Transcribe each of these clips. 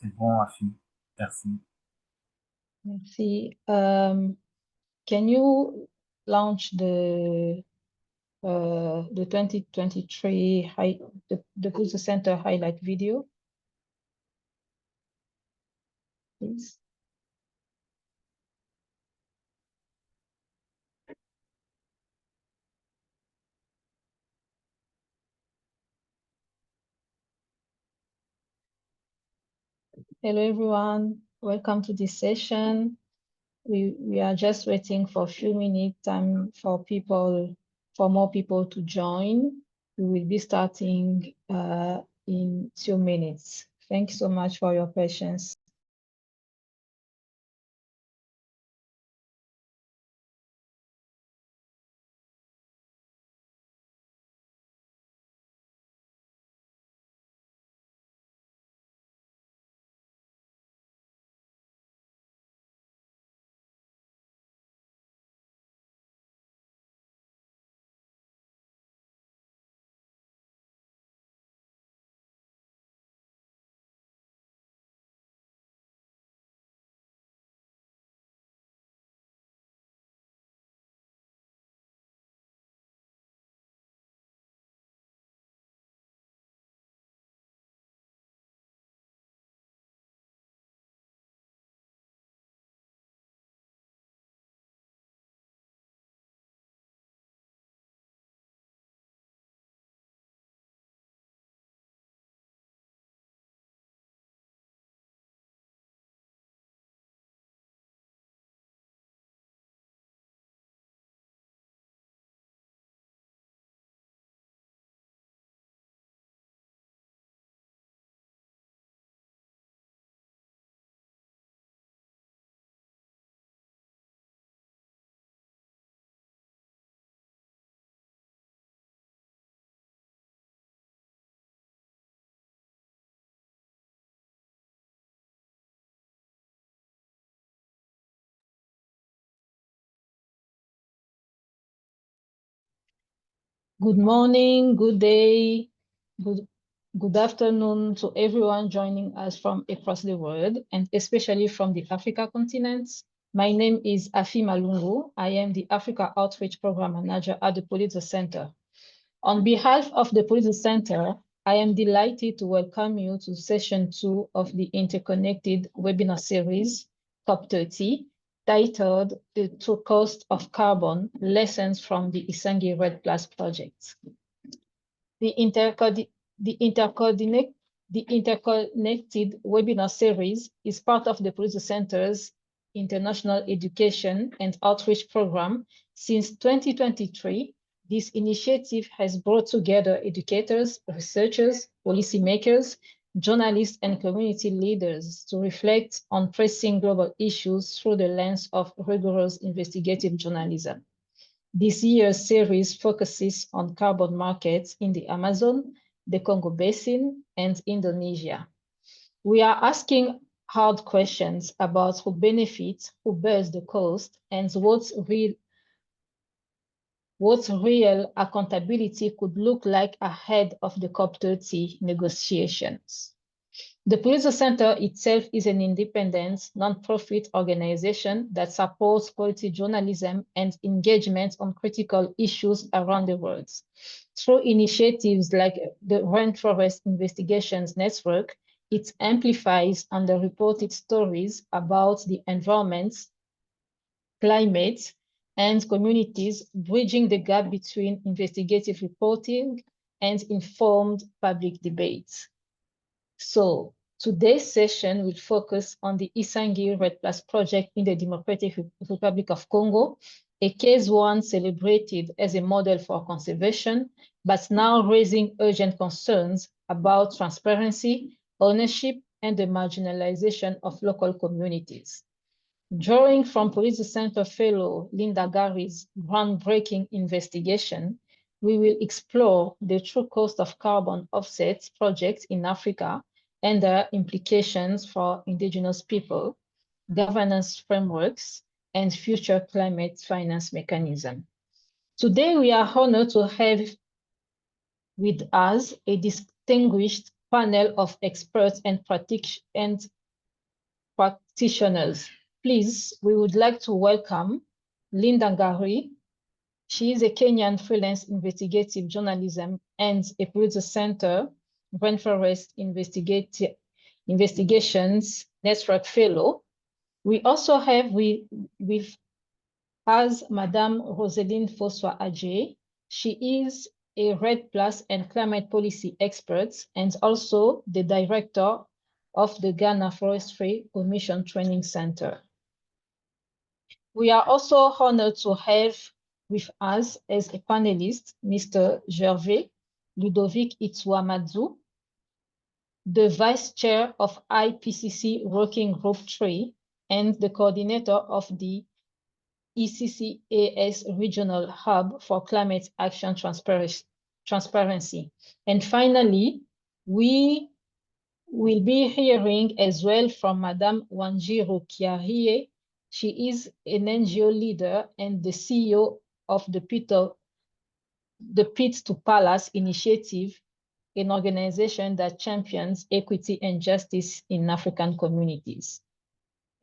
C'est bon, Afi. Merci. Merci. Can you launch the 2023 the Pulitzer Center highlight video, please? Hello, everyone. Welcome to this session. We are just waiting for a few minutes for more people to join. We will be starting in 2 minutes. Thank you so much for your patience. Good morning, good day, good afternoon to everyone joining us from across the world, and especially from the Africa continent. My name is Afi Malungu. I am the Africa Outreach Program Manager at the Pulitzer Center. On behalf of the Pulitzer Center, I am delighted to welcome you to session 2 of the interconnected webinar series, COP30, titled The True Cost of Carbon, Lessons from the Isangi Red Plus Project. The interconnected webinar series is part of the Pulitzer Center's International Education and Outreach Program. Since 2023, this initiative has brought together educators, researchers, policymakers, journalists, and community leaders to reflect on pressing global issues through the lens of rigorous investigative journalism. This year's series focuses on carbon markets in the Amazon, the Congo Basin, and Indonesia. We are asking hard questions about who benefits, who bears the cost, and what real accountability could look like ahead of the COP30 negotiations. The Pulitzer Center itself is an independent, non-profit organization that supports quality journalism and engagement on critical issues around the world. Through initiatives like the Rainforest Investigations Network, it amplifies underreported stories about the environment, climate, and communities, bridging the gap between investigative reporting and informed public debate. So today's session will focus on the Isangi Red Plus project in the Democratic Republic of Congo, a case once celebrated as a model for conservation, but now raising urgent concerns about transparency, ownership, and the marginalization of local communities. Drawing from Pulitzer Center Fellow Linda Ngari's groundbreaking investigation, we will explore the true cost of carbon offsets projects in Africa and their implications for Indigenous people, governance frameworks, and future climate finance mechanisms. Today, we are honored to have with us a distinguished panel of experts and practitioners. Please, we would like to welcome Linda Ngari. She is a Kenyan freelance investigative journalism and a Pulitzer Center Rainforest Investigations Network Fellow. We also have with us Madame Roseline Foswa-Adjei. She is a REDD+ and climate policy expert and also the director of the Ghana Forestry Commission Training Center. We are also honored to have with us as a panelist, Mr. Gervais Ludovic Itswamadzu, the Vice Chair of IPCC Working Group 3 and the coordinator of the ECCAS Regional Hub for Climate Action Transparency. And finally, we will be hearing as well from Madame Wanjiru Kiarie. She is an NGO leader and the CEO of the Pit to Palace initiative, an organization that champions equity and justice in African communities.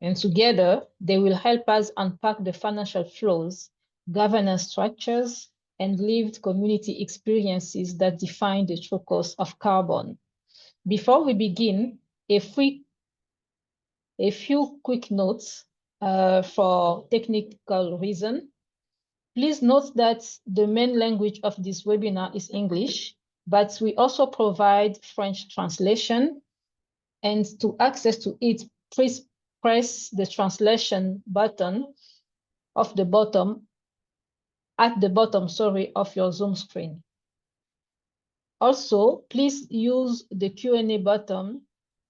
And together, they will help us unpack the financial flows, governance structures, and lived community experiences that define the true cost of carbon. Before we begin, a few quick notes for technical reason. Please note that the main language of this webinar is English, but we also provide French translation. And to access to it, please press the translation button at the bottom of your Zoom screen. Also, please use the Q&A button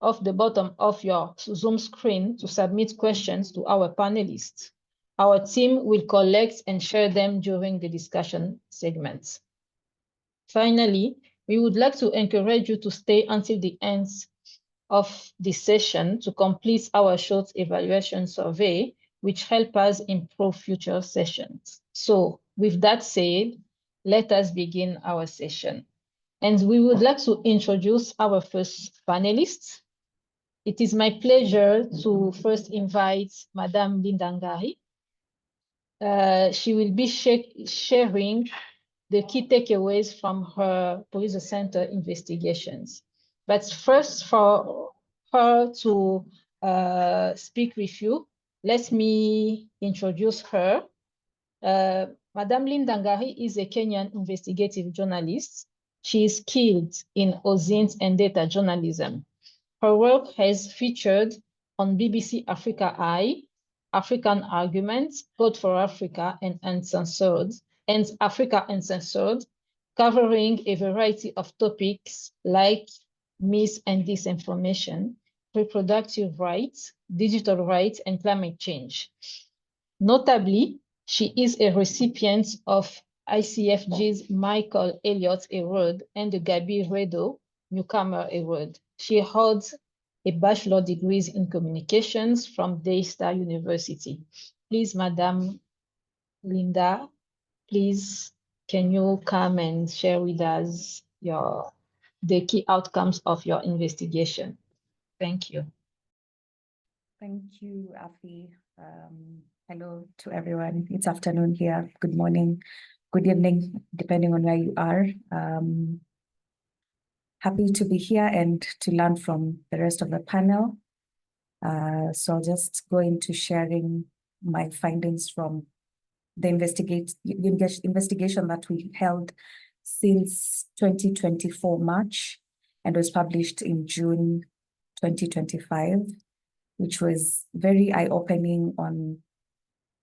at the bottom of your Zoom screen to submit questions to our panelists. Our team will collect and share them during the discussion segments. Finally, we would like to encourage you to stay until the end of this session to complete our short evaluation survey, which help us improve future sessions. So with that said, let us begin our session. And we would like to introduce our first panelists. It is my pleasure to first invite Madame Linda Ngari. She will be sharing the key takeaways from her Pulitzer Center investigations. But first, for her to speak with you, let me introduce her. Madame Linda Ngari is a Kenyan investigative journalist. She is skilled in OSINT and data journalism. Her work has featured on BBC Africa Eye, African Arguments, Code for Africa, and Uncensored, and Africa Uncensored, covering a variety of topics like mis- and disinformation, reproductive rights, digital rights, and climate change. Notably, she is a recipient of ICFG's Michael Elliott Award and the Gaby Rado Newcomer Award. She holds a bachelor's degree in communications from Daystar University. Please, Madame Linda, please, can you come and share with us the key outcomes of your investigation? Thank you. Thank you, Afi. Hello to everyone. It's afternoon here. Good morning, good evening, depending on where you are. Happy to be here and to learn from the rest of the panel. So I'll just go into sharing my findings from the investigation that we held since 2024 March and was published in June 2025, which was very eye-opening on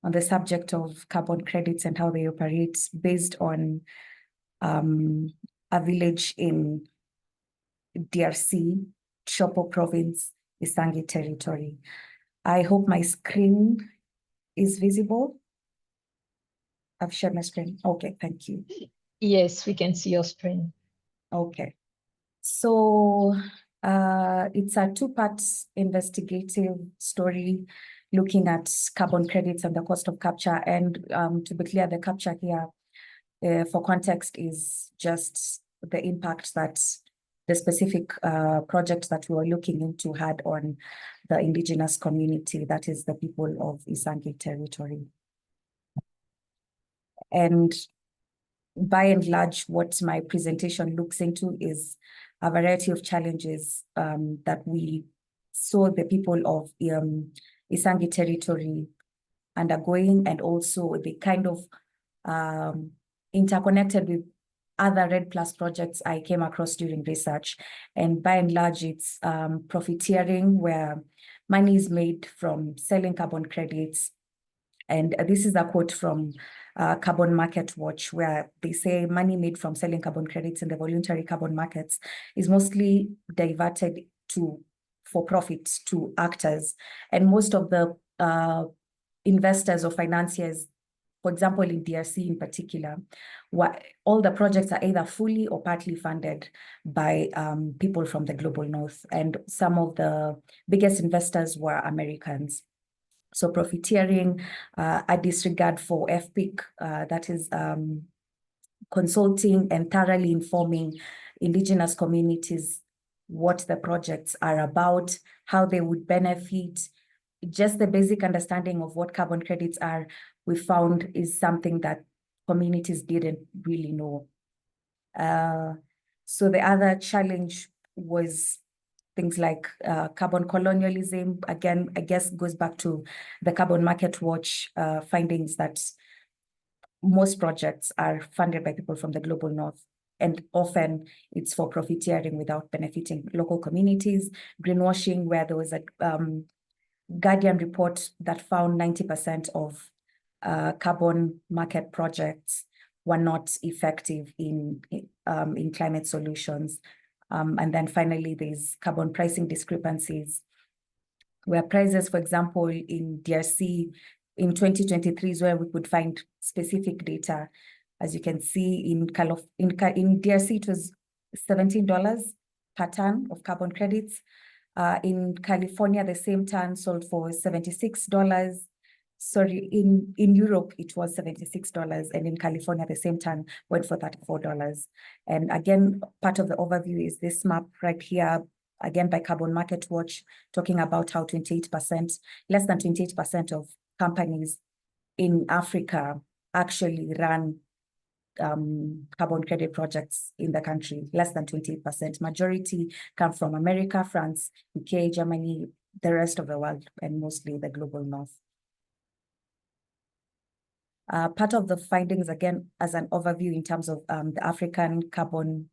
the subject of carbon credits and how they operate based on a village in DRC, Chopo Province, Isangi Territory. I hope my screen is visible. I've shared my screen. Okay, thank you. Yes, we can see your screen. Okay. So it's a two-part investigative story looking at carbon credits and the cost of capture. And to be clear, the capture here, for context, is just the impact that the specific project that we were looking into had on the indigenous community, that is the people of Isangi territory. And by and large, what my presentation looks into is a variety of challenges that we saw the people of Isangi territory undergoing, and also the kind of interconnected with other REDD+ projects I came across during research. And by and large, it's profiteering, where money is made from selling carbon credits. And this is a quote from Carbon Market Watch, where they say money made from selling carbon credits in the voluntary carbon markets is mostly diverted for profit to actors. And most of the investors or financiers, for example, in DRC in particular, all the projects are either fully or partly funded by people from the global north. And some of the biggest investors were Americans. So profiteering, a disregard for FPIC, that is consulting and thoroughly informing indigenous communities what the projects are about, how they would benefit. Just the basic understanding of what carbon credits are, we found, is something that communities didn't really know. So the other challenge was things like carbon colonialism. Again, I guess goes back to the Carbon Market Watch findings that most projects are funded by people from the global north, and often it's for profiteering without benefiting local communities. Greenwashing, where there was a Guardian report that found 90% of carbon market projects were not effective in climate solutions. And then finally, there's carbon pricing discrepancies, where prices, for example, in DRC in 2023 is where we could find specific data. As you can see, in DRC, it was $17 per ton of carbon credits. In California, the same ton sold for $76. Sorry, in Europe, it was $76, and in California, the same ton went for $34. And again, part of the overview is this map right here, again by Carbon Market Watch, talking about how 28%, less than 28% of companies in Africa actually run carbon credit projects in the country, less than 28%. Majority come from America, France, UK, Germany, the rest of the world, and mostly the global north. Part of the findings, again, as an overview in terms of the African carbon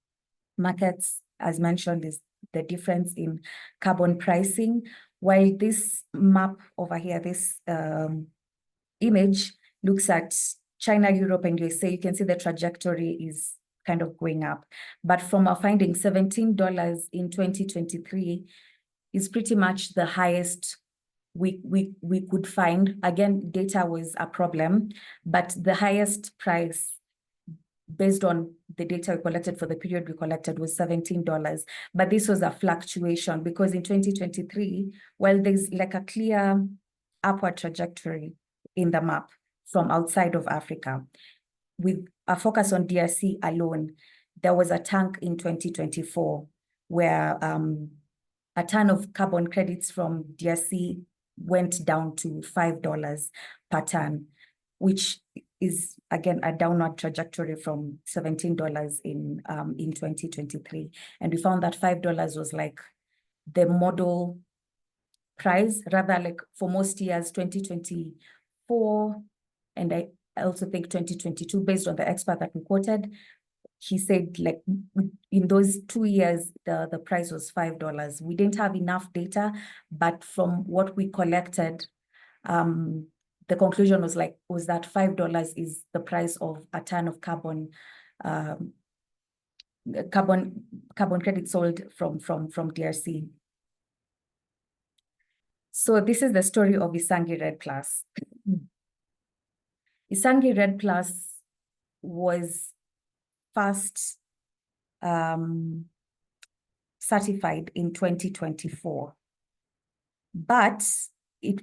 markets, as mentioned, is the difference in carbon pricing. While this map over here, this image looks at China, Europe, and USA, you can see the trajectory is kind of going up. But from our findings, $17 in 2023 is pretty much the highest we could find. Again, data was a problem, but the highest price based on the data we collected for the period we collected was $17. But this was a fluctuation, because in 2023, well, there's like a clear upward trajectory in the map from outside of Africa. With a focus on DRC alone, there was a tank in 2024 where a ton of carbon credits from DRC went down to $5 per ton, which is, again, a downward trajectory from $17 in 2023. And we found that $5 was like the model price, rather like for most years, 2024, and I also think 2022, based on the expert that we quoted. He said, like, in those 2 years, the price was $5. We didn't have enough data, but from what we collected, the conclusion was that $5 is the price of a ton of carbon credit sold from DRC. So this is the story of Isangi REDD+. Isangi REDD+ was first certified in 2024, but it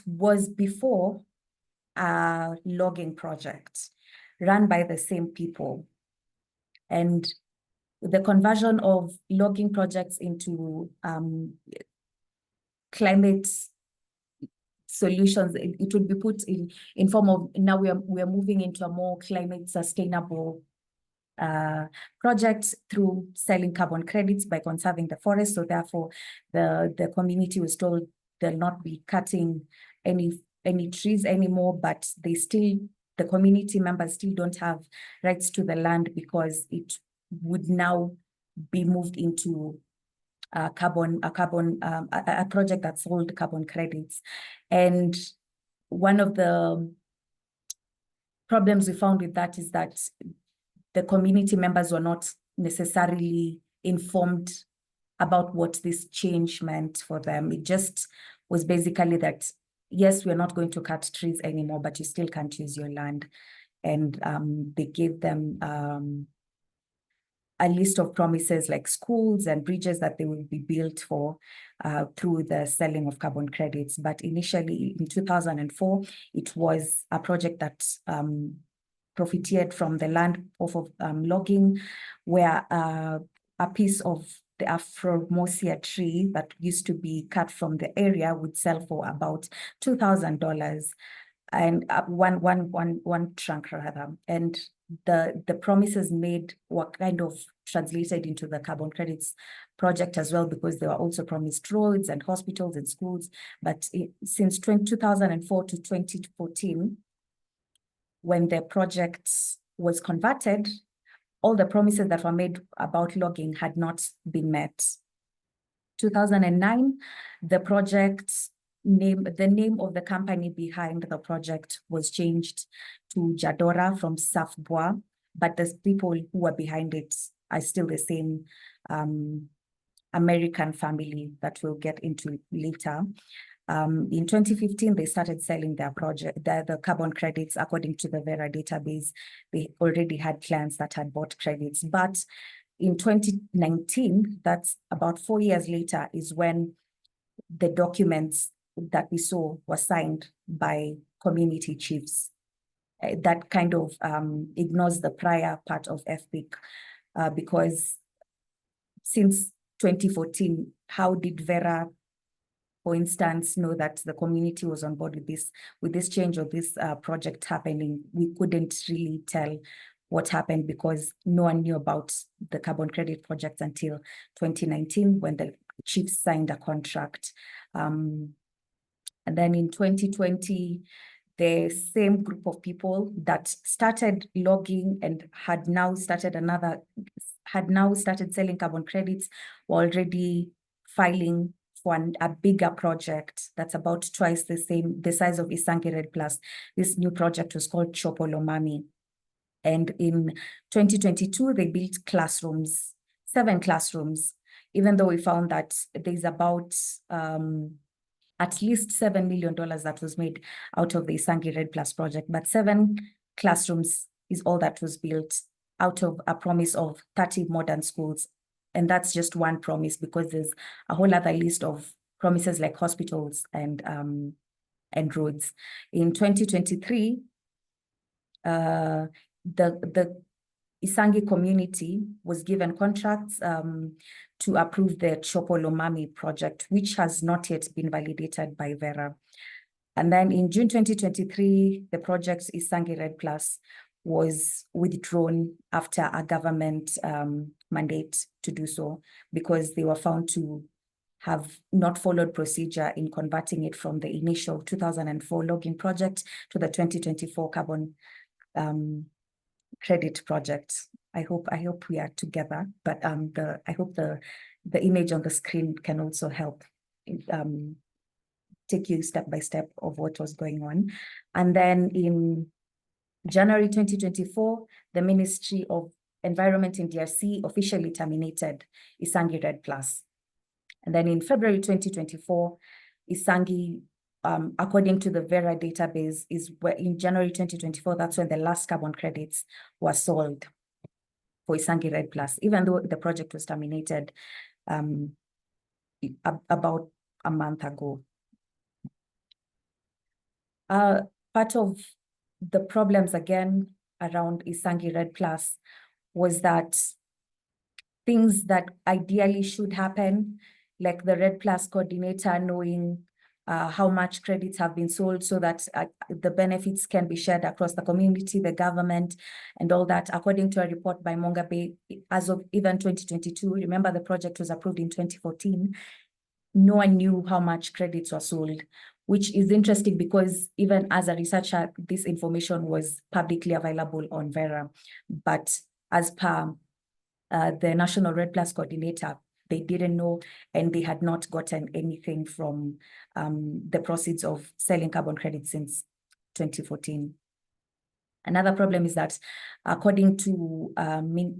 was before a logging project run by the same people. And the conversion of logging projects into climate solutions, it would be put in form of, now we are moving into a more climate sustainable project through selling carbon credits by conserving the forest. So therefore, the community was told they'll not be cutting any trees anymore, but the community members still don't have rights to the land because it would now be moved into a project that sold carbon credits. And one of the problems we found with that is that the community members were not necessarily informed about what this change meant for them. It just was basically that, yes, we're not going to cut trees anymore, but you still can't use your land. And they gave them a list of promises like schools and bridges that they will be built for through the selling of carbon credits. But initially in 2004, it was a project that profiteered from the land off of logging, where a piece of the Afromosia tree that used to be cut from the area would sell for about $2,000, and one trunk rather. And the promises made were kind of translated into the carbon credits project as well, because they were also promised roads and hospitals and schools. But since 2004 to 2014, when the project was converted, all the promises that were made about logging had not been met. 2009, the name of the company behind the project was changed to Jadora from Safbwa, but the people who were behind it are still the same American family that we'll get into later. In 2015, they started selling their project, the carbon credits. According to the Vera database, they already had clients that had bought credits. But in 2019, that's about 4 years later, is when the documents that we saw were signed by community chiefs. That kind of ignores the prior part of FPIC, because since 2014, how did Vera, for instance, know that the community was on board with this change or this project happening? We couldn't really tell what happened because no one knew about the carbon credit project until 2019, when the chiefs signed a contract. And then in 2020, the same group of people that started logging and had now started selling carbon credits were already filing for a bigger project that's about twice the size of Isangi Red Plus. This new project was called Chopolomami. And in 2022, they built classrooms, 7 classrooms, even though we found that there's about at least $7 million that was made out of the Isangi Red Plus project, but 7 classrooms is all that was built out of a promise of 30 modern schools. And that's just one promise, because there's a whole other list of promises like hospitals and roads. In 2023, the Isangi community was given contracts to approve the Chopolomami project, which has not yet been validated by Vera. And then in June 2023, the project Isangi Red Plus was withdrawn after a government mandate to do so, because they were found to have not followed procedure in converting it from the initial 2004 logging project to the 2024 carbon credit project. I hope we are together, but I hope the image on the screen can also help take you step by step of what was going on. And then in January 2024, the Ministry of Environment in DRC officially terminated Isangi Red Plus. And then in February 2024, Isangi, according to the Vera database, is where in January 2024, that's when the last carbon credits were sold for Isangi Red Plus, even though the project was terminated about a month ago. Part of the problems again around Isangi Red Plus was that things that ideally should happen, like the Red Plus coordinator knowing how much credits have been sold so that the benefits can be shared across the community, the government, and all that. According to a report by Mongabe, as of even 2022, remember the project was approved in 2014, no one knew how much credits were sold, which is interesting because even as a researcher, this information was publicly available on Vera. But as per the National Red Plus coordinator, they didn't know, and they had not gotten anything from the proceeds of selling carbon credits since 2014. Another problem is that, according to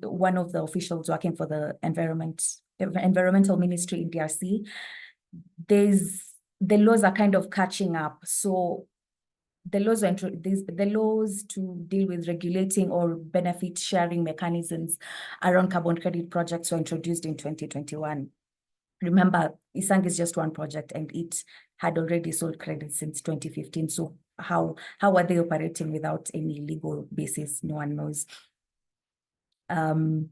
one of the officials working for the environmental ministry in DRC, the laws are kind of catching up. So the laws to deal with regulating or benefit sharing mechanisms around carbon credit projects were introduced in 2021. Remember, Isang is just one project and it had already sold credits since 2015. So how are they operating without any legal basis? No one knows. And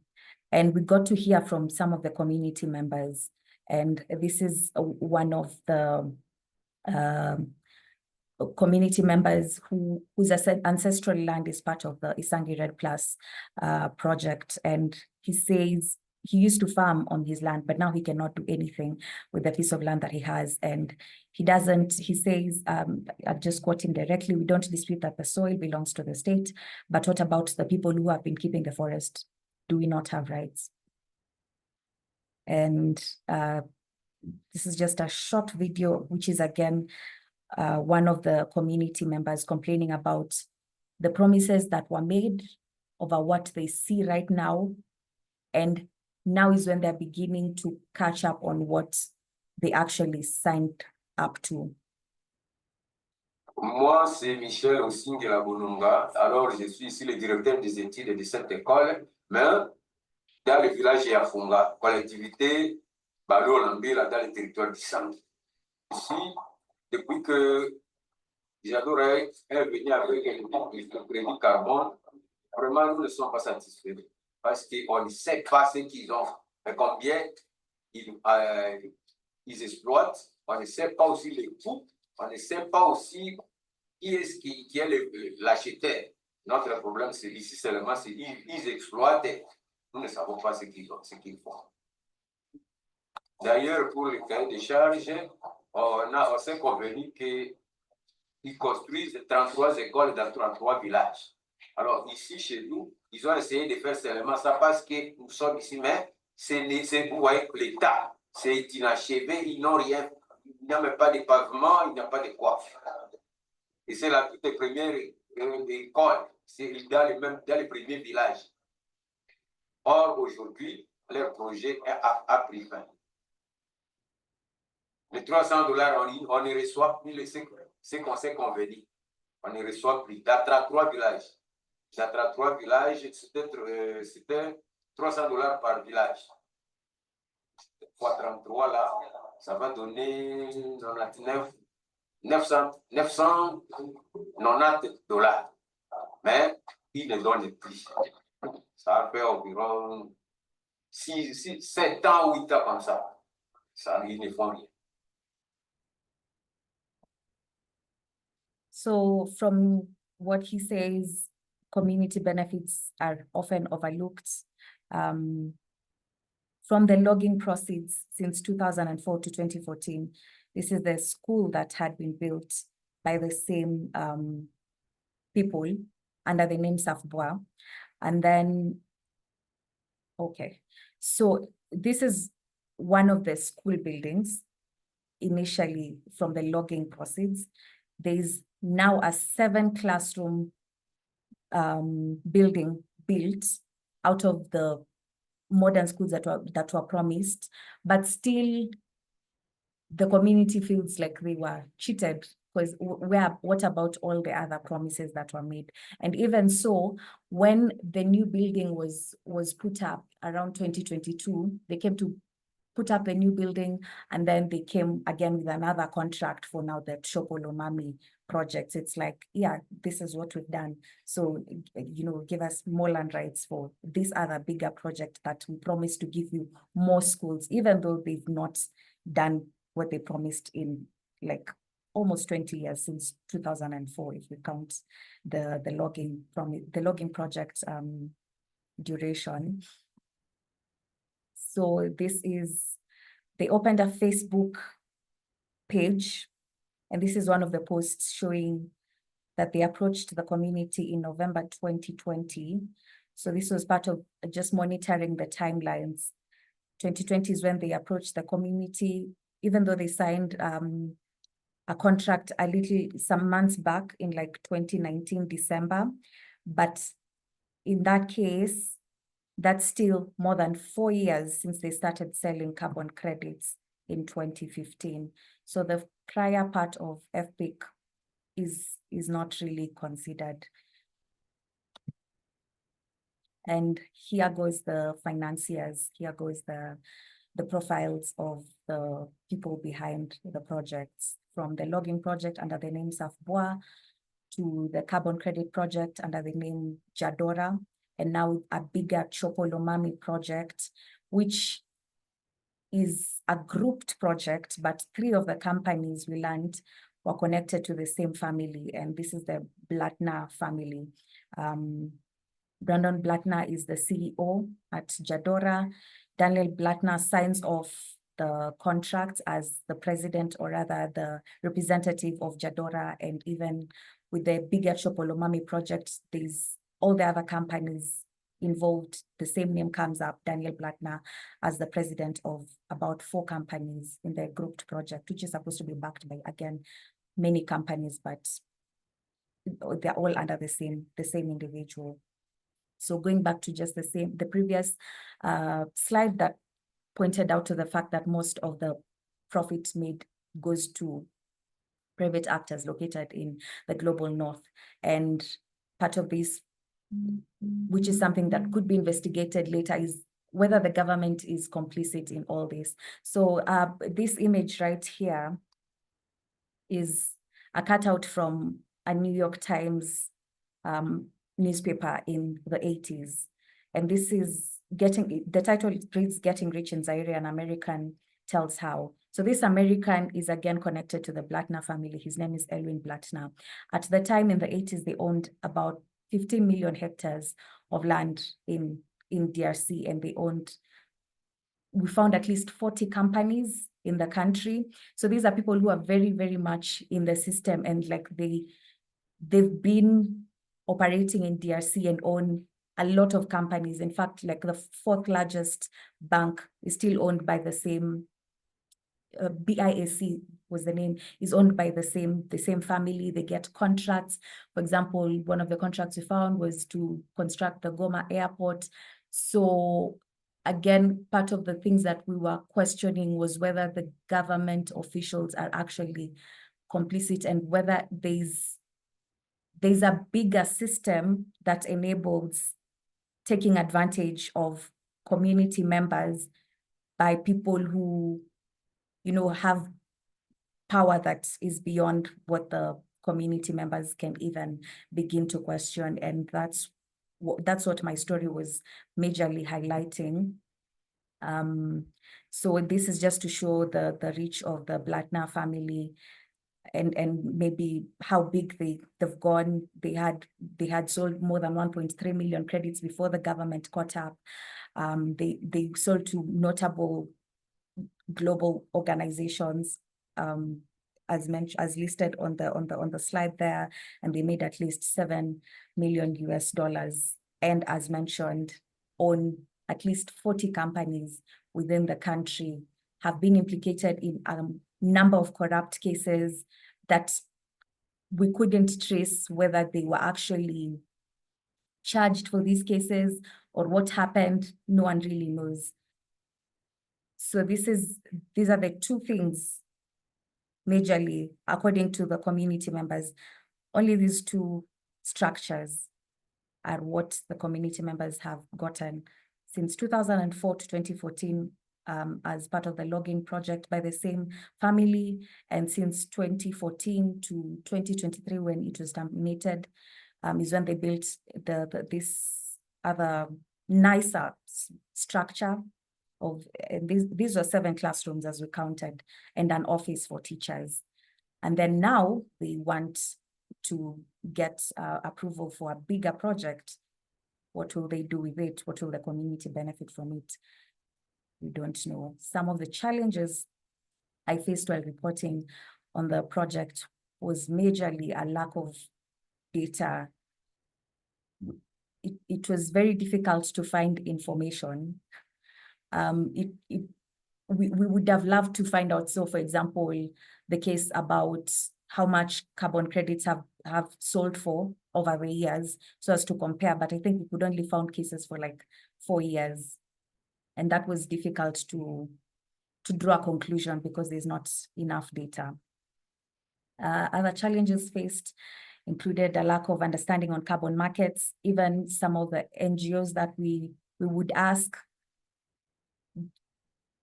we got to hear from some of the community members, and this is one of the community members whose ancestral land is part of the Isangi Red Plus project. And he says he used to farm on his land, but now he cannot do anything with the piece of land that he has. And he says, I'm just quoting directly, "We don't dispute that the soil belongs to the state, but what about the people who have been keeping the forest? Do we not have rights?" And this is just a short video, which is again, one of the community members complaining about the promises that were made over what they see right now. And now is when they're beginning to catch up on what they actually signed up to. Moi, c'est Michel aussi de la Bononga. Alors, je suis ici le directeur des études de cette école, mais dans le village de Yafunga, collectivité Balo Lambila, dans le territoire d'Isangi. Ici, depuis que J'adorais venir avec le crédit carbone. Vraiment, nous ne sommes pas satisfaits parce qu'on ne sait pas ce qu'ils ont, mais combien ils exploitent. On ne sait pas aussi les coûts. On ne sait pas aussi qui est l'acheteur. Notre problème, c'est ici seulement, c'est qu'ils exploitent. Nous ne savons pas ce qu'ils font. D'ailleurs, pour le cahier de charges, on s'est convenu que ils construisent 33 écoles dans 33 villages. Alors ici, chez nous, ils ont essayé de faire seulement ça parce que nous sommes ici, mais vous voyez, l'État, c'est inachevé, ils n'ont rien, il n'y a même pas de pavement, il n'y a pas de quoi. Et c'est la toute première école, c'est dans les premiers villages. Or, aujourd'hui, leur projet a pris fin. Les $300, on ne reçoit plus ce qu'on s'est convenu. On ne reçoit plus. Dans 33 villages. Dans 33 villages, c'était $300 par village. Fois 33, là, ça va donner 990 $. Mais ils ne donnent plus. Ça fait environ 7 ans, 8 ans comme ça. Ils ne font rien. So from what he says, community benefits are often overlooked. From the logging proceeds since 2004 to 2014, this is the school that had been built by the same people under the name Safbois. And then, okay, so this is one of the school buildings initially from the logging proceeds. There's now a 7-classroom building built out of the modern schools that were promised, but still the community feels like they were cheated, because what about all the other promises that were made? And even so, when the new building was put up around 2022, they came to put up a new building, and then they came again with another contract for now the Shopolomami projects. It's like, yeah, this is what we've done. So, give us more land rights for this other bigger project that we promise to give you more schools, even though they've not done what they promised in like almost 20 years since 2004, if we count the logging project duration. So they opened a Facebook page, and this is one of the posts showing that they approached the community in November 2020. So this was part of just monitoring the timelines. 2020 is when they approached the community, even though they signed a contract some months back in like 2019, December. But in that case, that's still more than 4 years since they started selling carbon credits in 2015. So the prior part of FPIC is not really considered. And here goes the financiers. Here goes the profiles of the people behind the projects, from the logging project under the name Safboa to the carbon credit project under the name Jadora, and now a bigger Chopolomami project, which is a grouped project, but 3 of the companies we learned were connected to the same family, and this is the Blattner family. Brandon Blattner is the CEO at Jadora. Daniel Blattner signs off the contract as the president, or rather the representative of Jadora, and even with the bigger Chopolomami project, there's all the other companies involved. The same name comes up, Daniel Blattner, as the president of about 4 companies in the grouped project, which is supposed to be backed by, again, many companies, but they're all under the same individual. So going back to just the previous slide that pointed out to the fact that most of the profit made goes to private actors located in the global north. And part of this, which is something that could be investigated later, is whether the government is complicit in all this. So this image right here is a cutout from a New York Times newspaper in the 80s. And this is the title reads Getting Rich in Zaire, an American Tells How. So this American is again connected to the Blattner family. His name is Elwin Blattner. At the time in the 80s, they owned about 15 million hectares of land in DRC, and we found at least 40 companies in the country. So these are people who are very, very much in the system, and like they've been operating in DRC and own a lot of companies. In fact, like the 4th largest bank is still owned by the same, BIAC was the name, is owned by the same family. They get contracts. For example, one of the contracts we found was to construct the Goma airport. So again, part of the things that we were questioning was whether the government officials are actually complicit, and whether there's a bigger system that enables taking advantage of community members by people who, have power that is beyond what the community members can even begin to question. And that's what my story was majorly highlighting. So this is just to show the reach of the Blattner family, and maybe how big they've gone. They had sold more than 1.3 million credits before the government caught up. They sold to notable global organizations, as listed on the slide there, and they made at least $7 million US. And as mentioned, own at least 40 companies within the country, have been implicated in a number of corrupt cases that we couldn't trace whether they were actually charged for these cases or what happened. No one really knows. So these are the 2 things majorly, according to the community members. Only these 2 structures are what the community members have gotten. Since 2004 to 2014, as part of the logging project by the same family. And since 2014 to 2023, when it was terminated, is when they built this other nicer structure of, these were 7 classrooms as we counted, and an office for teachers. And then now they want to get approval for a bigger project. What will they do with it? What will the community benefit from it? We don't know. Some of the challenges I faced while reporting on the project was majorly a lack of data. It was very difficult to find information. We would have loved to find out. So, for example, the case about how much carbon credits have sold for over the years, so as to compare. But I think we could only found cases for like 4 years. And that was difficult to draw a conclusion because there's not enough data. Other challenges faced included a lack of understanding on carbon markets. Even some of the NGOs that we would ask,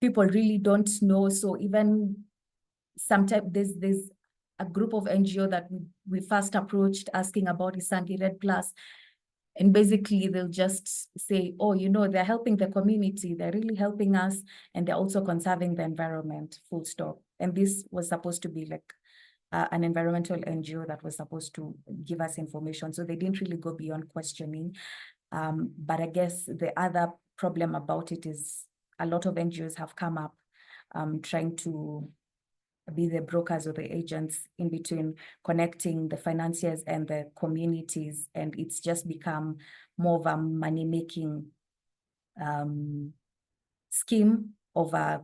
people really don't know. So even sometimes there's a group of NGO that we first approached asking about Isangi Red Plus. And basically they'll just say, oh, you know, they're helping the community, they're really helping us, and they're also conserving the environment, full stop. And this was supposed to be like an environmental NGO that was supposed to give us information. So they didn't really go beyond questioning. But I guess the other problem about it is a lot of NGOs have come up trying to be the brokers or the agents in between, connecting the financiers and the communities. And it's just become more of a money-making scheme over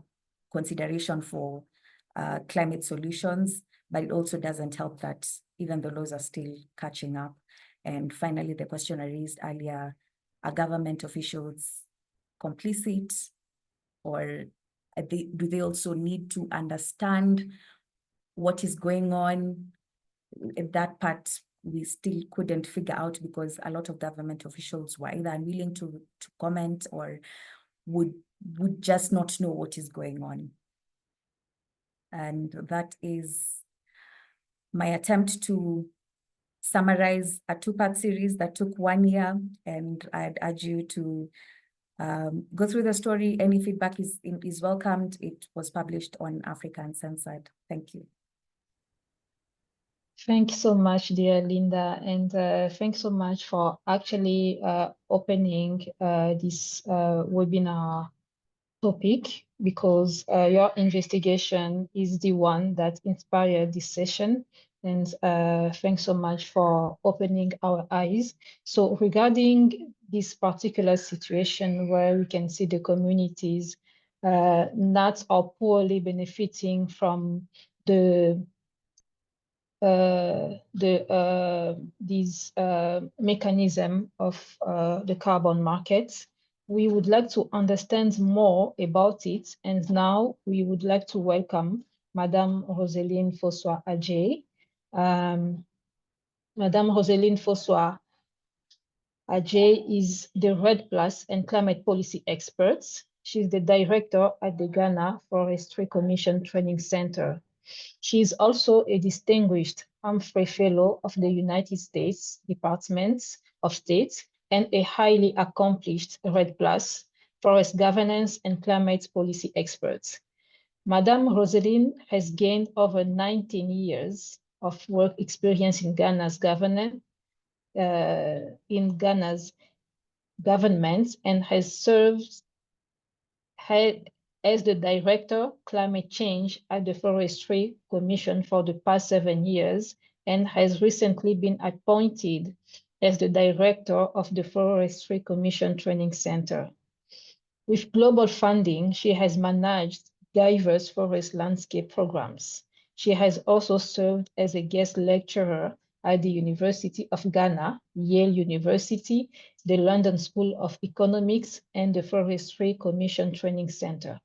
consideration for climate solutions, but it also doesn't help that even the laws are still catching up. And finally, the question I raised earlier, are government officials complicit, or do they also need to understand what is going on? That part we still couldn't figure out because a lot of government officials were either unwilling to comment or would just not know what is going on. And that is my attempt to summarize a 2-part series that took 1 year, and I'd urge you to go through the story. Any feedback is welcomed. It was published on Africa Uncensored. Thank you. Thank you so much, dear Linda, and thanks so much for actually opening this webinar topic, because your investigation is the one that inspired this session. And thanks so much for opening our eyes. So regarding this particular situation where we can see the communities not or poorly benefiting from these mechanism of the carbon markets, we would like to understand more about it. And now we would like to welcome Madame Roseline Fossoa-Adjei. Madame Roseline Fossoa-Adjei is the REDD+ and climate policy expert. She's the director at the Ghana Forestry Commission Training Center. She is also a distinguished Humphrey Fellow of the United States Department of State and a highly accomplished REDD+ forest governance and climate policy expert. Madame Roseline has gained over 19 years of work experience in Ghana's government, and has served as the Director Climate Change at the Forestry Commission for the past 7 years, and has recently been appointed as the Director of the Forestry Commission Training Center. With global funding, she has managed diverse forest landscape programs. She has also served as a guest lecturer at the University of Ghana, Yale University, the London School of Economics, and the Forestry Commission Training Center.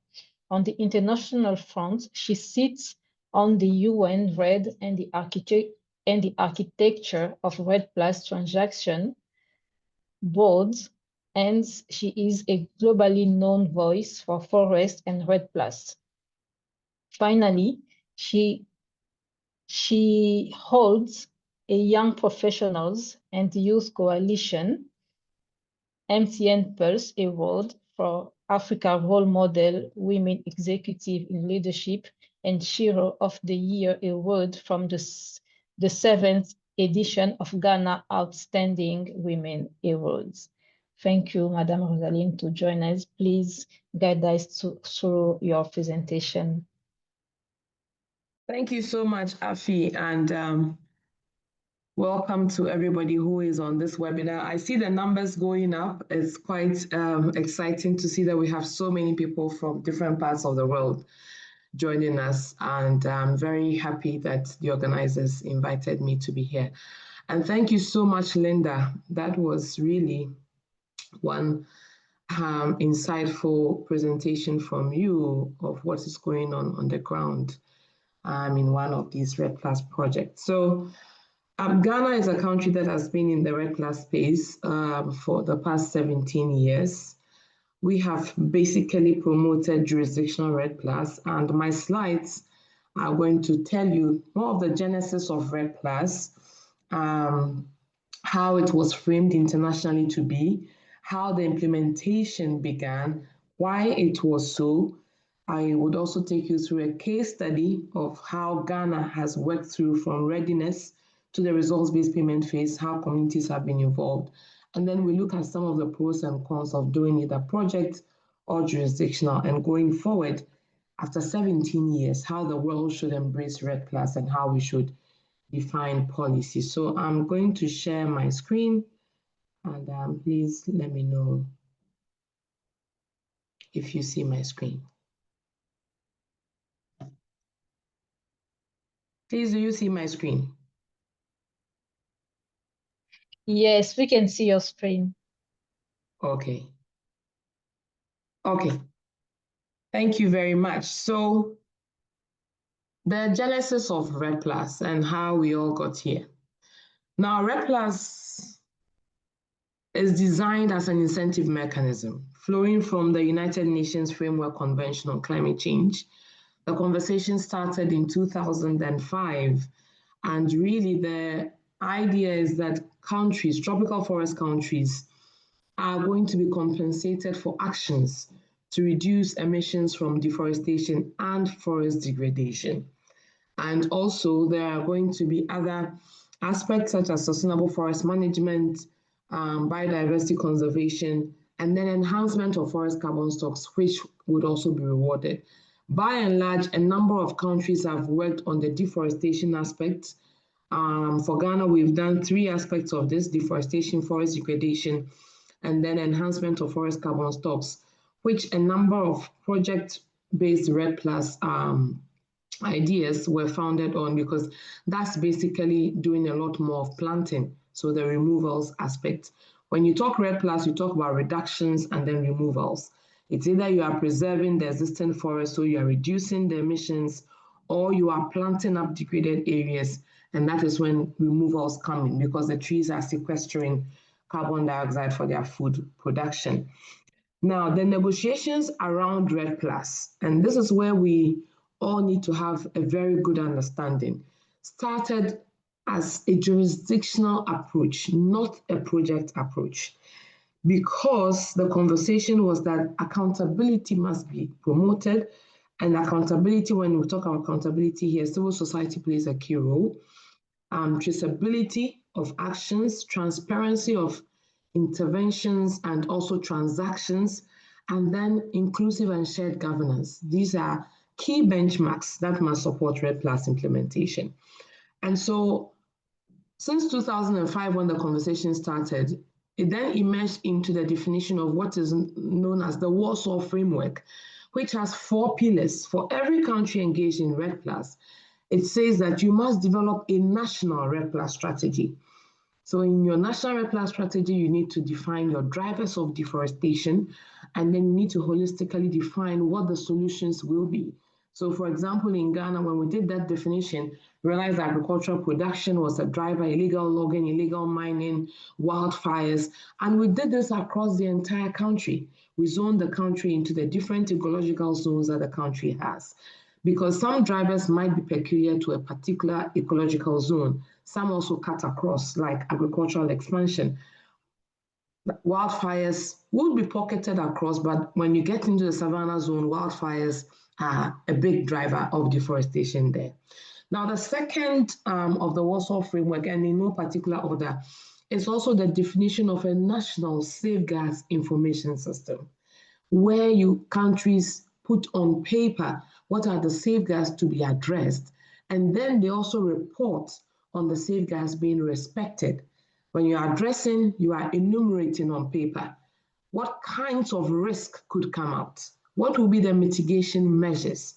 On the international front, she sits on the UN REDD and the Architecture of REDD+ transaction boards and she is a globally known voice for forest and REDD+. Finally, she holds a Young Professionals and Youth Coalition MTN Pulse Award for Africa Role Model Women Executive in Leadership and Shiro of the Year Award from the 7th edition of Ghana Outstanding Women Awards. Thank you, Madam Rosaline, to join us. Please guide us through your presentation. Thank you so much, Afi, and welcome to everybody who is on this webinar. I see the numbers going up. It's quite exciting to see that we have so many people from different parts of the world joining us, and I'm very happy that the organizers invited me to be here. And thank you so much, Linda. That was really one insightful presentation from you of what is going on the ground in one of these REDD+ projects. So Ghana is a country that has been in the REDD+ space for the past 17 years. We have basically promoted jurisdictional REDD+, and my slides are going to tell you more of the genesis of REDD+, how it was framed internationally to be, how the implementation began, why it was so. I would also take you through a case study of how Ghana has worked through from readiness to the results-based payment phase, how communities have been involved. And then we look at some of the pros and cons of doing either project or jurisdictional, and going forward, after 17 years, how the world should embrace REDD+ and how we should define policy. So I'm going to share my screen, and please let me know if you see my screen. Please, do you see my screen? Yes, we can see your screen. Okay. Okay. Thank you very much. So the genesis of REDD+ and how we all got here. Now, REDD+ is designed as an incentive mechanism flowing from the United Nations Framework Convention on Climate Change. The conversation started in 2005, and really the idea is that countries, tropical forest countries, are going to be compensated for actions to reduce emissions from deforestation and forest degradation. And also there are going to be other aspects such as sustainable forest management, biodiversity conservation, and then enhancement of forest carbon stocks, which would also be rewarded. By and large, a number of countries have worked on the deforestation aspects. For Ghana, we've done 3 aspects of this: deforestation, forest degradation, and then enhancement of forest carbon stocks, which a number of project-based REDD+ ideas were founded on, because that's basically doing a lot more of planting, so the removals aspect. When you talk REDD+, you talk about reductions and then removals. It's either you are preserving the existing forest, so you are reducing the emissions, or you are planting up degraded areas, and that is when removals come in, because the trees are sequestering carbon dioxide for their food production. Now, the negotiations around REDD+, and this is where we all need to have a very good understanding, started as a jurisdictional approach, not a project approach, because the conversation was that accountability must be promoted, and accountability, when we talk about accountability here, civil society plays a key role, traceability of actions, transparency of interventions and also transactions, and then inclusive and shared governance. These are key benchmarks that must support REDD+ implementation. And so since 2005, when the conversation started, it then emerged into the definition of what is known as the Warsaw Framework, which has 4 pillars. For every country engaged in REDD+, it says that you must develop a national REDD+ strategy. So in your national REDD+ strategy, you need to define your drivers of deforestation, and then you need to holistically define what the solutions will be. So for example, in Ghana, when we did that definition, we realized that agricultural production was a driver, illegal logging, illegal mining, wildfires, and we did this across the entire country. We zoned the country into the different ecological zones that the country has, because some drivers might be peculiar to a particular ecological zone. Some also cut across, like agricultural expansion. Wildfires would be pocketed across, but when you get into the savanna zone, wildfires are a big driver of deforestation there. Now, the second of the Warsaw Framework, and in no particular order, is also the definition of a national safeguards information system, where countries put on paper what are the safeguards to be addressed, and then they also report on the safeguards being respected. When you're addressing, you are enumerating on paper what kinds of risk could come out, what will be the mitigation measures.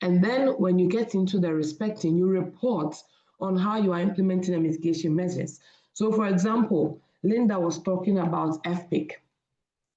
And then when you get into the respecting, you report on how you are implementing the mitigation measures. So for example, Linda was talking about FPIC,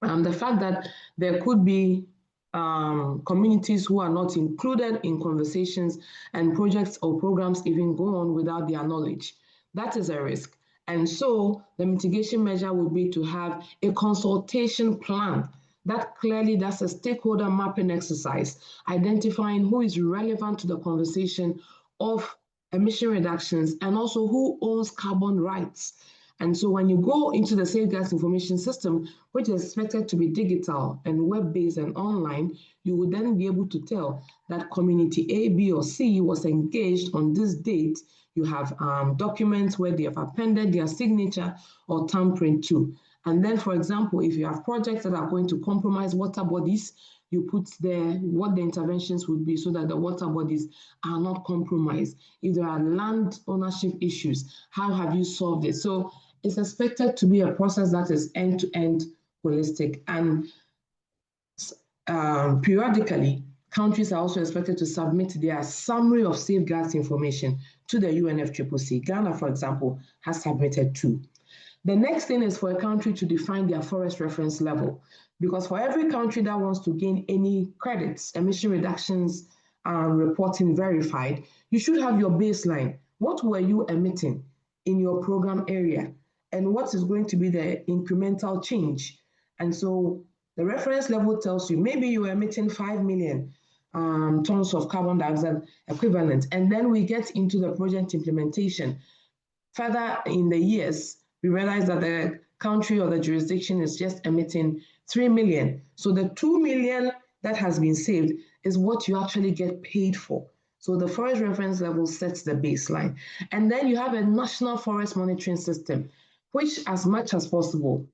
the fact that there could be communities who are not included in conversations and projects or programs even go on without their knowledge. That is a risk. And so the mitigation measure would be to have a consultation plan. That's a stakeholder mapping exercise, identifying who is relevant to the conversation of emission reductions and also who owns carbon rights. And so when you go into the safeguards information system, which is expected to be digital and web-based and online, you would then be able to tell that community A, B, or C was engaged on this date. You have documents where they have appended their signature or thumbprint to. And then, for example, if you have projects that are going to compromise water bodies, you put there what the interventions would be so that the water bodies are not compromised. If there are land ownership issues, how have you solved it? So it's expected to be a process that is end-to-end holistic. And periodically, countries are also expected to submit their summary of safeguards information to the UNFCCC. Ghana, for example, has submitted 2. The next thing is for a country to define their forest reference level, because for every country that wants to gain any credits, emission reductions reporting verified, you should have your baseline. What were you emitting in your program area? And what is going to be the incremental change? And so the reference level tells you maybe you are emitting 5 million tons of carbon dioxide equivalent. And then we get into the project implementation. Further in the years, we realize that the country or the jurisdiction is just emitting 3 million. So the 2 million that has been saved is what you actually get paid for. So the forest reference level sets the baseline. And then you have a national forest monitoring system, which as much as possible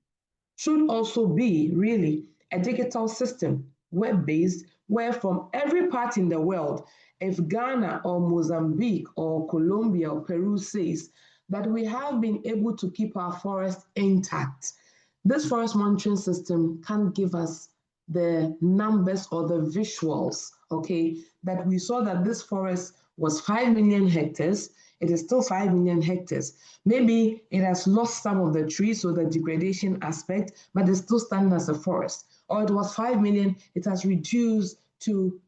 should also be really a digital system, web-based, where from every part in the world, if Ghana or Mozambique or Colombia or Peru says that we have been able to keep our forest intact, this forest monitoring system can give us the numbers or the visuals, okay, that we saw that this forest was 5 million hectares. It is still 5 million hectares. Maybe it has lost some of the trees, so the degradation aspect, but it's still standing as a forest. Or it was 5 million, it has reduced to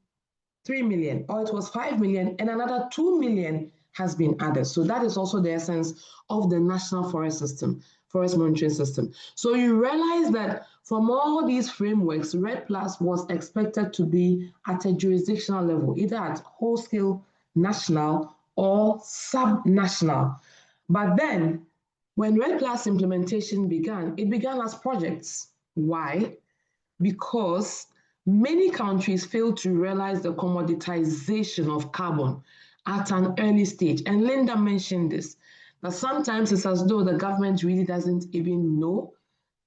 3 million, or it was 5 million and another 2 million has been added. So that is also the essence of the national forest system, forest monitoring system. So you realize that from all these frameworks, REDD+ was expected to be at a jurisdictional level, either at whole-scale national or sub-national. But then, when REDD+ implementation began, it began as projects. Why? Because many countries failed to realize the commoditization of carbon at an early stage. And Linda mentioned this, that sometimes it's as though the government really doesn't even know,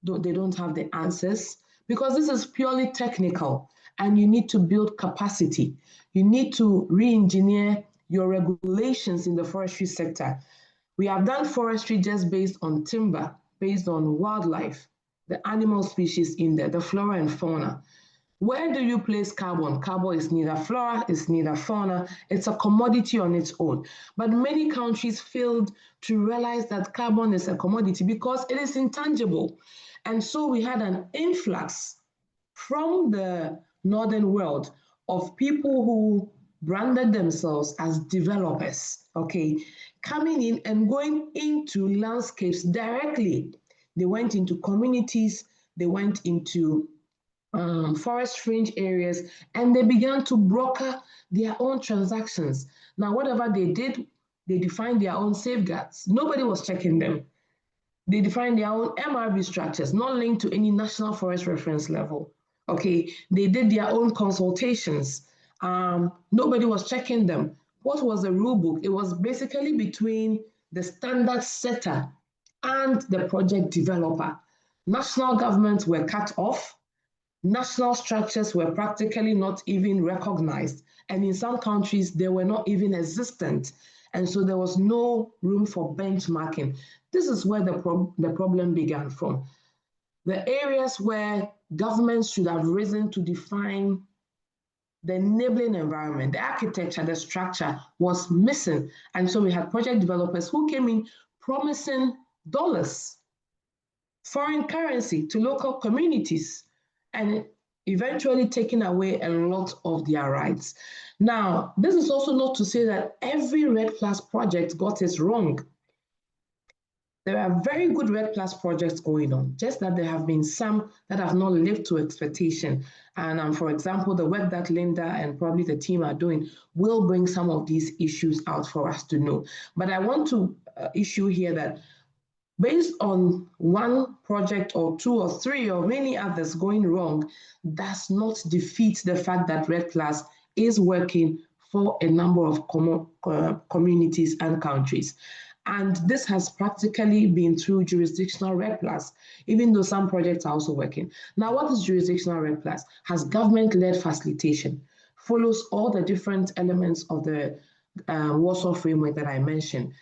they don't have the answers, because this is purely technical and you need to build capacity. You need to re-engineer your regulations in the forestry sector. We have done forestry just based on timber, based on wildlife, the animal species in there, the flora and fauna. Where do you place carbon? Carbon is neither flora, it's neither fauna, it's a commodity on its own. But many countries failed to realize that carbon is a commodity because it is intangible. And so we had an influx from the northern world of people who branded themselves as developers, okay, coming in and going into landscapes directly. They went into communities, they went into forest fringe areas, and they began to broker their own transactions. Now, whatever they did, they defined their own safeguards. Nobody was checking them. They defined their own MRB structures, not linked to any national forest reference level. Okay, they did their own consultations. Nobody was checking them. What was the rule book? It was basically between the standard setter and the project developer. National governments were cut off. National structures were practically not even recognized. And in some countries, they were not even existent. And so there was no room for benchmarking. This is where the problem began from. The areas where governments should have risen to define the enabling environment, the architecture, the structure was missing. And so we had project developers who came in promising dollars, foreign currency to local communities, and eventually taking away a lot of their rights. Now, this is also not to say that every REDD+ project got it wrong. There are very good REDD+ projects going on, just that there have been some that have not lived to expectation. And for example, the work that Linda and probably the team are doing will bring some of these issues out for us to know. But I want to issue here that based on one project or two or three or many others going wrong, does not defeat the fact that REDD+ is working for a number of communities and countries. And this has practically been through jurisdictional REDD+, even though some projects are also working. Now, what is jurisdictional REDD+? Has government-led facilitation, follows all the different elements of the Warsaw framework that I mentioned,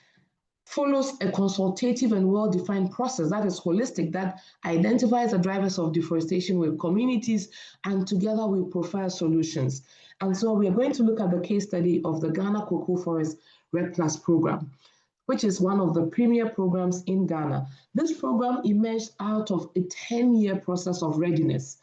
follows a consultative and well-defined process that is holistic, that identifies the drivers of deforestation with communities, and together we profile solutions. And so we are going to look at the case study of the Ghana Cocoa Forest REDD+ program, which is one of the premier programs in Ghana. This program emerged out of a 10-year process of readiness.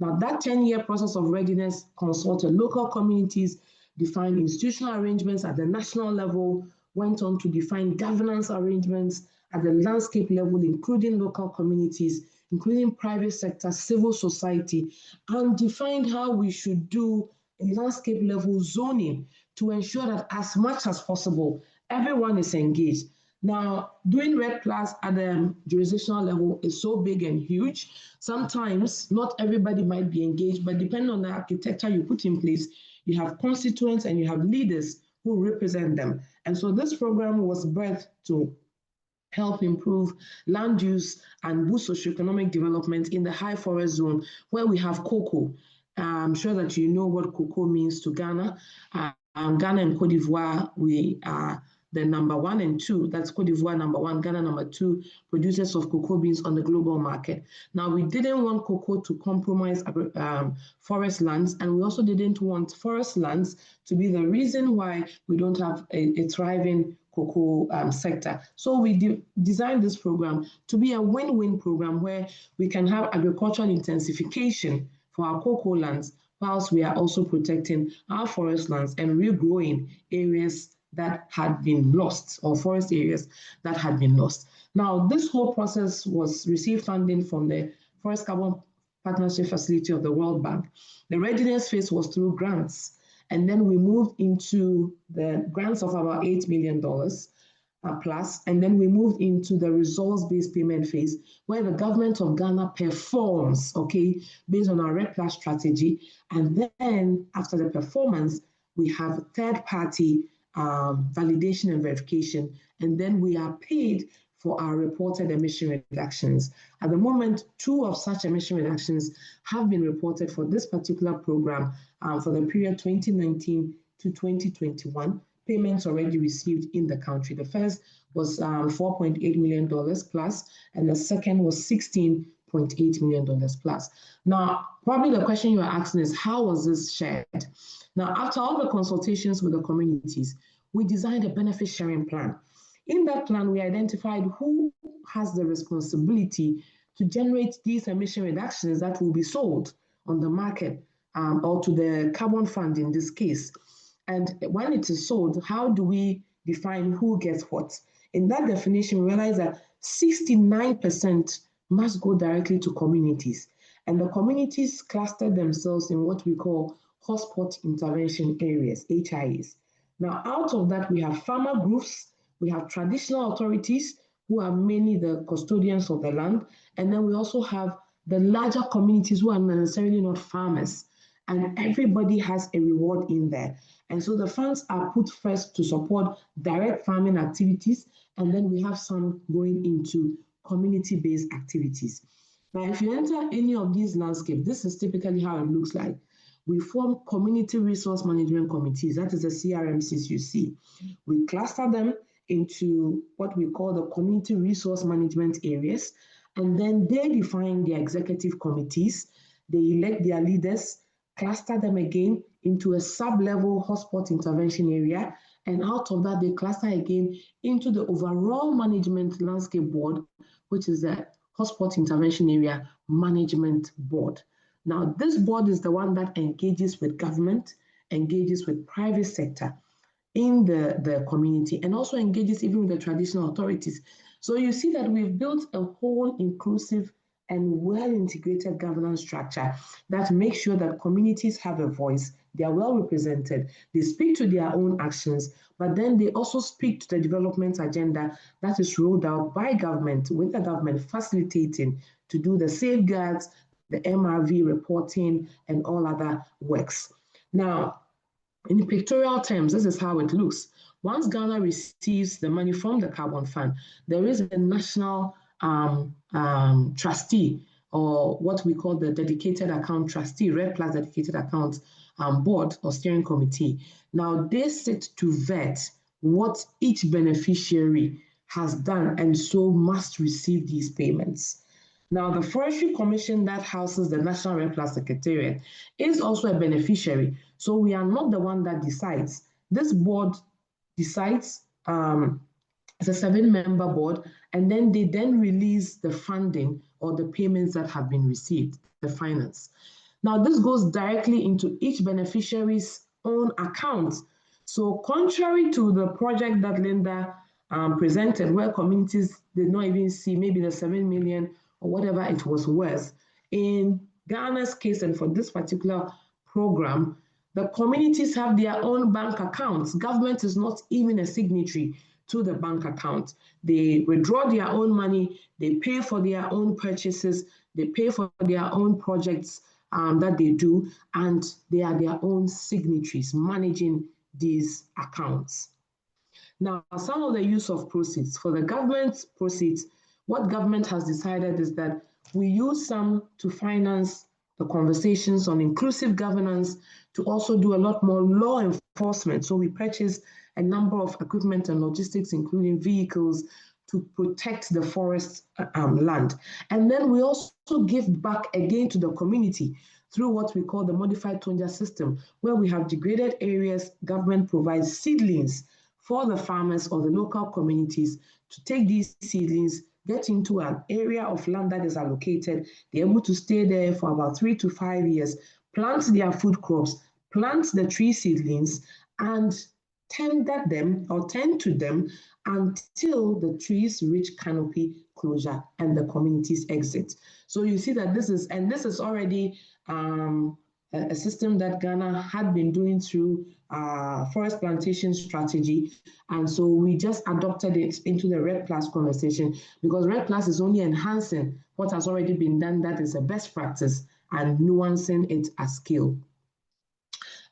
Now, that 10-year process of readiness consulted local communities, defined institutional arrangements at the national level, went on to define governance arrangements at the landscape level, including local communities, including private sector, civil society, and defined how we should do a landscape level zoning to ensure that as much as possible, everyone is engaged. Now, doing REDD+ at the jurisdictional level is so big and huge. Sometimes not everybody might be engaged, but depending on the architecture you put in place, you have constituents and you have leaders who represent them. And so this program was birthed to help improve land use and boost socioeconomic development in the high forest zone where we have cocoa. I'm sure that you know what cocoa means to Ghana. Ghana and Cote d'Ivoire, we are the number 1 and 2, that's Cote d'Ivoire number 1, Ghana number 2, producers of cocoa beans on the global market. Now, we didn't want cocoa to compromise forest lands, and we also didn't want forest lands to be the reason why we don't have a thriving cocoa sector. So we designed this program to be a win-win program where we can have agricultural intensification for our cocoa lands, whilst we are also protecting our forest lands and regrowing areas that had been lost, or forest areas that had been lost. Now, this whole process received funding from the Forest Carbon Partnership Facility of the World Bank. The readiness phase was through grants, and then we moved into the grants of about $8 million plus, and then we moved into the results-based payment phase, where the government of Ghana performs, okay, based on our REDD+ strategy, and then after the performance, we have third-party validation and verification, and then we are paid for our reported emission reductions. At the moment, 2 of such emission reductions have been reported for this particular program for the period 2019 to 2021. Payments already received in the country. The first was $4.8 million plus, and the second was $16.8 million plus. Now, probably the question you are asking is, how was this shared? Now, after all the consultations with the communities, we designed a benefit sharing plan. In that plan, we identified who has the responsibility to generate these emission reductions that will be sold on the market or to the carbon fund in this case. And when it is sold, how do we define who gets what? In that definition, we realize that 69% must go directly to communities. And the communities cluster themselves in what we call hotspot intervention areas, HIAs. Now, out of that, we have farmer groups, we have traditional authorities who are mainly the custodians of the land, and then we also have the larger communities who are necessarily not farmers, and everybody has a reward in there. And so the funds are put first to support direct farming activities, and then we have some going into community-based activities. Now, if you enter any of these landscapes, this is typically how it looks like. We form community resource management committees, that is the CRMCs you see. We cluster them into what we call the community resource management areas, and then they define their executive committees, they elect their leaders, cluster them again into a sub-level hotspot intervention area, and out of that, they cluster again into the overall management landscape board, which is the hotspot intervention area management board. Now, this board is the one that engages with government, engages with private sector in the community, and also engages even with the traditional authorities. So you see that we've built a whole inclusive and well-integrated governance structure that makes sure that communities have a voice, they are well represented, they speak to their own actions, but then they also speak to the development agenda that is rolled out by government, with the government facilitating to do the safeguards, the MRV reporting, and all other works. Now, in pictorial terms, this is how it looks. Once Ghana receives the money from the Carbon Fund, there is a national trustee, or what we call the dedicated account trustee, RED Plus dedicated account board or steering committee. Now they sit to vet what each beneficiary has done and so must receive these payments. Now the Forestry Commission that houses the National RED Plus Secretariat is also a beneficiary. So we are not the one that decides. This board decides. It's a 7-member board, and then they release the funding or the payments that have been received, the finance. Now, this goes directly into each beneficiary's own account. So contrary to the project that Linda presented, where communities did not even see maybe the 7 million or whatever it was worth, in Ghana's case, and for this particular program, the communities have their own bank accounts. Government is not even a signatory to the bank account. They withdraw their own money, they pay for their own purchases, they pay for their own projects that they do, and they are their own signatories managing these accounts. Now, some of the use of proceeds. For the government proceeds, what government has decided is that we use some to finance the conversations on inclusive governance, to also do a lot more law enforcement. So we purchase a number of equipment and logistics, including vehicles, to protect the forest land. And then we also give back again to the community through what we call the modified Tonja system, where we have degraded areas, government provides seedlings for the farmers or the local communities to take these seedlings, get into an area of land that is allocated, they're able to stay there for about 3 to 5 years, plant their food crops, plant the tree seedlings, and tend to them until the trees reach canopy closure and the communities exit. So you see that this is already a system that Ghana had been doing through forest plantation strategy. And so we just adopted it into the RED Plus conversation, because RED Plus is only enhancing what has already been done that is a best practice and nuancing it at scale.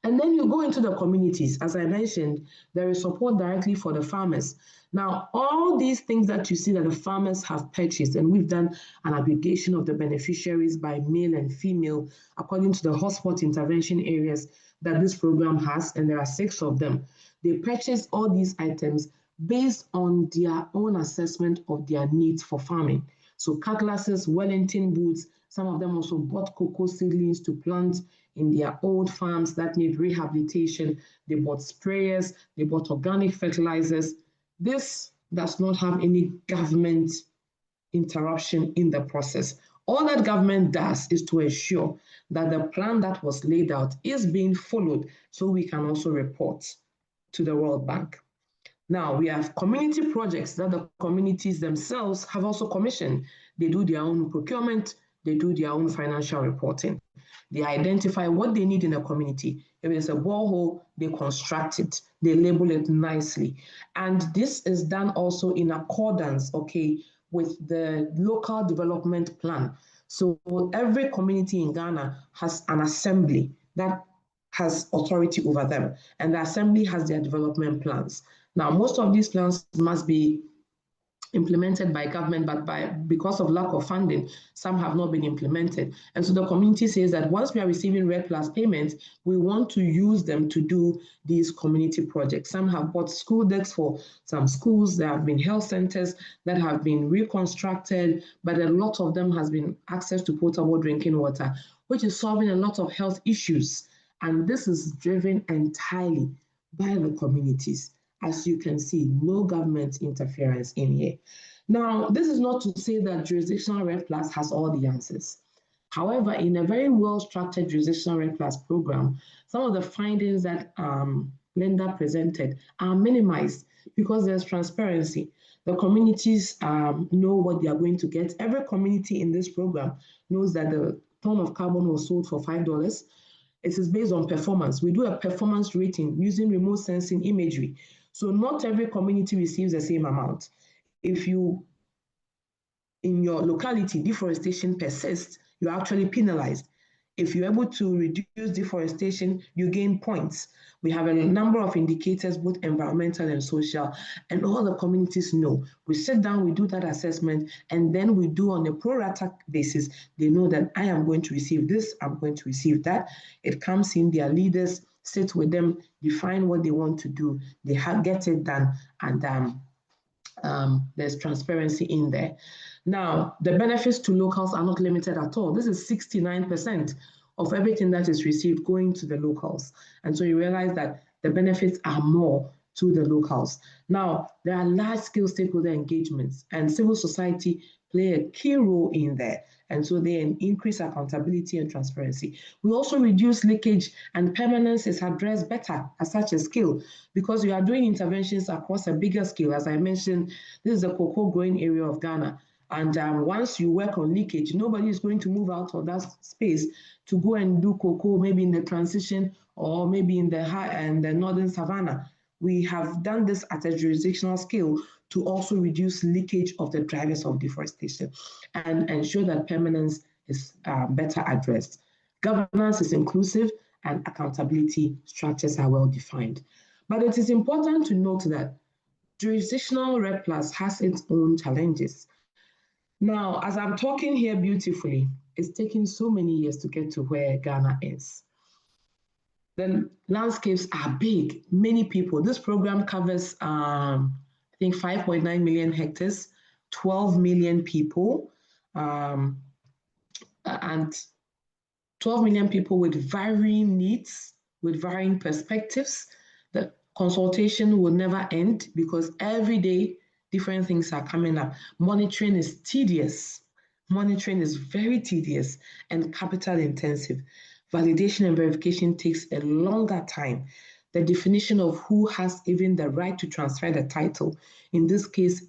And then you go into the communities. As I mentioned, there is support directly for the farmers. Now, all these things that you see that the farmers have purchased, and we've done an aggregation of the beneficiaries by male and female, according to the hotspot intervention areas that this program has, and there are 6 of them. They purchase all these items based on their own assessment of their needs for farming. So cutlasses, Wellington boots, some of them also bought cocoa seedlings to plant in their old farms that need rehabilitation. They bought sprayers, they bought organic fertilizers. This does not have any government interruption in the process. All that government does is to ensure that the plan that was laid out is being followed so we can also report to the World Bank. Now, we have community projects that the communities themselves have also commissioned. They do their own procurement, they do their own financial reporting. They identify what they need in the community. If it's a borehole, they construct it, they label it nicely. And this is done also in accordance, with the local development plan. So every community in Ghana has an assembly that has authority over them, and the assembly has their development plans. Now, most of these plans must be implemented by government, but because of lack of funding, some have not been implemented. And so the community says that once we are receiving Red Plus payments, we want to use them to do these community projects. Some have bought school decks for some schools. There have been health centers that have been reconstructed, but a lot of them has been access to potable drinking water, which is solving a lot of health issues. And this is driven entirely by the communities. As you can see, no government interference in here. Now, this is not to say that jurisdictional Red Plus has all the answers. However, in a very well-structured jurisdictional Red Plus program, some of the findings that Linda presented are minimized because there's transparency. The communities know what they are going to get. Every community in this program knows that the ton of carbon was sold for $5. It is based on performance. We do a performance rating using remote sensing imagery. So not every community receives the same amount. If you, in your locality, deforestation persists, you're actually penalized. If you're able to reduce deforestation, you gain points. We have a number of indicators, both environmental and social, and all the communities know. We sit down, we do that assessment, and then we do on a pro rata basis. They know that I am going to receive this, I'm going to receive that. It comes in, their leaders sit with them, define what they want to do, they get it done, and there's transparency in there. Now, the benefits to locals are not limited at all. This is 69% of everything that is received going to the locals. And so you realize that the benefits are more to the locals. Now, there are large-scale stakeholder engagements, and civil society play a key role in there. And so they increase accountability and transparency. We also reduce leakage, and permanence is addressed better at such a scale because you are doing interventions across a bigger scale. As I mentioned, this is the cocoa growing area of Ghana. And once you work on leakage, nobody is going to move out of that space to go and do cocoa, maybe in the transition or maybe in the northern savannah. We have done this at a jurisdictional scale to also reduce leakage of the drivers of deforestation and ensure that permanence is better addressed. Governance is inclusive and accountability structures are well defined. But it is important to note that jurisdictional Red Plus has its own challenges. Now, as I'm talking here beautifully, it's taken so many years to get to where Ghana is. The landscapes are big, many people. This program covers, I think, 5.9 million hectares, 12 million people, and 12 million people with varying needs, with varying perspectives. The consultation will never end because every day, different things are coming up. Monitoring is tedious. Monitoring is very tedious and capital intensive. Validation and verification takes a longer time. The definition of who has even the right to transfer the title. In this case,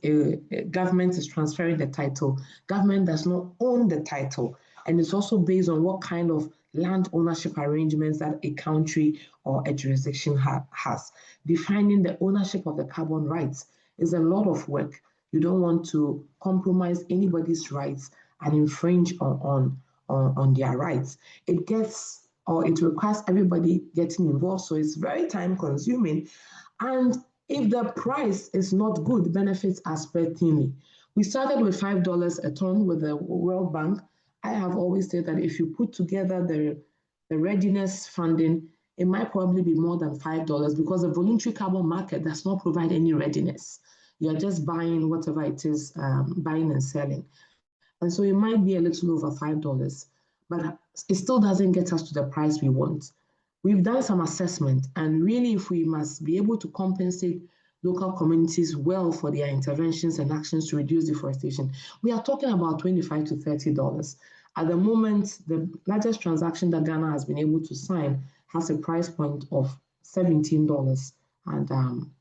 government is transferring the title. Government does not own the title. And it's also based on what kind of land ownership arrangements that a country or a jurisdiction has. Defining the ownership of the carbon rights is a lot of work. You don't want to compromise anybody's rights and infringe on their rights. It requires everybody getting involved, so it's very time consuming. And if the price is not good, benefits are spread thinly. We started with $5 a ton with the World Bank. I have always said that if you put together the readiness funding, it might probably be more than $5 because the voluntary carbon market does not provide any readiness. You're just buying whatever it is, buying and selling. And so it might be a little over $5, but it still doesn't get us to the price we want. We've done some assessment, and really if we must be able to compensate local communities well for their interventions and actions to reduce deforestation, we are talking about $25 to $30. At the moment, the largest transaction that Ghana has been able to sign has a price point of $17 and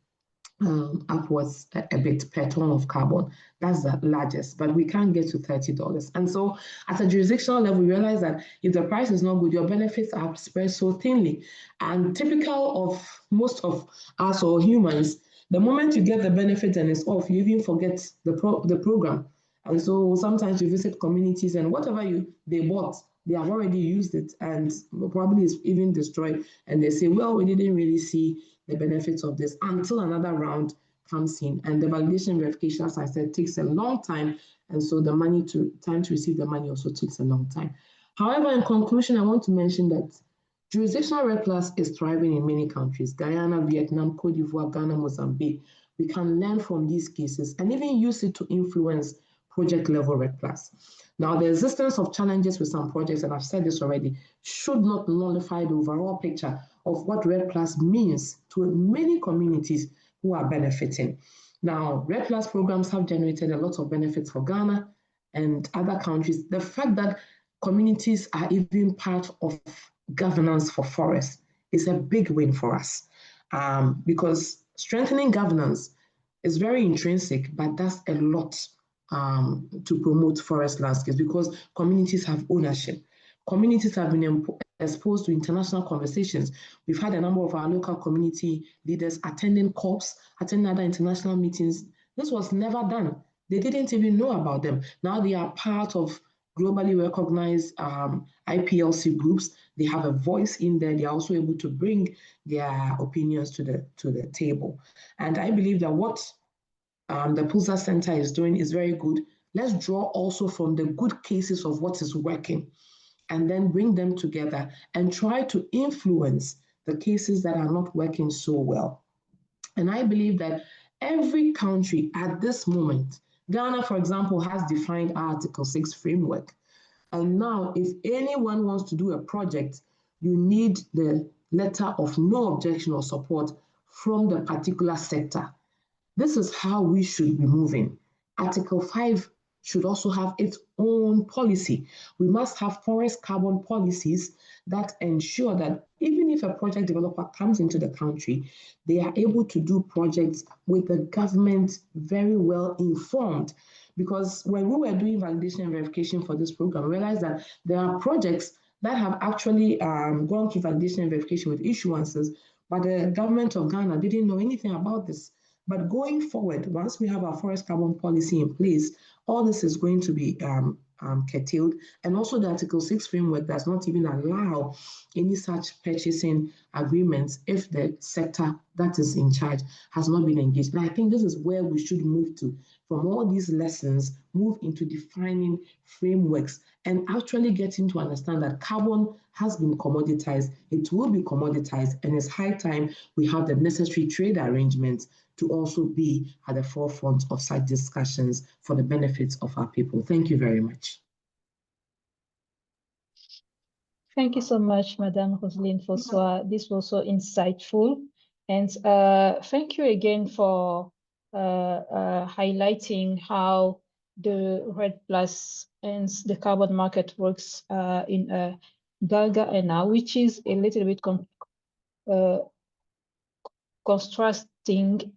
upwards a bit per ton of carbon. That's the largest, but we can't get to $30. And so at a jurisdictional level, we realize that if the price is not good, your benefits are spread so thinly. And typical of most of us or humans, the moment you get the benefit and it's off, you even forget the program. And so sometimes you visit communities and whatever they bought, they have already used it and probably it's even destroyed. And they say, well, we didn't really see the benefits of this until another round comes in. And the validation verification, as I said, takes a long time. And so the time to receive the money also takes a long time. However, in conclusion, I want to mention that jurisdictional REDD+ is thriving in many countries: Guyana, Vietnam, Cote d'Ivoire, Ghana, Mozambique. We can learn from these cases and even use it to influence project level REDD+. Now, the existence of challenges with some projects, and I've said this already, should not nullify the overall picture of what REDD+ means to many communities who are benefiting. Now, REDD+ programs have generated a lot of benefits for Ghana and other countries. The fact that communities are even part of governance for forests is a big win for us, because strengthening governance is very intrinsic, but that's a lot to promote forest landscapes, because communities have ownership. Communities have been exposed to international conversations. We've had a number of our local community leaders attending COPs, attending other international meetings. This was never done. They didn't even know about them. Now they are part of globally recognized IPLC groups. They have a voice in there. They are also able to bring their opinions to the table. And I believe that what the Pulitzer Center is doing is very good. Let's draw also from the good cases of what is working and then bring them together and try to influence the cases that are not working so well. And I believe that every country at this moment, Ghana, for example, has defined Article 6 framework. And now, if anyone wants to do a project, you need the letter of no objection or support from the particular sector. This is how we should be moving. Article 5 should also have its own policy. We must have forest carbon policies that ensure that even if a project developer comes into the country, they are able to do projects with the government very well informed. Because when we were doing validation and verification for this program, we realized that there are projects that have actually gone through validation and verification with issuances, but the government of Ghana didn't know anything about this. But going forward, once we have our forest carbon policy in place, all this is going to be curtailed. And also the Article 6 framework does not even allow any such purchasing agreements if the sector that is in charge has not been engaged. And I think this is where we should move to. From all these lessons, move into defining frameworks and actually getting to understand that carbon has been commoditized, it will be commoditized, and it's high time we have the necessary trade arrangements to also be at the forefront of such discussions for the benefits of our people. Thank you very much. Thank you so much, Madame Roselyne Fossoa. This was so insightful. And thank you again for highlighting how the REDD+ and the carbon market works in Guyana, which is a little bit contrasting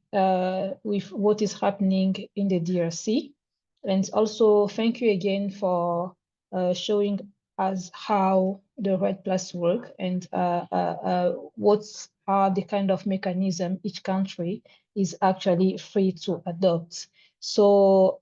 with what is happening in the DRC. And also thank you again for showing us how the REDD+ work and what are the kind of mechanism each country is actually free to adopt. So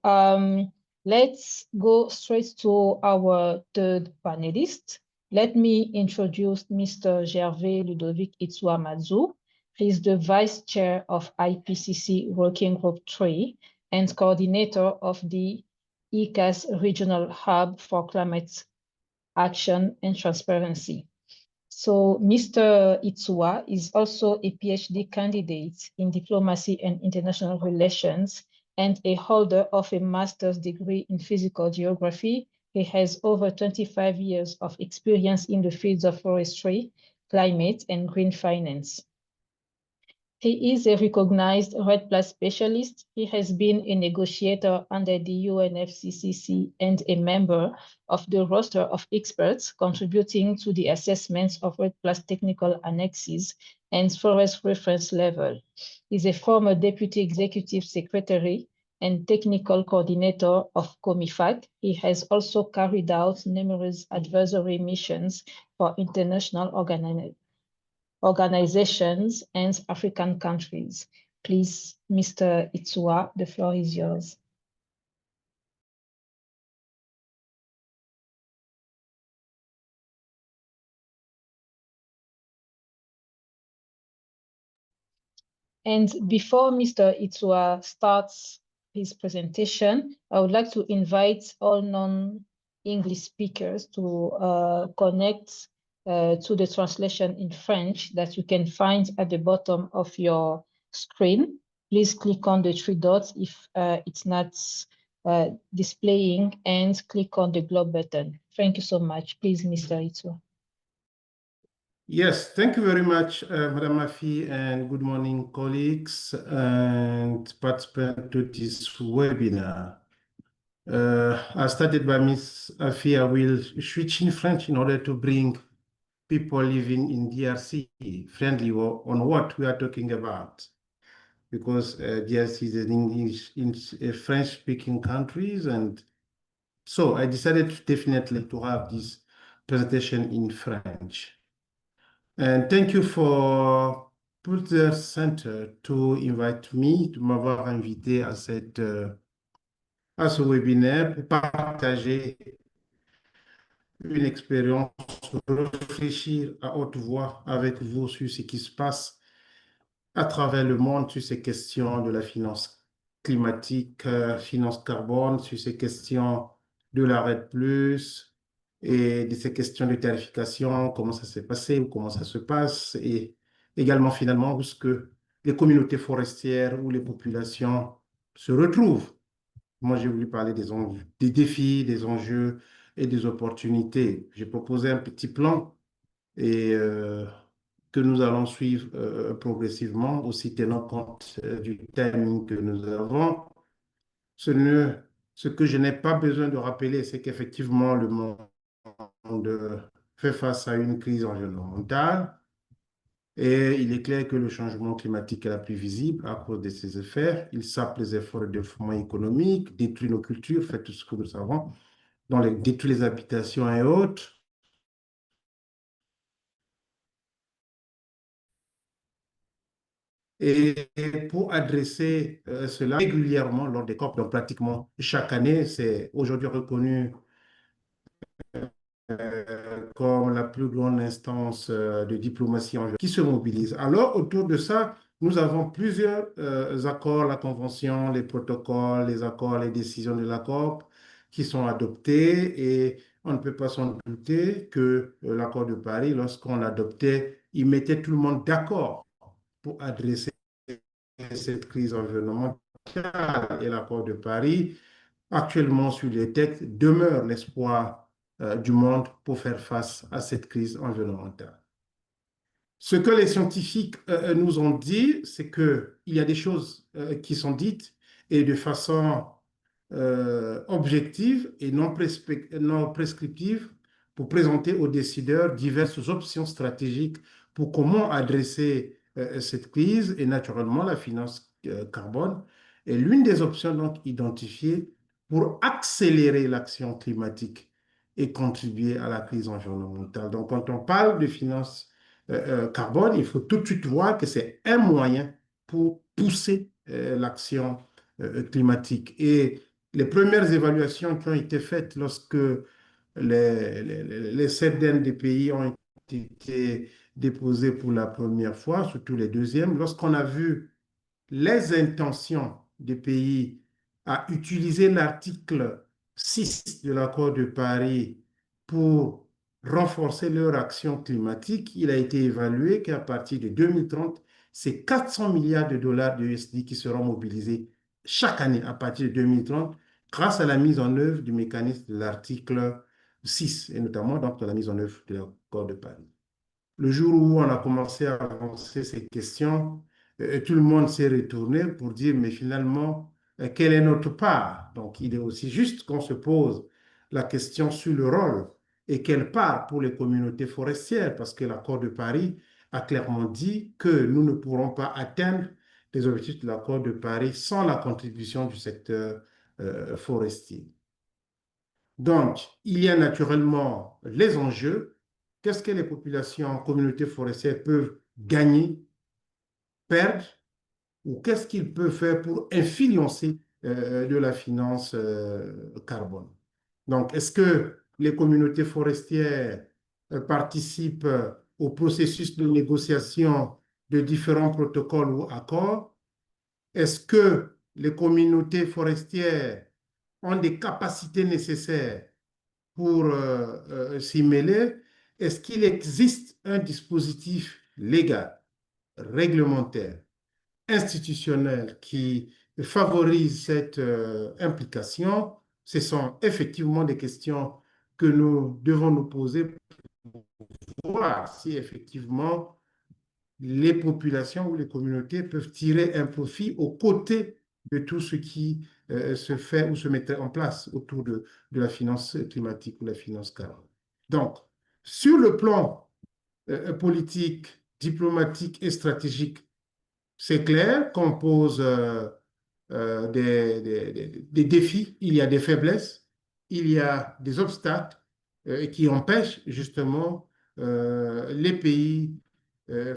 let's go straight to our third panelist. Let me introduce Mr. Gervais Ludovic Itsua-Mazu. He's the Vice Chair of IPCC Working Group 3 and coordinator of the ICAS Regional Hub for Climate Action and Transparency. So Mr. Itsua is also a PhD candidate in diplomacy and international relations and a holder of a master's degree in physical geography. He has over 25 years of experience in the fields of forestry, climate, and green finance. He is a recognized Red Plus specialist. He has been a negotiator under the UNFCCC and a member of the roster of experts contributing to the assessments of Red Plus technical annexes and forest reference level. He's a former deputy executive secretary and technical coordinator of COMIFAC. He has also carried out numerous advisory missions for international organizations and African countries. Please, Mr. Itsua, the floor is yours. And before Mr. Itsua starts his presentation, I would like to invite all non-English speakers to connect to the translation in French that you can find at the bottom of your screen. Please click on the three dots if it's not displaying and click on the globe button. Thank you so much. Please, Mr. Itsua. Yes, thank you very much, Madame Afi, and good morning, colleagues and participants to this webinar. As stated by Ms. Afi, I will switch in French in order to bring people living in DRC friendly on what we are talking about, because DRC is an English, a French-speaking countries, and so I decided definitely to have this presentation in French. And thank you for Pulitzer Center to invite me, de m'avoir invité à ce webinaire pour partager une expérience, réfléchir à haute voix avec vous sur ce qui se passe à travers le monde, sur ces questions de la finance climatique, finance carbone, sur ces questions de la RED+, et de ces questions de tarification, comment ça s'est passé ou comment ça se passe, et également finalement où est-ce que les communautés forestières ou les populations se retrouvent. Moi, j'ai voulu parler des défis, des enjeux et des opportunités. J'ai proposé un petit plan et que nous allons suivre progressivement, aussi tenant compte du timing que nous avons. Ce que je n'ai pas besoin de rappeler, c'est qu'effectivement, le monde fait face à une crise environnementale et il est clair que le changement climatique est la plus visible à cause de ses effets. Il sape les efforts de développement économique, détruit nos cultures, fait tout ce que nous savons, détruit les habitations et autres. Et pour adresser cela régulièrement lors des COP, donc pratiquement chaque année, c'est aujourd'hui reconnu comme la plus grande instance de diplomatie qui se mobilise. Alors, autour de ça, nous avons plusieurs accords, la convention, les protocoles, les accords, les décisions de la COP qui sont adoptés et on ne peut pas s'en douter que l'accord de Paris, lorsqu'on l'adoptait, il mettait tout le monde d'accord pour adresser cette crise environnementale et l'accord de Paris, actuellement sur les textes, demeure l'espoir du monde pour faire face à cette crise environnementale. Ce que les scientifiques nous ont dit, c'est qu'il y a des choses qui sont dites et de façon objective et non prescriptive pour présenter aux décideurs diverses options stratégiques pour comment adresser cette crise et naturellement la finance carbone est l'une des options donc identifiées pour accélérer l'action climatique et contribuer à la crise environnementale. Donc, quand on parle de finance carbone, il faut tout de suite voir que c'est un moyen pour pousser l'action climatique. Et les premières évaluations qui ont été faites lorsque les CEDN des pays ont été déposés pour la première fois, surtout les deuxièmes, lorsqu'on a vu les intentions des pays à utiliser l'article 6 de l'accord de Paris pour renforcer leur action climatique, il a été évalué qu'à partir de 2030, c'est 400 milliards de dollars de USD qui seront mobilisés chaque année à partir de 2030 grâce à la mise en œuvre du mécanisme de l'article 6 et notamment donc, de la mise en œuvre de l'accord de Paris. Le jour où on a commencé à avancer ces questions, tout le monde s'est retourné pour dire, mais finalement, quelle est notre part? Donc, il est aussi juste qu'on se pose la question sur le rôle et quelle part pour les communautés forestières, parce que l'accord de Paris a clairement dit que nous ne pourrons pas atteindre les objectifs de l'accord de Paris sans la contribution du secteur forestier. Donc, il y a naturellement les enjeux. Qu'est-ce que les populations, communautés forestières peuvent gagner, perdre, ou qu'est-ce qu'ils peuvent faire pour influencer de la finance carbone? Donc, est-ce que les communautés forestières participent au processus de négociation de différents protocoles ou accords? Est-ce que les communautés forestières ont des capacités nécessaires pour s'y mêler? Est-ce qu'il existe un dispositif légal, réglementaire, institutionnel qui favorise cette implication? Ce sont effectivement des questions que nous devons nous poser pour voir si effectivement les populations ou les communautés peuvent tirer un profit aux côtés de tout ce qui se fait ou se mettait en place autour de la finance climatique ou la finance carbone. Donc, sur le plan politique, diplomatique et stratégique, c'est clair qu'on pose des défis, il y a des faiblesses, il y a des obstacles qui empêchent justement les pays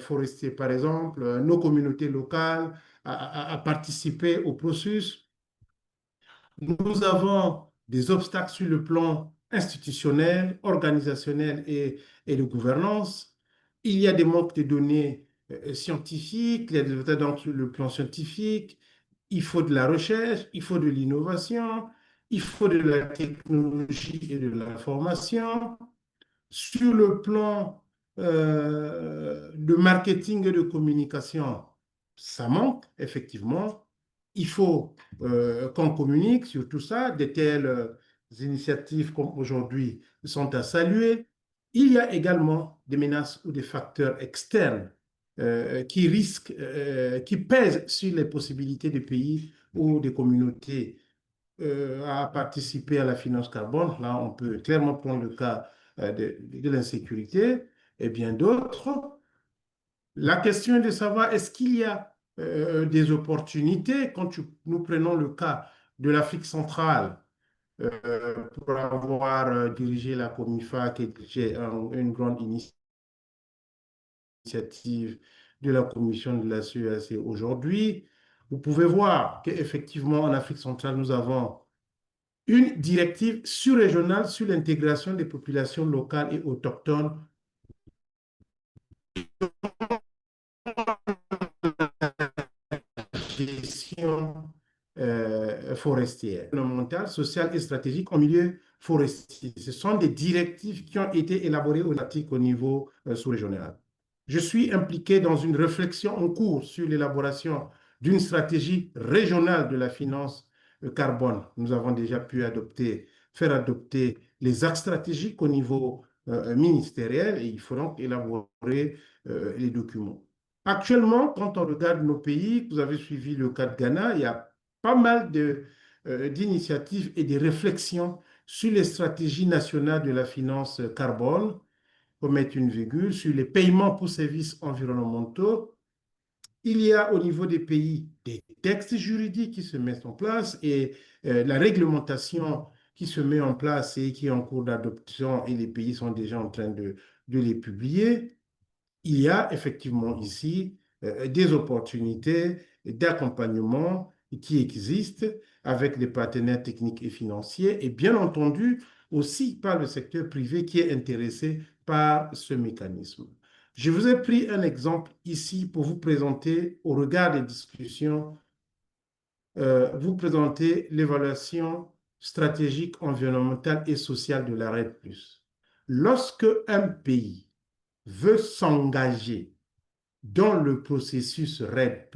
forestiers, par exemple, nos communautés locales, à participer au processus. Nous avons des obstacles sur le plan institutionnel, organisationnel et de gouvernance. Il y a des manques de données scientifiques, il y a des obstacles sur le plan scientifique. Il faut de la recherche, il faut de l'innovation, il faut de la technologie et de l'information. Sur le plan de marketing et de communication, ça manque, effectivement. Il faut qu'on communique sur tout ça. De telles initiatives comme aujourd'hui sont à saluer. Il y a également des menaces ou des facteurs externes qui risquent, qui pèsent sur les possibilités des pays ou des communautés à participer à la finance carbone. Là, on peut clairement prendre le cas de l'insécurité et bien d'autres. La question est de savoir, est-ce qu'il y a des opportunités quand nous prenons le cas de l'Afrique centrale pour avoir dirigé la COMIFA, qui est une grande initiative de la Commission de la CEAC aujourd'hui. Vous pouvez voir qu'effectivement, en Afrique centrale, nous avons une directive sur-régionale sur l'intégration des populations locales et autochtones gestion forestière, environnementale, sociale et stratégique en milieu forestier. Ce sont des directives qui ont été élaborées au niveau sous-régional. Je suis impliqué dans une réflexion en cours sur l'élaboration d'une stratégie régionale de la finance carbone. Nous avons déjà pu faire adopter les axes stratégiques au niveau ministériel et il faut donc élaborer les documents. Actuellement, quand on regarde nos pays, vous avez suivi le cas de Ghana, il y a pas mal d'initiatives et de réflexions sur les stratégies nationales de la finance carbone, pour mettre une virgule, sur les paiements pour services environnementaux. Il y a au niveau des pays des textes juridiques qui se mettent en place et la réglementation qui se met en place et qui est en cours d'adoption et les pays sont déjà en train de les publier. Il y a effectivement ici des opportunités d'accompagnement qui existent avec des partenaires techniques et financiers et bien entendu aussi par le secteur privé qui est intéressé par ce mécanisme. Je vous ai pris un exemple ici pour vous présenter, au regard des discussions, vous présenter l'évaluation stratégique, environnementale et sociale de la RED+. Lorsque un pays veut s'engager dans le processus RED+,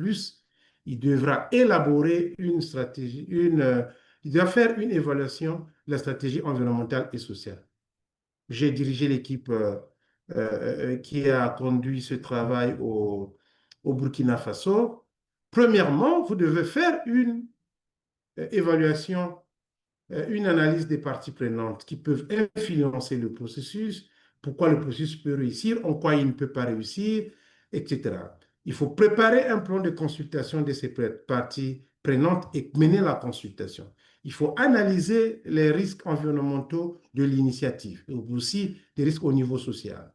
il devra élaborer une stratégie, il doit faire une évaluation de la stratégie environnementale et sociale. J'ai dirigé l'équipe qui a conduit ce travail au Burkina Faso, premièrement, vous devez faire une évaluation, une analyse des parties prenantes qui peuvent influencer le processus, pourquoi le processus peut réussir, en quoi il ne peut pas réussir, etc. Il faut préparer un plan de consultation de ces parties prenantes et mener la consultation. Il faut analyser les risques environnementaux de l'initiative et aussi des risques au niveau social.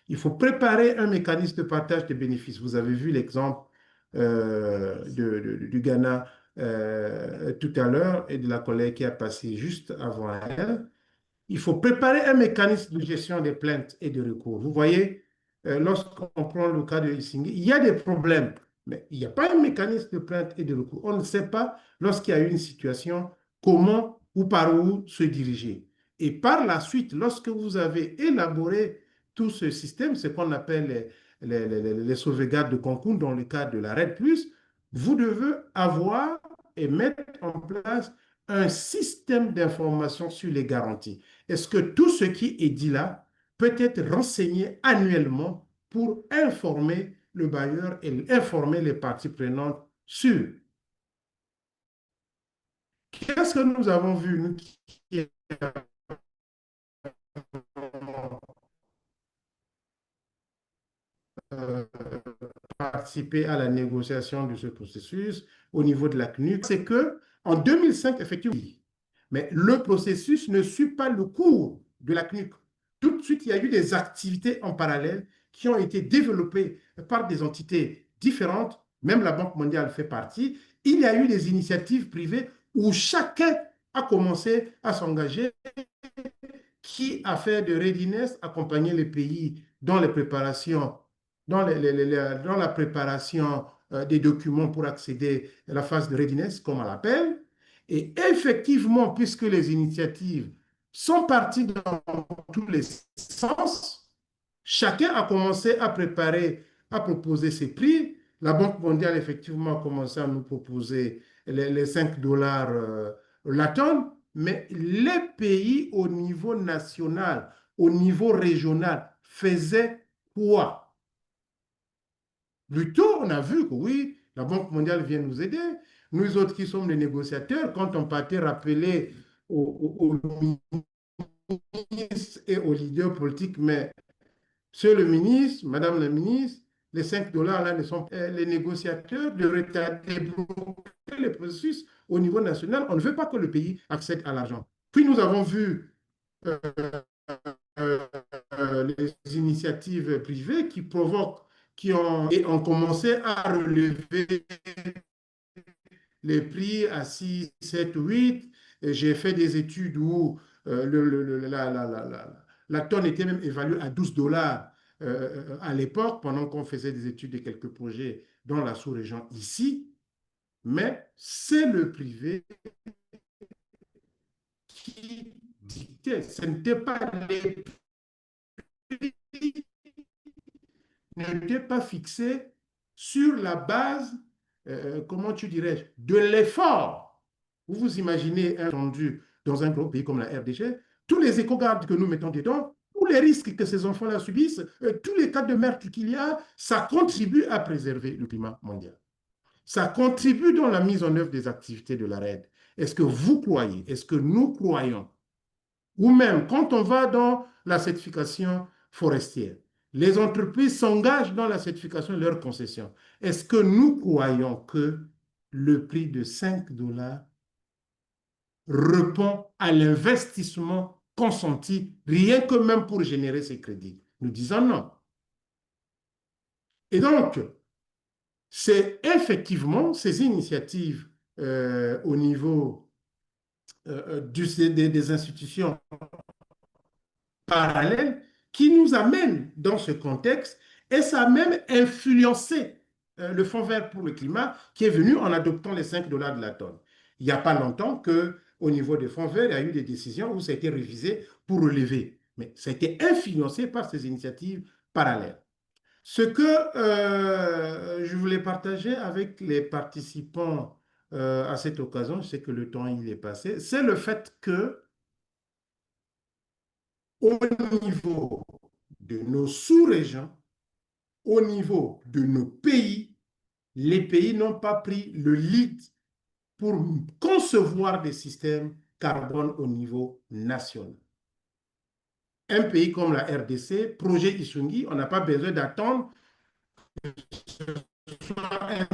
Il faut préparer un mécanisme de partage des bénéfices. Vous avez vu l'exemple du Ghana tout à l'heure et de la collègue qui a passé juste avant elle. Il faut préparer un mécanisme de gestion des plaintes et de recours. Vous voyez, lorsqu'on prend le cas de Helsinki, il y a des problèmes, mais il n'y a pas un mécanisme de plainte et de recours. On ne sait pas, lorsqu'il y a une situation, comment ou par où se diriger. Et par la suite, lorsque vous avez élaboré tout ce système, ce qu'on appelle les sauvegardes de concours dans le cadre de la RED+, vous devez avoir et mettre en place un système d'information sur les garanties. Est-ce que tout ce qui est dit là peut être renseigné annuellement pour informer le bailleur et informer les parties prenantes sur qu'est-ce que nous avons vu, nous qui avons participé à la négociation de ce processus au niveau de la CNUC, c'est qu'en 2005, effectivement, mais le processus ne suit pas le cours de la CNUC. Tout de suite, il y a eu des activités en parallèle qui ont été développées par des entités différentes, même la Banque mondiale fait partie. Il y a eu des initiatives privées où chacun a commencé à s'engager, qui a fait de readiness, accompagner les pays dans les préparations, dans la préparation des documents pour accéder à la phase de readiness, comme on l'appelle. Et effectivement, puisque les initiatives sont parties dans tous les sens, chacun a commencé à préparer, à proposer ses prix. La Banque mondiale, effectivement, a commencé à nous proposer les 5 dollars la tonne, mais les pays au niveau national, au niveau régional, faisaient quoi? Plutôt, on a vu que oui, la Banque mondiale vient nous aider. Nous autres qui sommes les négociateurs, quand on partait rappeler aux ministres et aux leaders politiques, mais Monsieur le ministre, Madame la ministre, les 5 dollars là ne sont pas les négociateurs devraient débloquer le processus au niveau national. On ne veut pas que le pays accède à l'argent. Puis nous avons vu les initiatives privées qui provoquent, et ont commencé à relever les prix à 6, 7, 8. J'ai fait des études où la tonne était même évaluée à 12 dollars à l'époque, pendant qu'on faisait des études de quelques projets dans la sous-région ici. Mais c'est le privé qui dictait. Ce n'était pas les prix n'était pas fixé sur la base, comment tu dirais, de l'effort. Vous vous imaginez un rendu dans un gros pays comme la RDC, tous les éco-gardes que nous mettons dedans, tous les risques que ces enfants-là subissent, tous les cas de meurtre qu'il y a, ça contribue à préserver le climat mondial. Ça contribue dans la mise en œuvre des activités de la RED. Est-ce que vous croyez, est-ce que nous croyons, ou même quand on va dans la certification forestière, les entreprises s'engagent dans la certification de leurs concessions. Est-ce que nous croyons que le prix de 5 dollars répond à l'investissement consenti, rien que même pour générer ces crédits? Nous disons non. Et donc, c'est effectivement ces initiatives au niveau des institutions parallèles qui nous amènent dans ce contexte, et ça a même influencé le Fonds vert pour le climat qui est venu en adoptant les 5 dollars de la tonne. Il n'y a pas longtemps qu'au niveau des fonds verts, il y a eu des décisions où ça a été révisé pour relever. Mais ça a été influencé par ces initiatives parallèles. Ce que je voulais partager avec les participants à cette occasion, je sais que le temps il est passé, c'est le fait que au niveau de nos sous-régions, au niveau de nos pays, les pays n'ont pas pris le lead pour concevoir des systèmes carbone au niveau national. Un pays comme la RDC, projet Isungi, on n'a pas besoin d'attendre un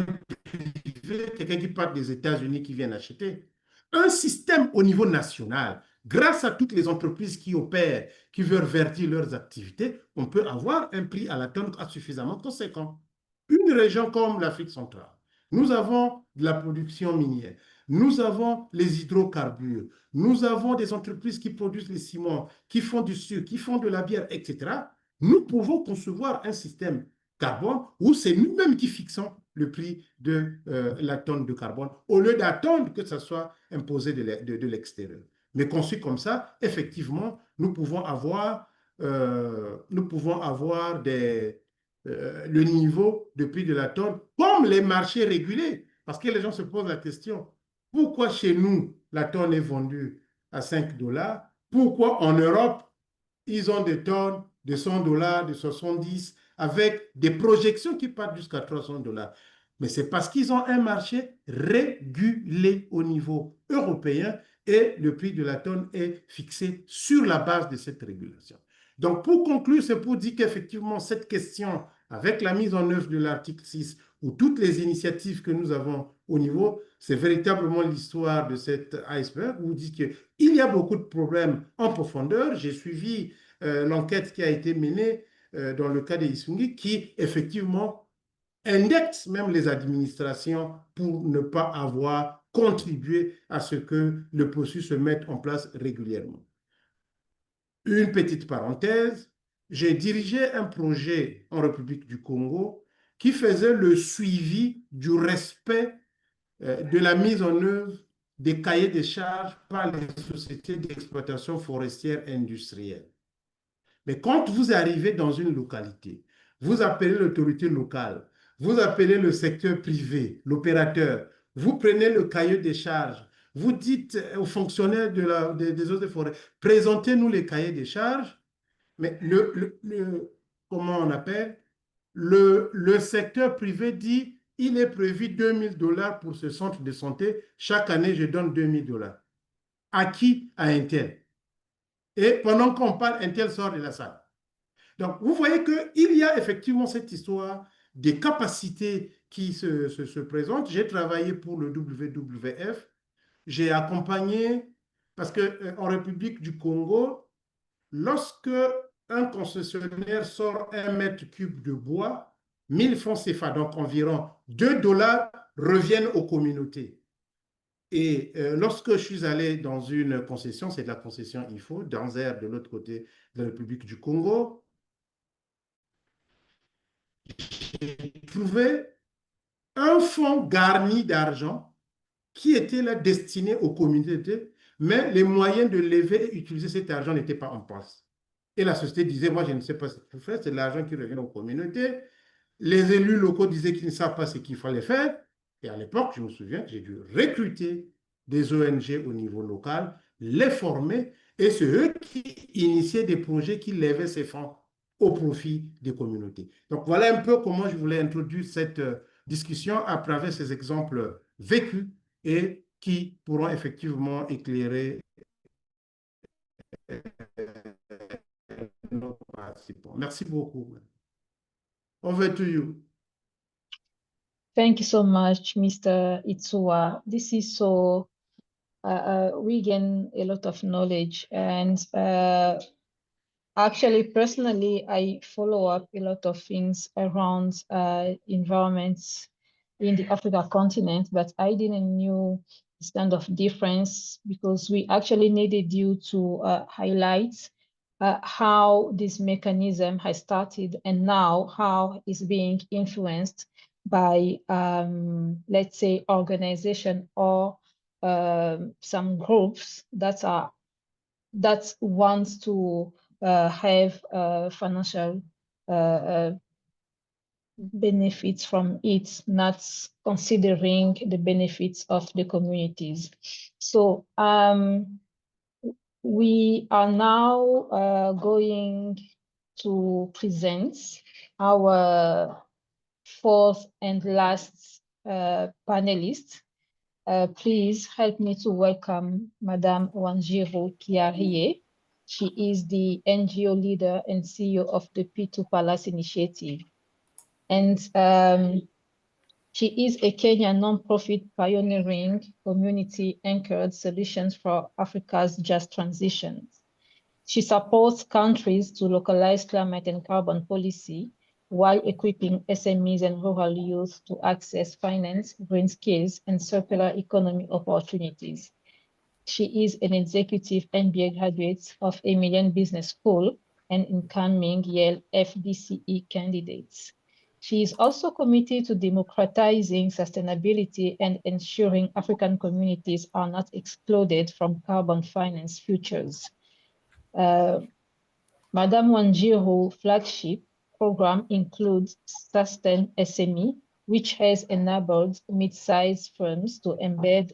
privé, quelqu'un qui part des États-Unis qui vient acheter. Un système au niveau national, grâce à toutes les entreprises qui opèrent, qui veulent verdir leurs activités, on peut avoir un prix à la tonne suffisamment conséquent. Une région comme l'Afrique centrale, nous avons de la production minière, nous avons les hydrocarbures, nous avons des entreprises qui produisent les ciments, qui font du sucre, qui font de la bière, etc. Nous pouvons concevoir un système carbone où c'est nous-mêmes qui fixons le prix de la tonne de carbone au lieu d'attendre que ça soit imposé de l'extérieur. Mais conçu comme ça, effectivement, nous pouvons avoir le niveau de prix de la tonne comme les marchés régulés. Parce que les gens se posent la question, pourquoi chez nous, la tonne est vendue à 5 $? Pourquoi en Europe, ils ont des tonnes de 100 $, de 70 $, avec des projections qui partent jusqu'à 300 $. Mais c'est parce qu'ils ont un marché régulé au niveau européen et le prix de la tonne est fixé sur la base de cette régulation. Donc, pour conclure, c'est pour dire qu'effectivement, cette question, avec la mise en œuvre de l'article 6, ou toutes les initiatives que nous avons au niveau, c'est véritablement l'histoire de cet iceberg, où vous dites qu'il y a beaucoup de problèmes en profondeur. J'ai suivi l'enquête qui a été menée dans le cas des Isungi, qui effectivement indexe même les administrations pour ne pas avoir contribué à ce que le processus se mette en place régulièrement. Une petite parenthèse, j'ai dirigé un projet en République du Congo qui faisait le suivi du respect de la mise en œuvre des cahiers des charges par les sociétés d'exploitation forestière industrielle. Mais quand vous arrivez dans une localité, vous appelez l'autorité locale, vous appelez le secteur privé, l'opérateur, vous prenez le cahier des charges, vous dites aux fonctionnaires des eaux et forêts, présentez-nous les cahiers des charges, mais comment on appelle, le secteur privé dit, il est prévu 2 000 $ pour ce centre de santé, chaque année je donne 2 000 $. À qui? À un tel. Et pendant qu'on parle, un tel sort de la salle. Donc, vous voyez qu'il y a effectivement cette histoire des capacités qui se présentent. J'ai travaillé pour le WWF. J'ai accompagné, parce qu'en République du Congo, lorsque un concessionnaire sort 1 m³ de bois, 1000 francs CFA, donc environ 2 $, reviennent aux communautés. Et lorsque je suis allé dans une concession, c'est de la concession IFO, d'Anzer, de l'autre côté de la République du Congo, j'ai trouvé un fonds garni d'argent qui était là destiné aux communautés, mais les moyens de lever et utiliser cet argent n'étaient pas en place. Et la société disait, moi je ne sais pas ce qu'il faut faire, c'est de l'argent qui revient aux communautés. Les élus locaux disaient qu'ils ne savent pas ce qu'il fallait faire. Et à l'époque, je me souviens, j'ai dû recruter des ONG au niveau local, les former, et c'est eux qui initiaient des projets qui levaient ces fonds au profit des communautés. Donc voilà un peu comment je voulais introduire cette discussion à travers ces exemples vécus et qui pourront effectivement éclairer nos participants. Merci beaucoup. Over to you. Thank you so much, Mr. Itsuwa. This is so, we gain a lot of knowledge, and actually, personally, I follow up a lot of things around environments in the Africa continent, but I didn't know this kind of difference because we actually needed you to highlight how this mechanism has started and now how it's being influenced by, let's say, organization or some groups that want to have financial benefits from it, not considering the benefits of the communities. So we are now going to present our fourth and last panelist, please help me to welcome Madame Wanjiru Kiarie. She is the NGO leader and CEO of the P2 Palace Initiative. And she is a Kenyan nonprofit pioneering community-anchored solutions for Africa's just transitions. She supports countries to localize climate and carbon policy while equipping SMEs and rural youth to access finance, green skills, and circular economy opportunities. She is an executive MBA graduate of a Million Business School and incoming Yale FDCE candidate. She is also committed to democratizing sustainability and ensuring African communities are not excluded from carbon finance futures. Madame Wanjiru's flagship program includes Sustain SME, which has enabled mid-sized firms to embed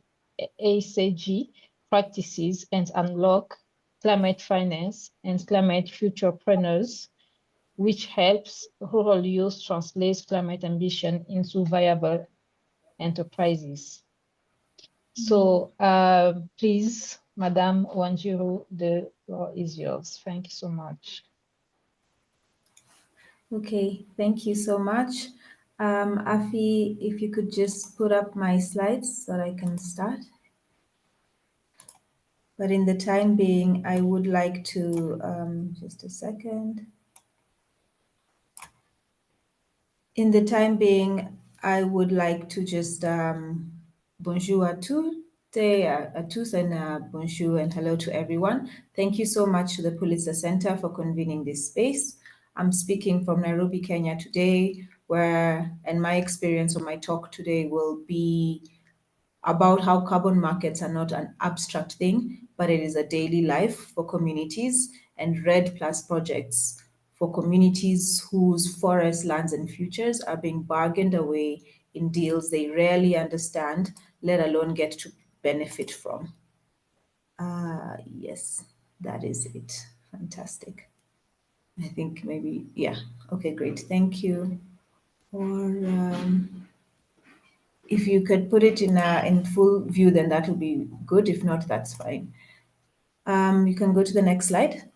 ACG practices and unlock climate finance and climate futurepreneurs, which helps rural youth translate climate ambition into viable enterprises. So please, Madame Wanjiru, the floor is yours. Thank you so much. Okay, thank you so much. Afi, if you could just put up my slides so that I can start. But in the time being, I would like to, just a second. In the time being, I would like to just bonjour à tous and bonjour and hello to everyone. Thank you so much to the Pulitzer Center for convening this space. I'm speaking from Nairobi, Kenya today, and my experience of my talk today will be about how carbon markets are not an abstract thing, but it is a daily life for communities and REDD+ projects for communities whose forests, lands, and futures are being bargained away in deals they rarely understand, let alone get to benefit from. Yes, that is it. Fantastic. I think maybe, yeah. Okay, great. Thank you. Or if you could put it in full view, then that will be good. If not, that's fine. You can go to the next slide.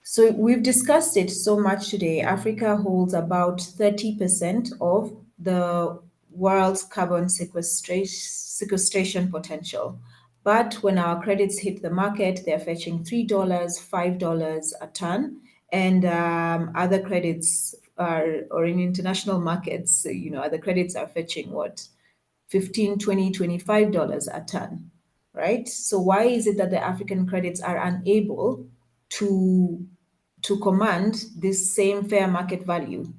So we've discussed it so much today. Africa holds about 30% of the world's carbon sequestration potential. But when our credits hit the market, they're fetching $3, $5 a ton. And other credits or in international markets, other credits are fetching what? $15, $20, $25 a ton, right? So why is it that the African credits are unable to command this same fair market value?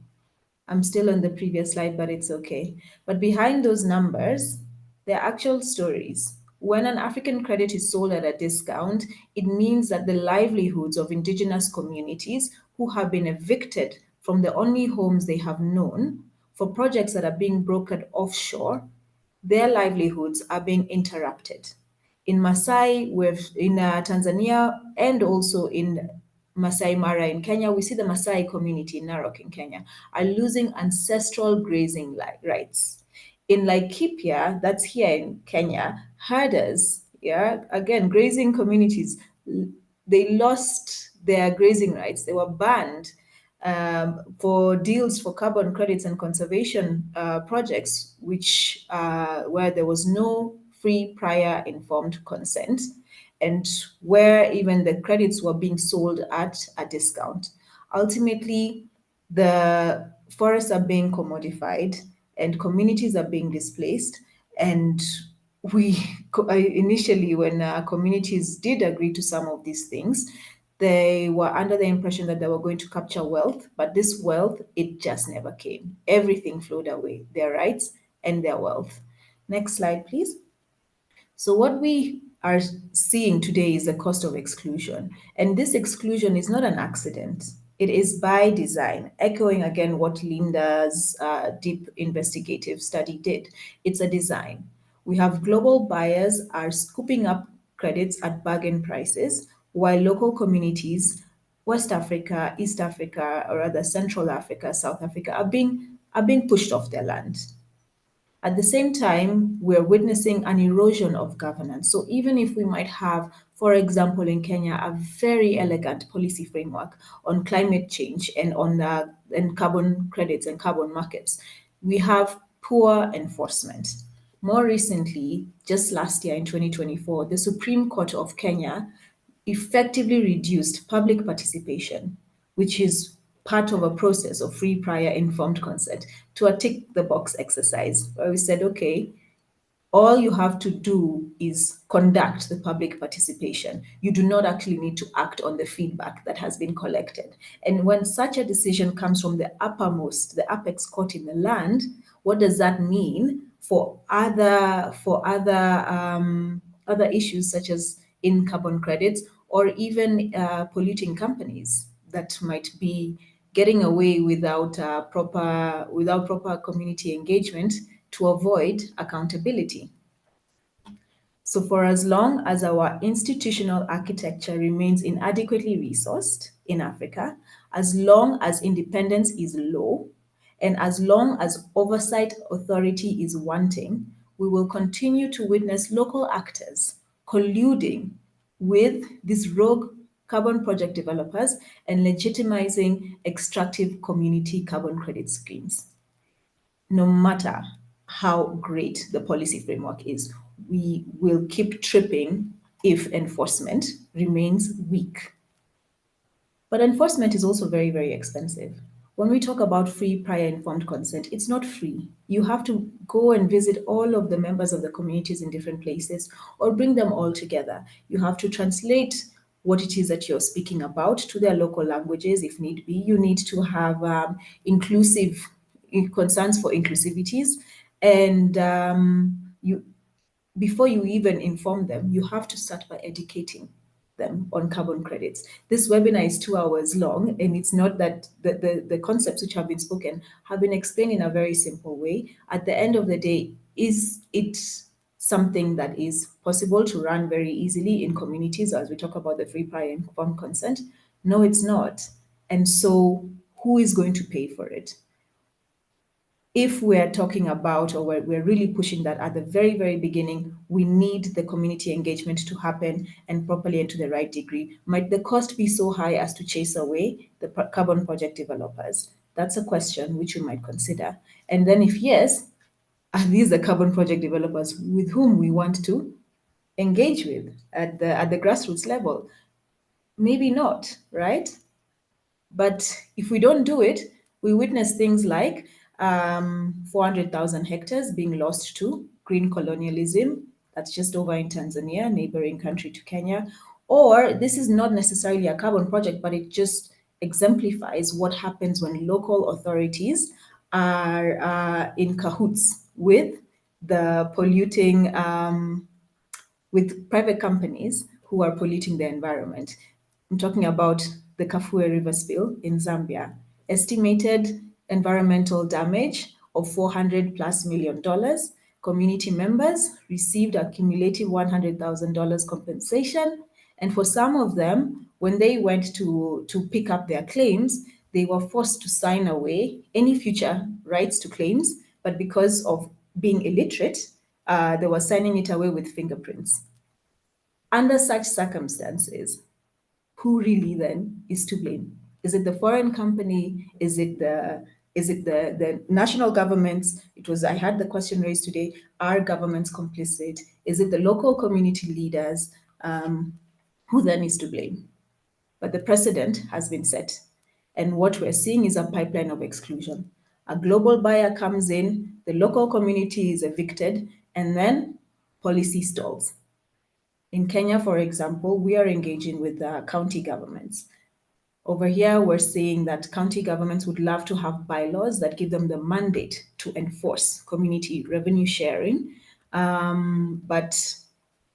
I'm still on the previous slide, but it's okay. But behind those numbers, there are actual stories. When an African credit is sold at a discount, it means that the livelihoods of indigenous communities who have been evicted from the only homes they have known for projects that are being brokered offshore, their livelihoods are being interrupted. In Masai, in Tanzania, and also in Masai Mara in Kenya, we see the Masai community in Narok in Kenya are losing ancestral grazing rights. In Laikipia, that's here in Kenya, herders, again, grazing communities, they lost their grazing rights. They were banned for deals for carbon credits and conservation projects, which where there was no free prior informed consent, and where even the credits were being sold at a discount. Ultimately, the forests are being commodified and communities are being displaced. And we initially, when communities did agree to some of these things, they were under the impression that they were going to capture wealth, but this wealth, it just never came. Everything flowed away, their rights and their wealth. Next slide, please. So what we are seeing today is the cost of exclusion. And this exclusion is not an accident. It is by design, echoing again what Linda's deep investigative study did. It's a design. We have global buyers are scooping up credits at bargain prices, while local communities, West Africa, East Africa, or rather Central Africa, South Africa, are being are being pushed off their land. At the same time, we're witnessing an erosion of governance. So even if we might have, for example, in Kenya, a very elegant policy framework on climate change and on and carbon credits and carbon markets, we have poor enforcement. More recently, just last year in 2024, the Supreme Court of Kenya effectively reduced public participation, which is part of a process of free, prior, informed consent, to a tick the box exercise where we said, okay, all you have to do is conduct the public participation. You do not actually need to act on the feedback that has been collected. And when such a decision comes from the uppermost, the apex court in the land, what does that mean for other issues such as in carbon credits or even polluting companies that might be getting away without proper community engagement to avoid accountability? So for as long as our institutional architecture remains inadequately resourced in Africa, as long as independence is low, and as long as oversight authority is wanting, we will continue to witness local actors colluding with these rogue carbon project developers and legitimizing extractive community carbon credit schemes. No matter how great the policy framework is, we will keep tripping if enforcement remains weak. But enforcement is also very, very expensive. When we talk about free, prior, informed consent, it's not free. You have to go and visit all of the members of the communities in different places or bring them all together. You have to translate what it is that you're speaking about to their local languages if need be. You need to have inclusive concerns for inclusivities, and before you even inform them, you have to start by educating them on carbon credits. This webinar is 2 hours long, and it's not that the concepts which have been spoken have been explained in a very simple way. At the end of the day, is it something that is possible to run very easily in communities as we talk about the free, prior, informed consent? No, it's not. And so who is going to pay for it? If we're talking about, or we're really pushing that at the very, very beginning, we need the community engagement to happen and properly and to the right degree. Might the cost be so high as to chase away the carbon project developers? That's a question which you might consider. And then if yes, are these the carbon project developers with whom we want to engage with at the grassroots level? Maybe not, right? But if we don't do it, we witness things like 400,000 hectares being lost to green colonialism. That's just over in Tanzania, neighboring country to Kenya. Or this is not necessarily a carbon project, but it just exemplifies what happens when local authorities are in cahoots with the polluting, with private companies who are polluting the environment. I'm talking about the Kafue River spill in Zambia. Estimated environmental damage of $400+ million. Community members received a cumulative $100,000 compensation. And for some of them, when they went to pick up their claims, they were forced to sign away any future rights to claims. But because of being illiterate, they were signing it away with fingerprints. Under such circumstances, who really then is to blame? Is it the foreign company? Is it the national governments? I had the question raised today, are governments complicit? Is it the local community leaders? Who then is to blame? But the precedent has been set. And what we're seeing is a pipeline of exclusion. A global buyer comes in, the local community is evicted, and then policy stalls. In Kenya, for example, we are engaging with county governments. Over here, we're seeing that county governments would love to have bylaws that give them the mandate to enforce community revenue sharing. But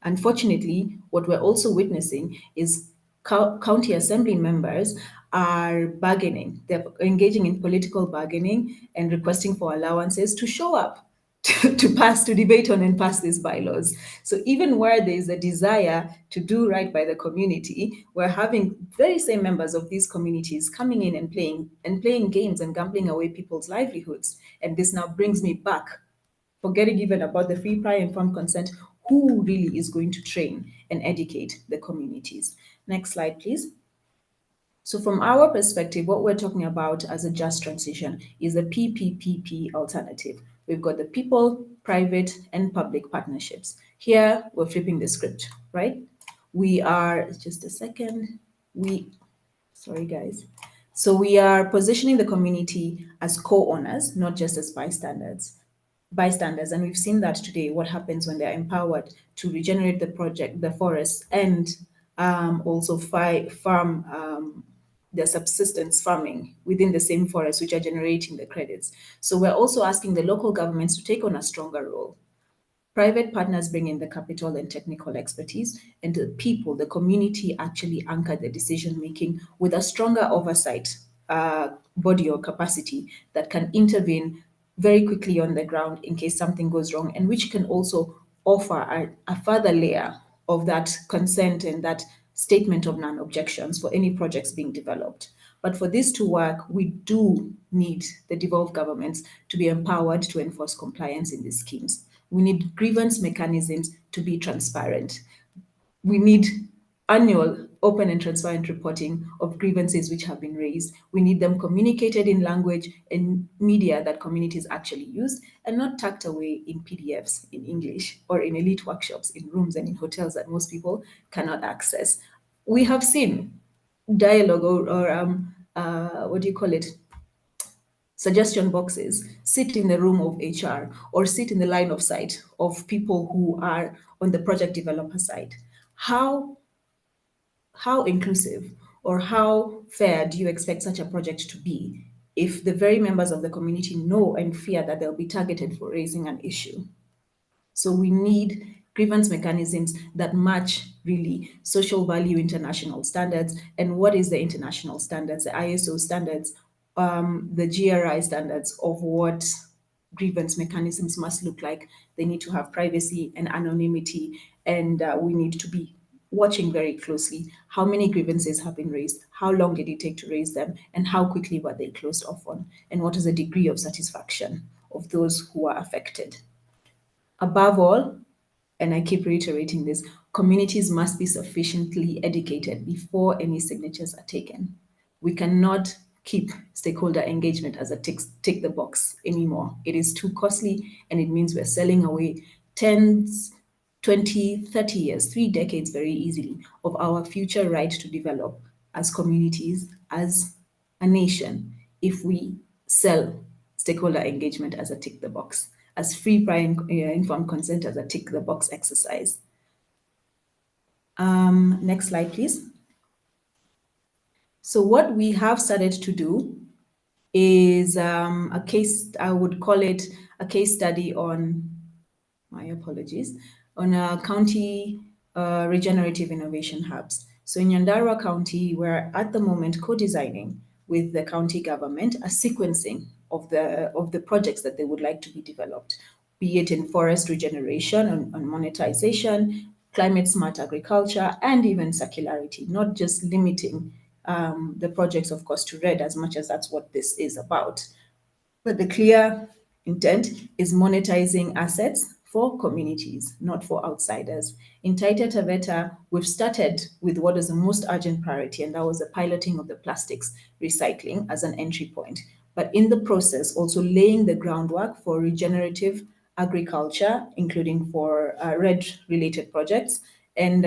unfortunately, what we're also witnessing is county assembly members are bargaining. They're engaging in political bargaining and requesting for allowances to show up to debate on and pass these bylaws. So even where there is a desire to do right by the community, we're having very same members of these communities coming in and playing games and gambling away people's livelihoods. And this now brings me back, forgetting even about the free, prior, informed consent, who really is going to train and educate the communities. Next slide, please. So from our perspective, what we're talking about as a just transition is the PPPP alternative. We've got the people, private, and public partnerships. Here, we're flipping the script, right? We are, just a second, sorry guys. So we are positioning the community as co-owners, not just as bystanders. And we've seen that today, what happens when they're empowered to regenerate the forests, and also farm their subsistence farming within the same forest, which are generating the credits. So we're also asking the local governments to take on a stronger role. Private partners bring in the capital and technical expertise, and the people, the community, actually anchor the decision making with a stronger oversight body or capacity that can intervene very quickly on the ground in case something goes wrong, and which can also offer a further layer of that consent and that statement of non-objections for any projects being developed. But for this to work, we do need the devolved governments to be empowered to enforce compliance in these schemes. We need grievance mechanisms to be transparent. We need annual open and transparent reporting of grievances which have been raised. We need them communicated in language and media that communities actually use, and not tucked away in PDFs in English or in elite workshops in rooms and in hotels that most people cannot access. We have seen dialogue or what do you call it? Suggestion boxes sit in the room of HR or sit in the line of sight of people who are on the project developer side. How inclusive or how fair do you expect such a project to be if the very members of the community know and fear that they'll be targeted for raising an issue? So we need grievance mechanisms that match really social value international standards. And what is the international standards? The ISO standards, the GRI standards of what grievance mechanisms must look like. They need to have privacy and anonymity, and we need to be watching very closely how many grievances have been raised, how long did it take to raise them, and how quickly were they closed off on, and what is the degree of satisfaction of those who are affected. Above all, and I keep reiterating this, communities must be sufficiently educated before any signatures are taken. We cannot keep stakeholder engagement as a tick the box anymore. It is too costly, and it means we're selling away 10, 20, 30 years, 3 decades very easily of our future right to develop as communities, as a nation, if we sell stakeholder engagement as a tick the box, as free, prior, informed consent as a tick the box exercise. Next slide, please. So what we have started to do is a case, I would call it a case study on, my apologies, on a county regenerative innovation hubs. So in Nyandarua County, we're at the moment co-designing with the county government a sequencing of the projects that they would like to be developed, be it in forest regeneration, on monetization, climate smart agriculture, and even circularity, not just limiting the projects, of course, to red, as much as that's what this is about. But the clear intent is monetizing assets for communities, not for outsiders. In Taita Taveta, we've started with what is the most urgent priority, and that was the piloting of the plastics recycling as an entry point. But in the process, also laying the groundwork for regenerative agriculture, including for red-related projects, and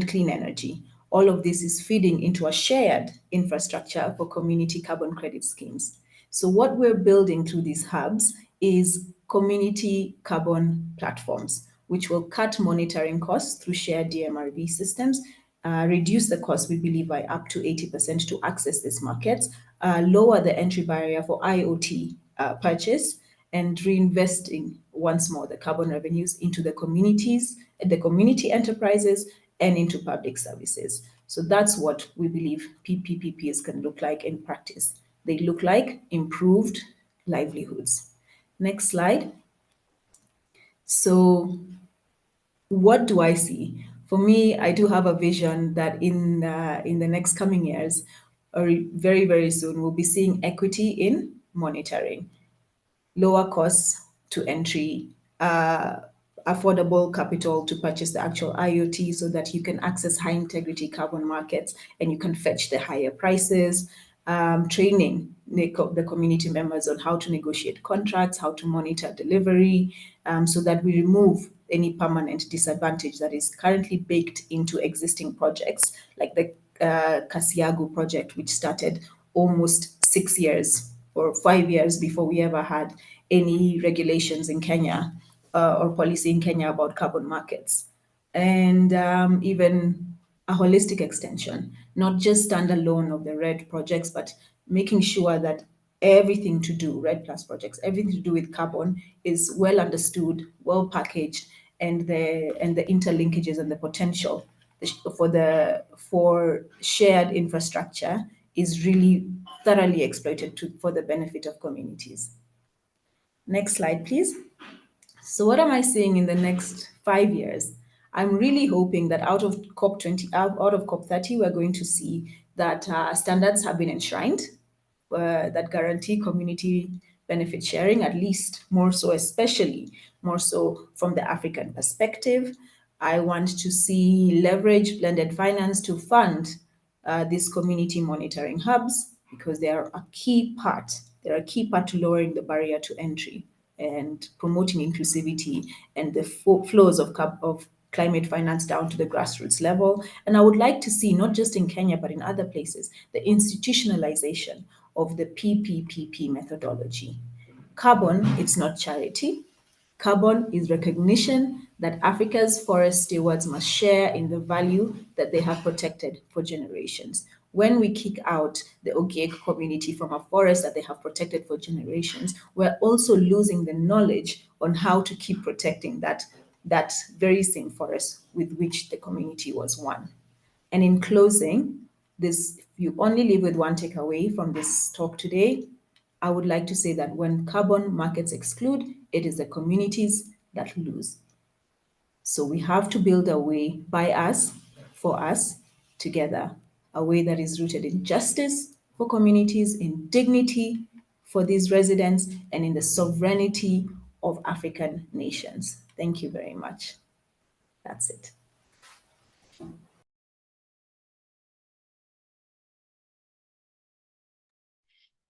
clean energy. All of this is feeding into a shared infrastructure for community carbon credit schemes. So what we're building through these hubs is community carbon platforms, which will cut monitoring costs through shared DMRV systems, reduce the cost, we believe, by up to 80% to access these markets, lower the entry barrier for IoT purchase, and reinvesting once more the carbon revenues into the communities, the community enterprises, and into public services. So that's what we believe PPPPs can look like in practice. They look like improved livelihoods. Next slide. So what do I see? For me, I do have a vision that in the next coming years, or very, very soon, we'll be seeing equity in monitoring, lower costs to entry, affordable capital to purchase the actual IoT so that you can access high integrity carbon markets and you can fetch the higher prices, training the community members on how to negotiate contracts, how to monitor delivery, so that we remove any permanent disadvantage that is currently baked into existing projects, like the Kasiago project, which started almost 6 years or 5 years before we ever had any regulations in Kenya or policy in Kenya about carbon markets. And even a holistic extension, not just standalone of the RED projects, but making sure that everything to do, RED Plus projects, everything to do with carbon is well understood, well packaged, and the interlinkages and the potential for shared infrastructure is really thoroughly exploited for the benefit of communities. Next slide, please. So what am I seeing in the next 5 years? I'm really hoping that out of COP30, we're going to see that standards have been enshrined that guarantee community benefit sharing, at least more so, especially more so from the African perspective. I want to see leverage blended finance to fund these community monitoring hubs because they are a key part. They're a key part to lowering the barrier to entry and promoting inclusivity and the flows of climate finance down to the grassroots level. And I would like to see, not just in Kenya, but in other places, the institutionalization of the PPPP methodology. Carbon, it's not charity. Carbon is recognition that Africa's forest stewards must share in the value that they have protected for generations. When we kick out the Ogiek community from a forest that they have protected for generations, we're also losing the knowledge on how to keep protecting that very same forest with which the community was one. And in closing, you only leave with one takeaway from this talk today. I would like to say that when carbon markets exclude, it is the communities that lose. So we have to build a way by us, for us, together, a way that is rooted in justice for communities, in dignity for these residents, and in the sovereignty of African nations. Thank you very much. That's it.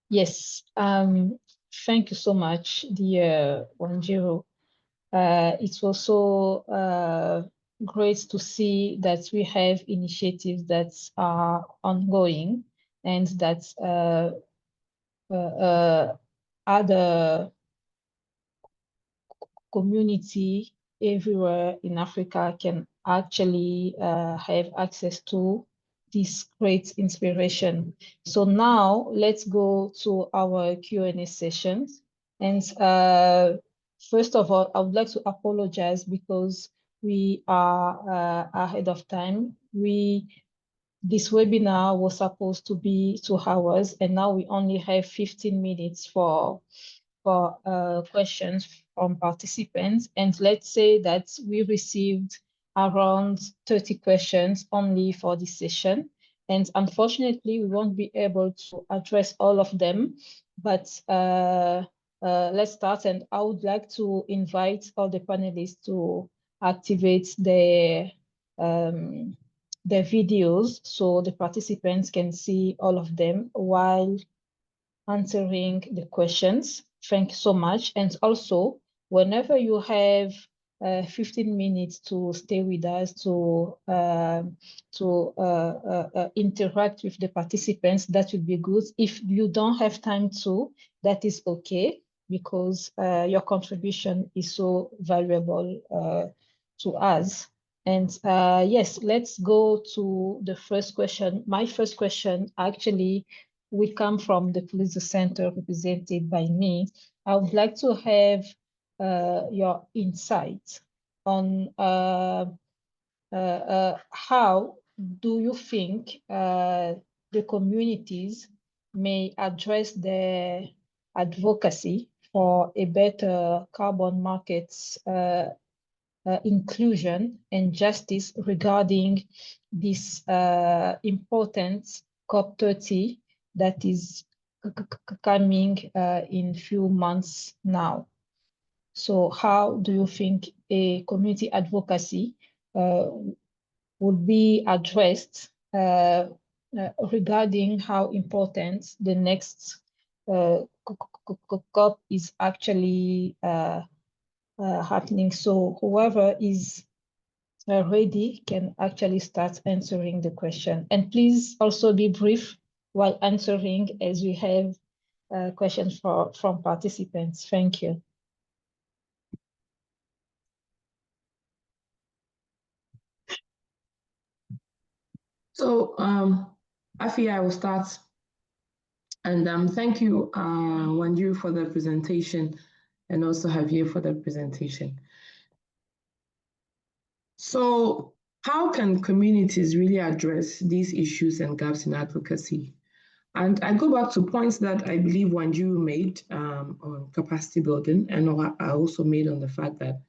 Yes, thank you so much, dear Wanjiru. It's also great to see that we have initiatives that are ongoing and that other community everywhere in Africa can actually have access to this great inspiration. So now let's go to our Q&A sessions. And first of all, I would like to apologize because we are ahead of time. This webinar was supposed to be 2 hours, and now we only have 15 minutes for questions from participants. And let's say that we received around 30 questions only for this session. And unfortunately, we won't be able to address all of them, but let's start. And I would like to invite all the panelists to activate their videos so the participants can see all of them while answering the questions. Thank you so much. And also, whenever you have 15 minutes to stay with us to interact with the participants, that would be good. If you don't have time to, that is okay, because your contribution is so valuable to us. And yes, let's go to the first question. My first question actually will come from the Pulitzer Center represented by me. I would like to have your insight on how do you think the communities may address their advocacy for a better carbon markets inclusion and justice regarding this important COP30 that is coming in few months now. So how do you think a community advocacy would be addressed regarding how important the next COP is actually happening? So whoever is ready can actually start answering the question. And please also be brief while answering, as we have questions from participants. Thank you. So, Afia, I will start. And thank you, Wanju, for the presentation, and also Javier for the presentation. So, how can communities really address these issues and gaps in advocacy? And I go back to points that I believe Wanju made on capacity building, and I also made on the fact that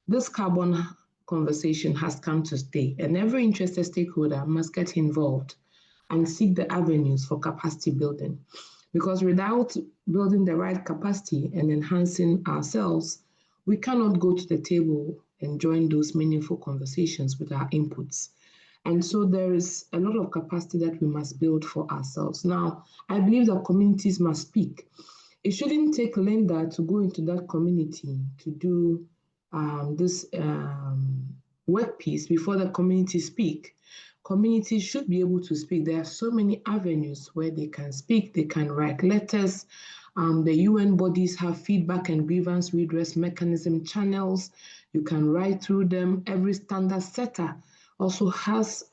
this carbon conversation has come to stay, and every interested stakeholder must get involved and seek the avenues for capacity building. Because without building the right capacity and enhancing ourselves, we cannot go to the table and join those meaningful conversations with our inputs. And so there is a lot of capacity that we must build for ourselves. Now, I believe that communities must speak. It shouldn't take Linda to go into that community to do this work piece before the community speak. Communities should be able to speak. There are so many avenues where they can speak. They can write letters. The UN bodies have feedback and grievance redress mechanism channels. You can write through them. Every standard setter also has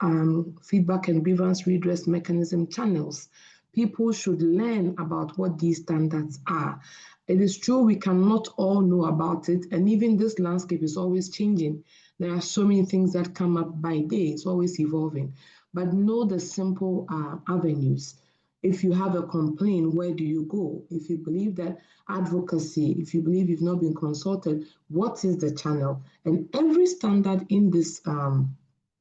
feedback and grievance redress mechanism channels. People should learn about what these standards are. It is true we cannot all know about it, and even this landscape is always changing. There are so many things that come up by day, it's always evolving. But know the simple avenues. If you have a complaint, where do you go? If you believe that advocacy, if you believe you've not been consulted, what is the channel? And every standard in this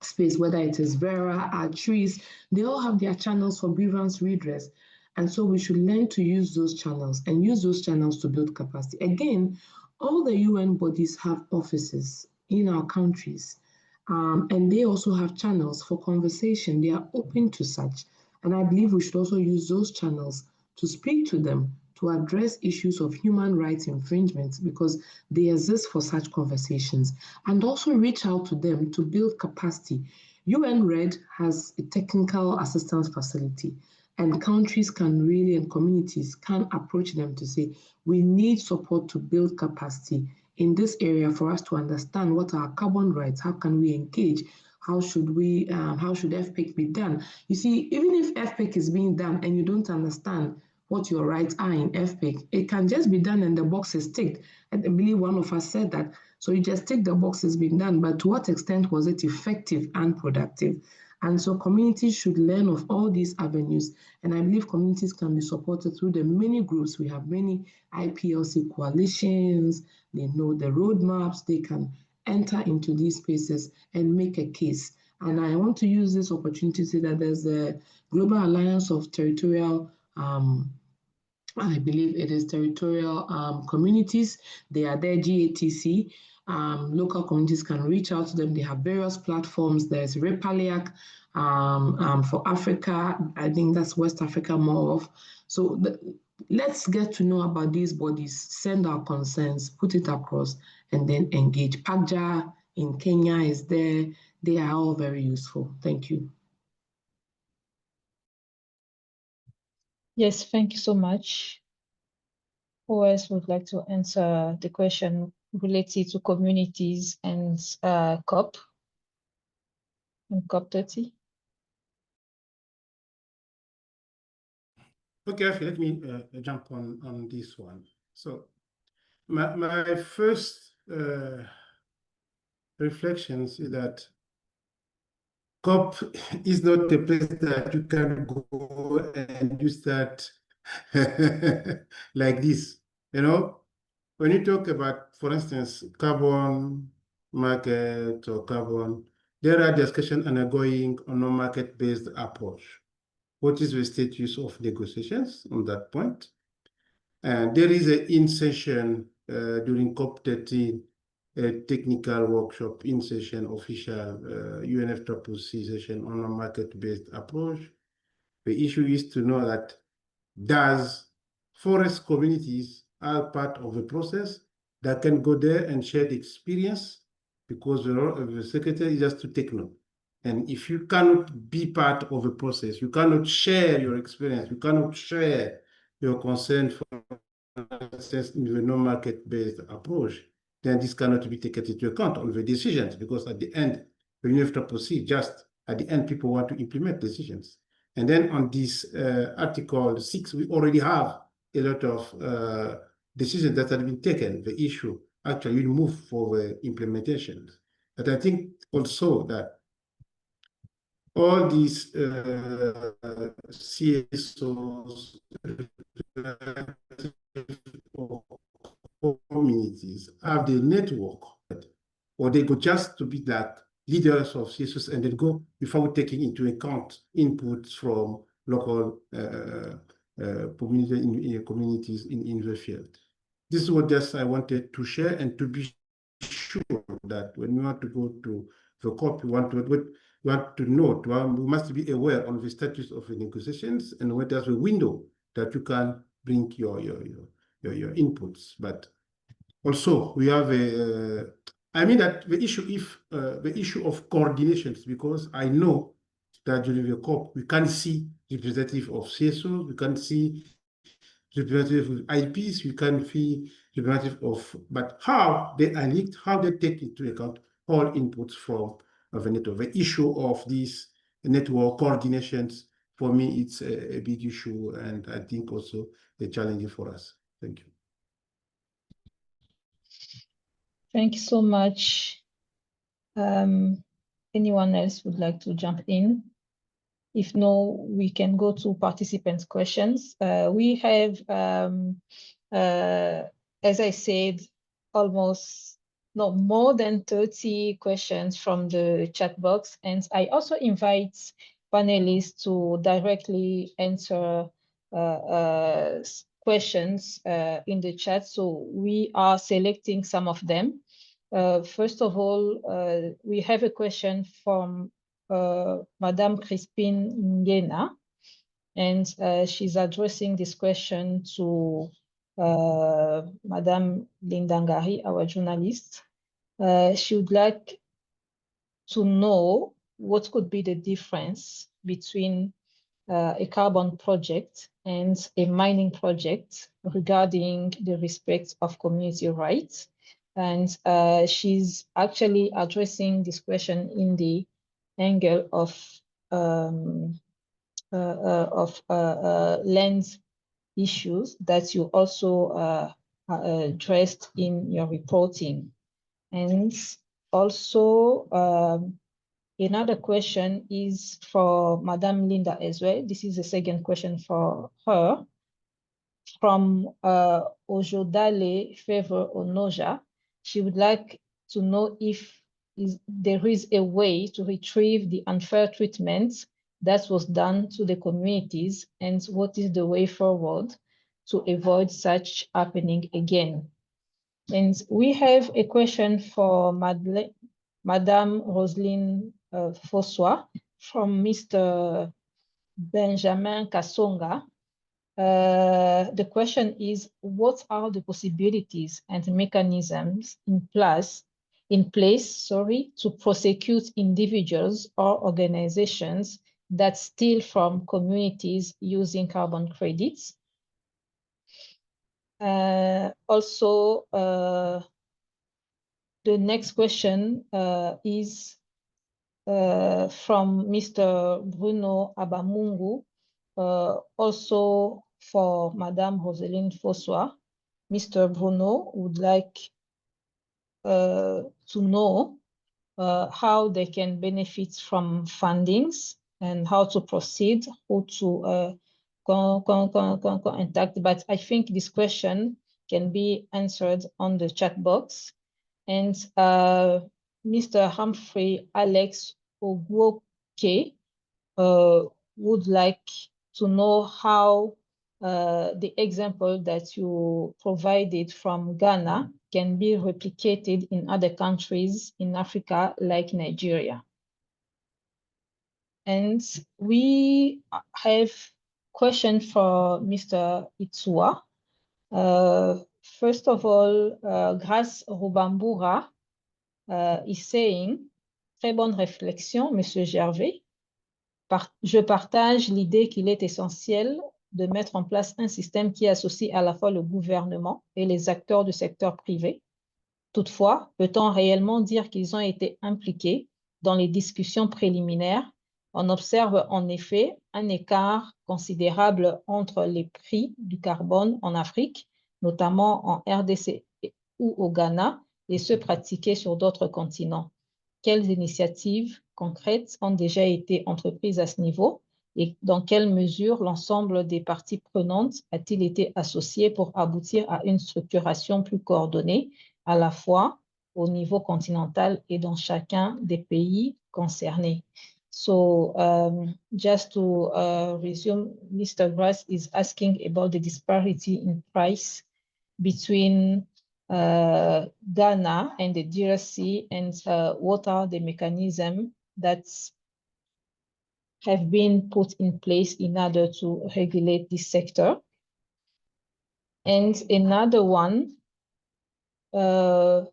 space, whether it is Vera, Trees, they all have their channels for grievance redress. And so we should learn to use those channels and use those channels to build capacity. Again, all the UN bodies have offices in our countries, and they also have channels for conversation. They are open to such. And I believe we should also use those channels to speak to them, to address issues of human rights infringements, because they exist for such conversations, and also reach out to them to build capacity. UN Red has a technical assistance facility, and countries can really, and communities can approach them to say, we need support to build capacity in this area for us to understand what are our carbon rights, how can we engage, how should FPIC be done? You see, even if FPIC is being done and you don't understand what your rights are in FPIC, it can just be done and the box is ticked. I believe one of us said that. So you just tick the box has been done, but to what extent was it effective and productive? And so communities should learn of all these avenues. And I believe communities can be supported through the many groups. We have many IPLC coalitions, they know the roadmaps, they can enter into these spaces and make a case. And I want to use this opportunity to say that there's a Global Alliance of Territorial, I believe it is territorial communities. They are there, GATC. Local communities can reach out to them. They have various platforms. There's Repaliac for Africa. I think that's West Africa more of. So let's get to know about these bodies, send our concerns, put it across, and then engage. PAGJA in Kenya is there. They are all very useful. Thank you. Yes, thank you so much. Who else would like to answer the question related to communities and COP and COP30? Okay, let me jump on this one. So my first reflections is that COP is not a place that you can go and you start like this, you know? when you talk about, for instance, carbon market or carbon, there are discussions undergoing on a market-based approach. What is the status of negotiations on that point? And there is an in-session during COP13, a technical workshop in-session official UNFCCC session on a market-based approach. The issue is to know that does forest communities are part of the process that can go there and share the experience, because the role of the secretary is just to take note. And if you cannot be part of the process, you cannot share your experience, you cannot share your concern for instance in the no-market-based approach, then this cannot be taken into account on the decisions, because at the end, when you have to proceed, just at the end, people want to implement decisions. And then on this Article 6, we already have a lot of decisions that have been taken. The issue actually will move for the implementation. But I think also that all these CSOs communities have the network, or they go just to be like leaders of CSOs and then go without taking into account inputs from local communities in the field. This is what just I wanted to share, and to be sure that when we want to go to the COP, we want to note, we must be aware of the status of the negotiations and where there's a window that you can bring your inputs. But also we have I mean that the issue of coordinations, because I know that during the COP we can see representative of CSO, we can see representative of IPs, we can see representative of, but how they are linked, how they take into account all inputs from the network. The issue of these network coordinations, for me, it's a big issue, and I think also a challenge for us. Thank you. Thank you so much. Anyone else would like to jump in? If no, we can go to participants' questions. We have, as I said, more than 30 questions from the chat box. And I also invite panelists to directly answer questions in the chat. So we are selecting some of them. First of all, we have a question from Madame Crispin Ngena, and she's addressing this question to Madame Linda Ngari, our journalist. She would like to know what could be the difference between a carbon project and a mining project regarding the respect of community rights. And she's actually addressing this question in the angle of land issues that you also addressed in your reporting. And also another question is for Madame Linda as well. This is the second question for her from Ojodale Favor Onoja. She would like to know if there is a way to retrieve the unfair treatment that was done to the communities, and what is the way forward to avoid such happening again. And we have a question for Madame Roselyne Fossois from Mr. Benjamin Kasonga. The question is, what are the possibilities and mechanisms in place to prosecute individuals or organizations that steal from communities using carbon credits? Also, the next question is from Mr. Bruno Abamungu, also for Madame Roselyne Fossois. Mr. Bruno would like to know how they can benefit from fundings and how to proceed, who to contact. But I think this question can be answered on the chat box. And Mr. Humphrey Alex Ogwoke would like to know how the example that you provided from Ghana can be replicated in other countries in Africa, like Nigeria. And we have question for Mr. Itsua. First of all, Grace Rubambura is saying, très bonne réflexion, Monsieur Gervais. Je partage l'idée qu'il est essentiel de mettre en place un système qui associe à la fois le gouvernement et les acteurs du secteur privé. Toutefois, peut-on réellement dire qu'ils ont été impliqués dans les discussions préliminaires? On observe en effet un écart considérable entre les prix du carbone en Afrique, notamment en RDC ou au Ghana, et ceux pratiqués sur d'autres continents. Quelles initiatives concrètes ont déjà été entreprises à ce niveau et dans quelle mesure l'ensemble des parties prenantes a-t-il été associé pour aboutir à une structuration plus coordonnée à la fois au niveau continental et dans chacun des pays concernés? So just to resume, Mr. Grass is asking about the disparity in price between Ghana and the DRC, and what are the mechanisms that have been put in place in order to regulate this sector. And another one for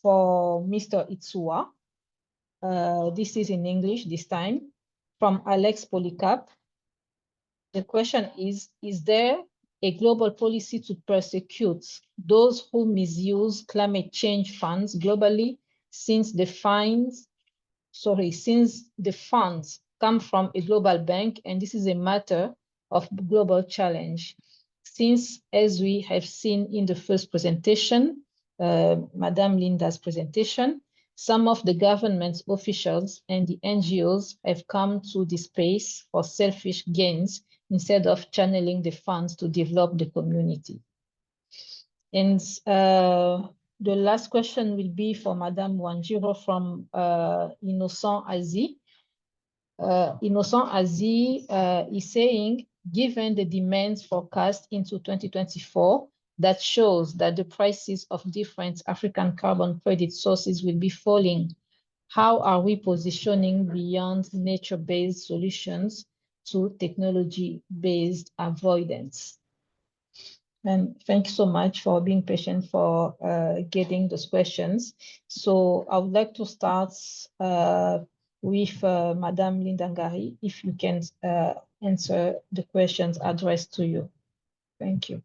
Mr. Itsua, this is in English this time, from Alex Polycarp. The question is there a global policy to persecute those who misuse climate change funds globally, since the funds come from a global bank, and this is a matter of global challenge? Since, as we have seen in the first presentation, Madame Linda's presentation, some of the government officials and the NGOs have come to this space for selfish gains instead of channeling the funds to develop the community. And the last question will be for Madame Wanjiro from Innocent Azi. Innocent Azi is saying, given the demand forecast into 2024 that shows that the prices of different African carbon credit sources will be falling, how are we positioning beyond nature-based solutions to technology-based avoidance? And thank you so much for being patient for getting those questions. So I would like to start with Madame Linda Ngari, if you can answer the questions addressed to you. Thank you.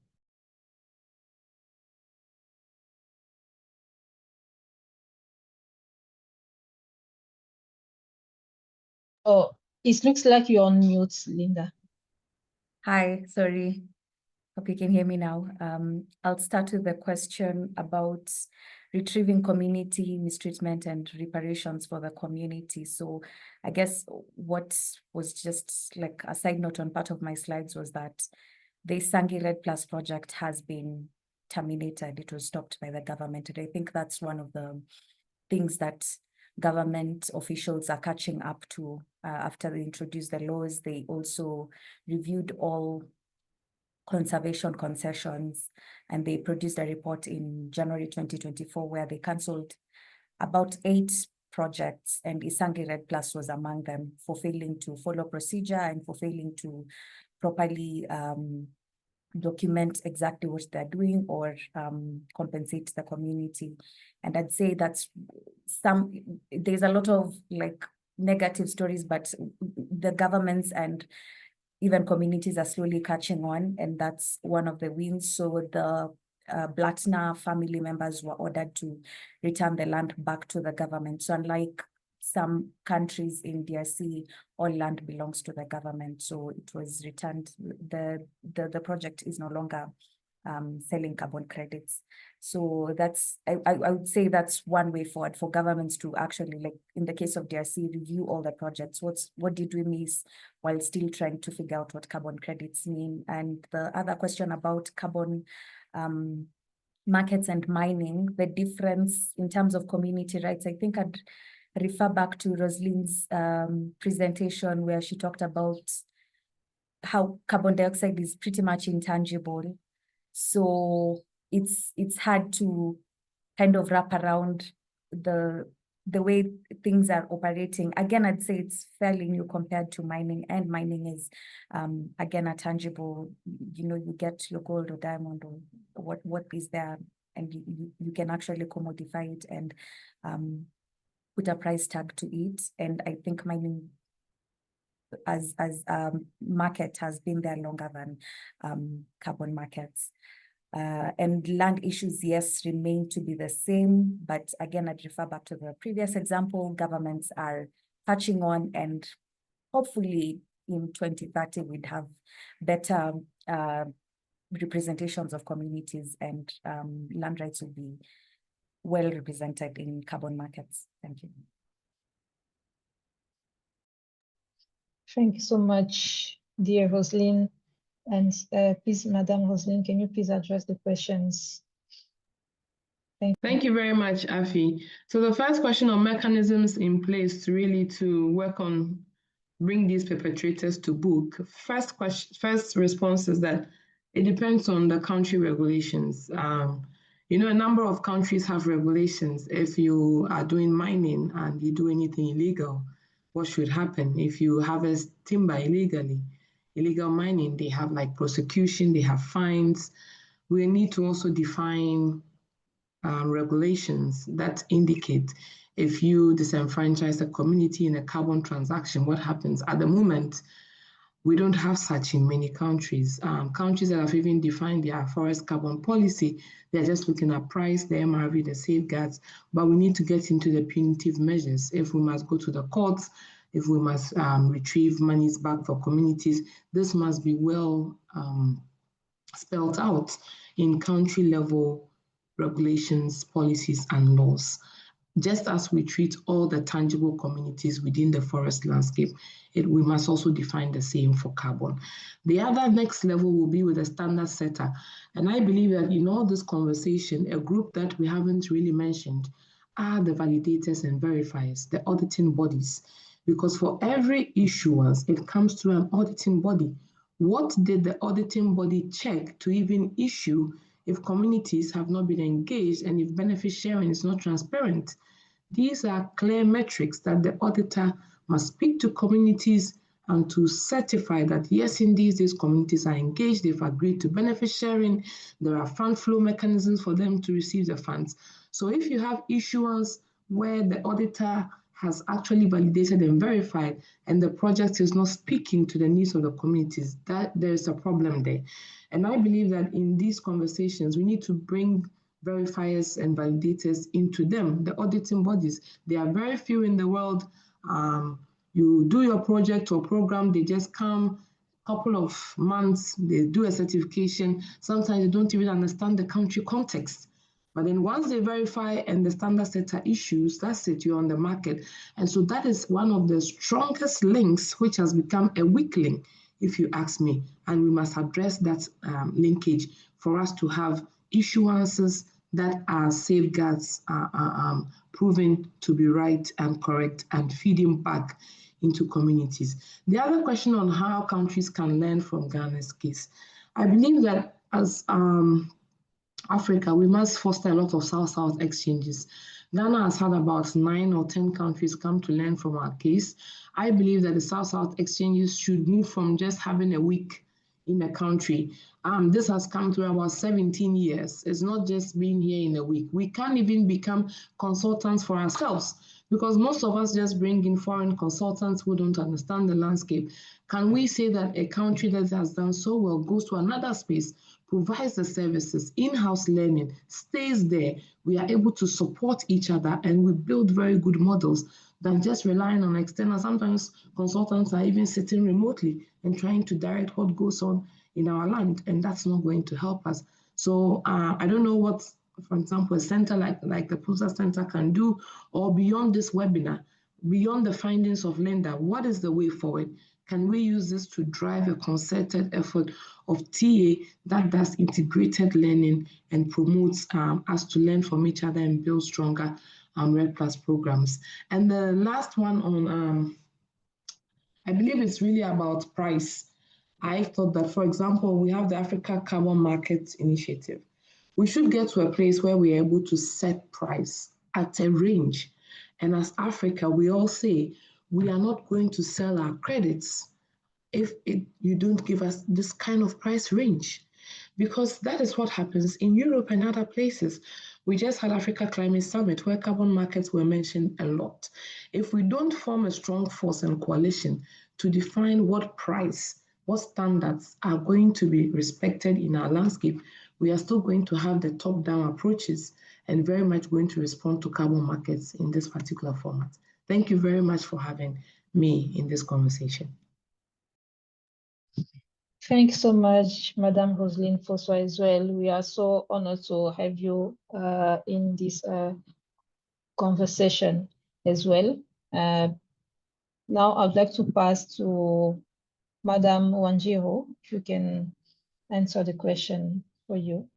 Oh, it looks like you're on mute, Linda. Hi, sorry. Hope you can hear me now. I'll start with the question about retrieving community mistreatment and reparations for the community. So I guess what was just like a side note on part of my slides was that the Ngari Red Plus project has been terminated. It was stopped by the government. And I think that's one of the things that government officials are catching up to. After they introduced the laws, they also reviewed all conservation concessions, and they produced a report in January 2024 where they cancelled about 8 projects, and Ngari Red Plus was among them, for failing to follow procedure and for failing to properly document exactly what they're doing or compensate the community. And I'd say that's there's a lot of like negative stories, but the governments and even communities are slowly catching on, and that's one of the wins. So the Blattner family members were ordered to return the land back to the government. So unlike some countries in DRC, all land belongs to the government. So it was returned. The project is no longer selling carbon credits. So that's, I would say that's one way forward for governments to actually, like in the case of DRC, review all the projects. What did we miss while still trying to figure out what carbon credits mean? And the other question about carbon markets and mining, the difference in terms of community rights. I think I'd refer back to Rosalind's presentation where she talked about how carbon dioxide is pretty much intangible. So it's hard to kind of wrap around the way things are operating. Again, I'd say it's fairly new compared to mining, and mining is, again, a tangible, you get your gold or diamond or what is there, and you can actually commodify it and put a price tag to it. And I think mining as market has been there longer than carbon markets. And land issues, yes, remain to be the same. But again, I'd refer back to the previous example. Governments are touching on, and hopefully in 2030, we'd have better representations of communities, and land rights will be well represented in carbon markets. Thank you. Thank you so much, dear Rosalind. And please, Madam Rosalind, can you please address the questions? Thank you very much, Afi. So the first question on mechanisms in place to work on bring these perpetrators to book. First response is that it depends on the country regulations. A number of countries have regulations. If you are doing mining and you do anything illegal, what should happen? If you harvest timber illegally, illegal mining, they have like prosecution, they have fines. We need to also define regulations that indicate if you disenfranchise a community in a carbon transaction, what happens? At the moment, we don't have such in many countries. Countries that have even defined their forest carbon policy, they're just looking at price, the MRV, the safeguards, but we need to get into the punitive measures. If we must go to the courts, if we must retrieve monies back for communities, this must be well spelled out in country level regulations, policies, and laws. Just as we treat all the tangible communities within the forest landscape, we must also define the same for carbon. The other next level will be with a standard setter. And I believe that in all this conversation, a group that we haven't really mentioned are the validators and verifiers, the auditing bodies. Because for every issuance, it comes to an auditing body. What did the auditing body check to even issue if communities have not been engaged and if benefit sharing is not transparent? These are clear metrics that the auditor must speak to communities and to certify that, yes, indeed, these communities are engaged, they've agreed to benefit sharing, there are fund flow mechanisms for them to receive the funds. So if you have issuance where the auditor has actually validated and verified, and the project is not speaking to the needs of the communities, that there's a problem there. And I believe that in these conversations, we need to bring verifiers and validators into them, the auditing bodies. There are very few in the world. You do your project or program, they just come, couple of months, they do a certification. Sometimes they don't even understand the country context. But then once they verify and the standard setter issues, that's it, you're on the market. And so that is one of the strongest links, which has become a weak link, if you ask me. And we must address that linkage for us to have issuances that are safeguards proven to be right and correct and feeding back into communities. The other question on how countries can learn from Ghana's case. I believe that as Africa, we must foster a lot of South-South exchanges. Ghana has had about 9 or 10 countries come to learn from our case. I believe that the South-South exchanges should move from just having a week in a country. This has come to about 17 years. It's not just being here in a week. We can't even become consultants for ourselves because most of us just bring in foreign consultants who don't understand the landscape. Can we say that a country that has done so well goes to another space, provides the services, in-house learning, stays there, we are able to support each other and we build very good models than just relying on external. Sometimes consultants are even sitting remotely and trying to direct what goes on in our land, and that's not going to help us. So I don't know what, for example, a center like the Pulitzer Center can do, or beyond this webinar, beyond the findings of Linda, what is the way forward? Can we use this to drive a concerted effort of TA that does integrated learning and promotes us to learn from each other and build stronger RED+ programs? And the last one on, I believe it's really about price. I thought that, for example, we have the Africa Carbon Market Initiative. We should get to a place where we are able to set price at a range. And as Africa, we all say, we are not going to sell our credits if you don't give us this kind of price range, because that is what happens in Europe and other places. We just had Africa Climate Summit where carbon markets were mentioned a lot. If we don't form a strong force and coalition to define what price, what standards are going to be respected in our landscape, we are still going to have the top-down approaches and very much going to respond to carbon markets in this particular format. Thank you very much for having me in this conversation. Thanks so much, Madam Roselyne Fosso as well. We are so honored to have you in this conversation as well. Now I'd like to pass to Madam Wanjiru, if you can answer the question for you.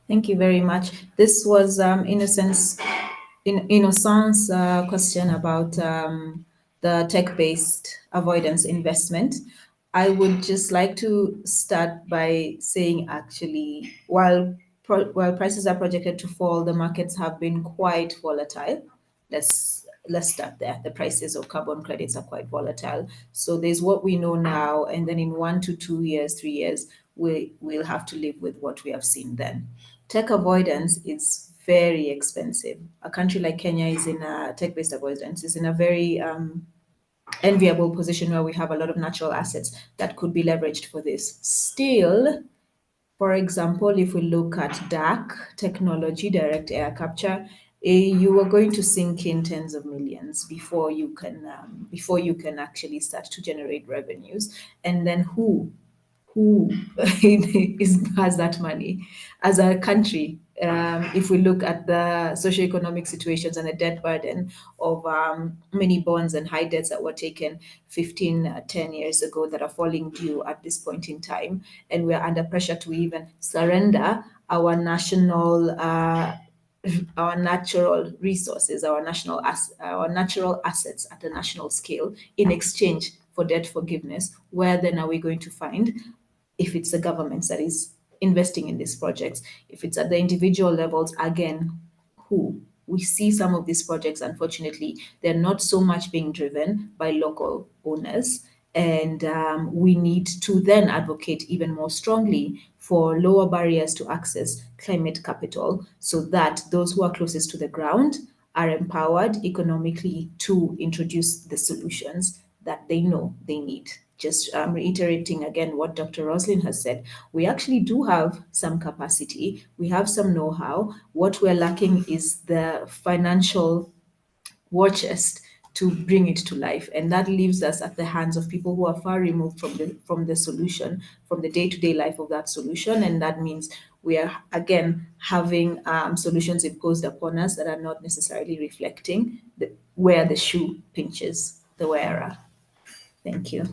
Thank you very much. This was, Innocent's question about the tech-based avoidance investment. I would just like to start by saying, actually, while prices are projected to fall, the markets have been quite volatile. Let's start there. The prices of carbon credits are quite volatile. So there's what we know now, and then in 1 to 2 years, 3 years, we'll have to live with what we have seen then. Tech avoidance is very expensive. A country like Kenya is in a tech-based avoidance, is in a very enviable position where we have a lot of natural assets that could be leveraged for this. Still, for example, if we look at DAC technology, direct air capture, you are going to sink in tens of millions before you can actually start to generate revenues. And then who has that money? As a country, if we look at the socioeconomic situations and the debt burden of many bonds and high debts that were taken 10 years ago that are falling due at this point in time, and we're under pressure to even surrender our natural resources, our natural assets at a national scale in exchange for debt forgiveness, where then are we going to find, if it's the governments that is investing in these projects, if it's at the individual levels, again, who? We see some of these projects, unfortunately, they're not so much being driven by local owners. And we need to then advocate even more strongly for lower barriers to access climate capital, so that those who are closest to the ground are empowered economically to introduce the solutions that they know they need. Just reiterating again what Dr. Roselyne has said, we actually do have some capacity, we have some know-how. What we're lacking is the financial war chest to bring it to life, and that leaves us at the hands of people who are far removed from the solution, from the day-to-day life of that solution. And that means we are again having solutions imposed upon us that are not necessarily reflecting where the shoe pinches the wearer. Thank you.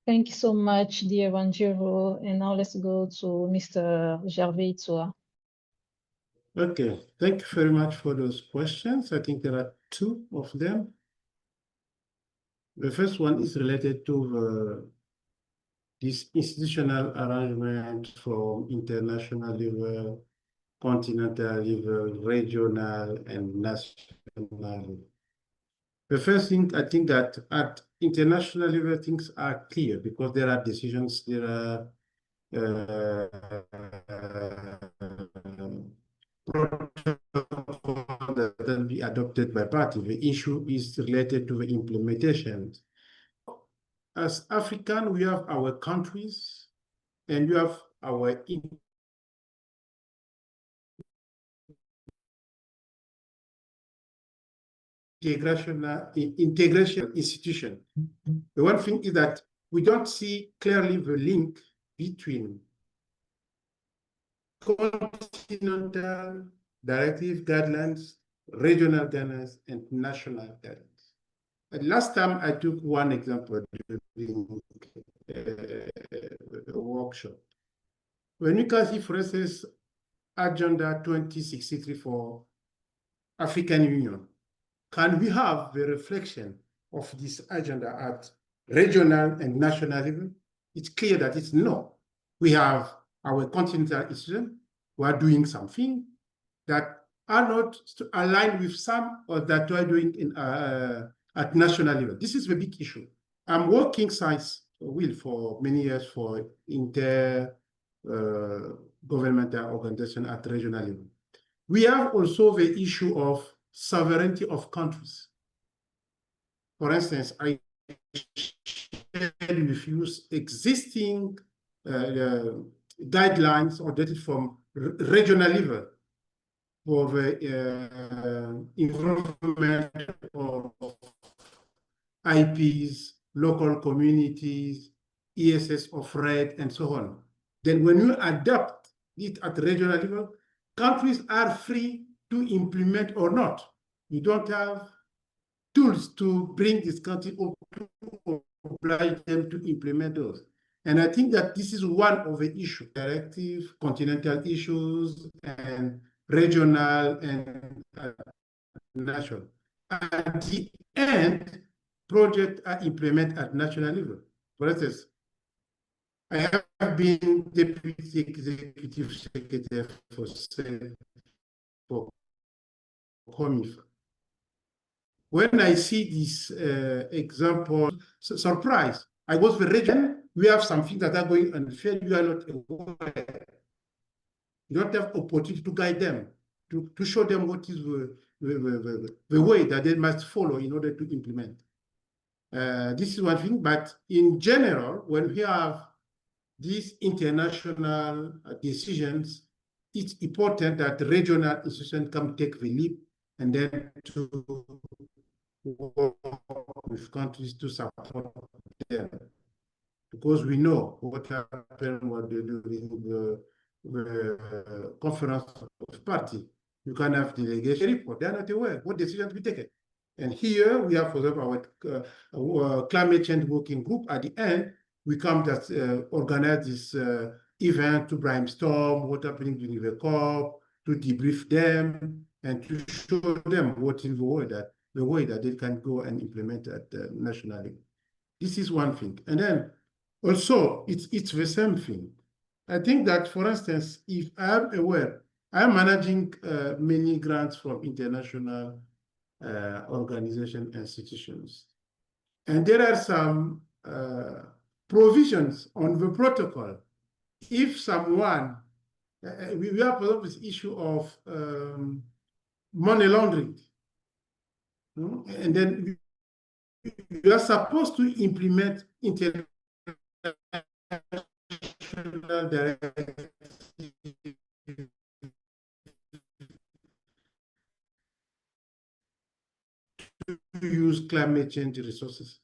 Thank you so much, dear Wanjiru. And now let's go to Mr. Gervais Itsua. Okay, thank you very much for those questions. I think there are two of them. The first one is related to this institutional arrangement from international level, continental level, regional, and national. The first thing, I think that at international level, things are clear because there are decisions, there are that will be adopted by parties. The issue is related to the implementation. As African, we have our countries and we have our integration institution. The one thing is that we don't see clearly the link between continental directive guidelines, regional guidelines, and national guidelines. And last time I took one example during a workshop. When you can see, for instance, Agenda 2063 for African Union, can we have the reflection of this agenda at regional and national level? It's clear that it's no. We have our continental institutions who are doing something that are not aligned with some or that we are doing in, at national level. This is the big issue. I'm working for many years for governmental organization at regional level. We have also the issue of sovereignty of countries. For instance, I shared with you existing guidelines or data from regional level for the involvement of IPs, local communities, ESS of RED, and so on. Then when you adapt it at regional level, countries are free to implement or not. You don't have tools to bring this country or to oblige them to implement those. And I think that this is one of the issues, directive, continental issues, and regional and national. At the end, projects are implemented at national level. For instance, I have been Deputy Executive Secretary for COMIF. When I see this example, surprise. I was the region, we have something that are going unfair, you are not aware. You don't have opportunity to guide them, to show them what is the way that they must follow in order to implement. This is one thing, but in general, when we have these international decisions, it's important that regional institutions can take the lead and then to work with countries to support them. Because we know what happened when they do the conference of party. You can have delegation report, they're not aware what decisions be taken. And here we have, for example, our climate change working group. At the end, we come to organize this event to brainstorm what happening during the COP, to debrief them, and to show them what is the way that they can go and implement at nationally. This is one thing. And then also, it's the same thing. I think that, for instance, if I'm aware, I'm managing many grants from international organization institutions. And there are some provisions on the protocol. If someone, we have this issue of money laundering, and then we are supposed to implement international directives to use climate change resources.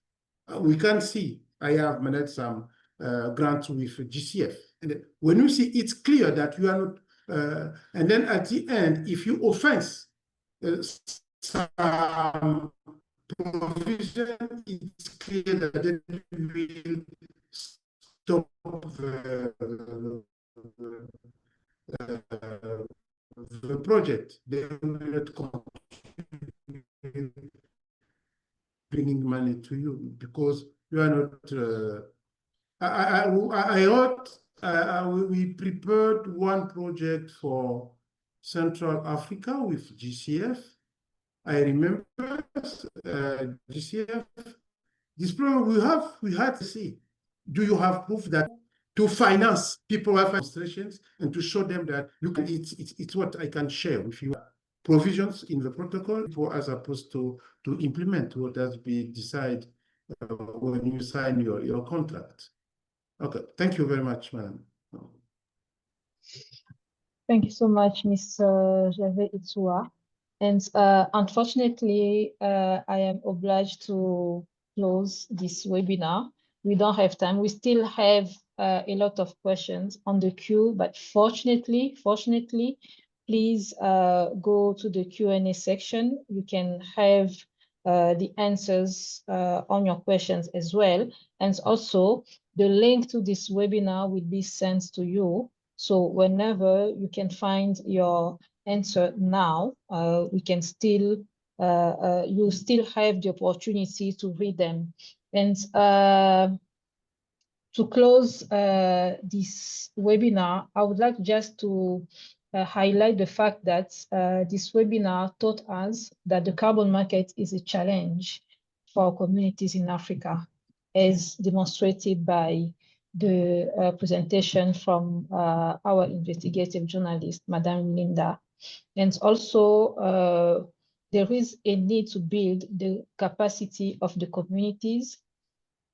We can see, I have managed some grants with GCF. And when you see, it's clear that you are not, and then at the end, if you offense some provision, it's clear that they will stop the project. They will not continue bringing money to you because you are not. I heard we prepared one project for Central Africa with GCF. I remember GCF. This problem we had to see. Do you have proof that to finance people have demonstrations and to show them that you can? It's what I can share with you. Provisions in the protocol for as opposed to implement what has been decided when you sign your contract. Okay, thank you very much, madam. Thank you so much, Mr. Gervais Itsua. And unfortunately, I am obliged to close this webinar. we don't have time. We still have a lot of questions on the queue, but fortunately, please go to the Q&A section. You can have the answers on your questions as well. And also, the link to this webinar will be sent to you. So whenever you can find your answer now, we can still, you still have the opportunity to read them. And to close this webinar, I would like just to highlight the fact that this webinar taught us that the carbon market is a challenge for communities in Africa, as demonstrated by the presentation from our investigative journalist, Madame Linda. And also, there is a need to build the capacity of the communities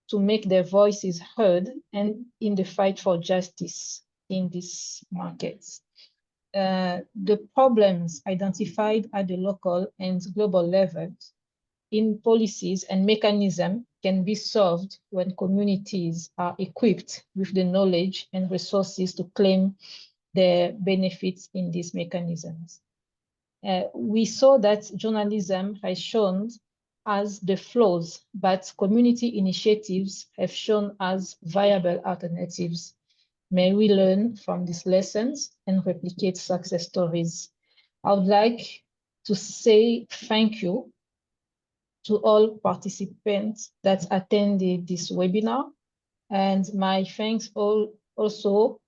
to make their voices heard and in the fight for justice in these markets. The problems identified at the local and global levels in policies and mechanisms can be solved when communities are equipped with the knowledge and resources to claim their benefits in these mechanisms. We saw that journalism has shown as the flaws, but community initiatives have shown as viable alternatives. May we learn from these lessons and replicate success stories. I would like to say thank you to all participants that attended this webinar, and my thanks also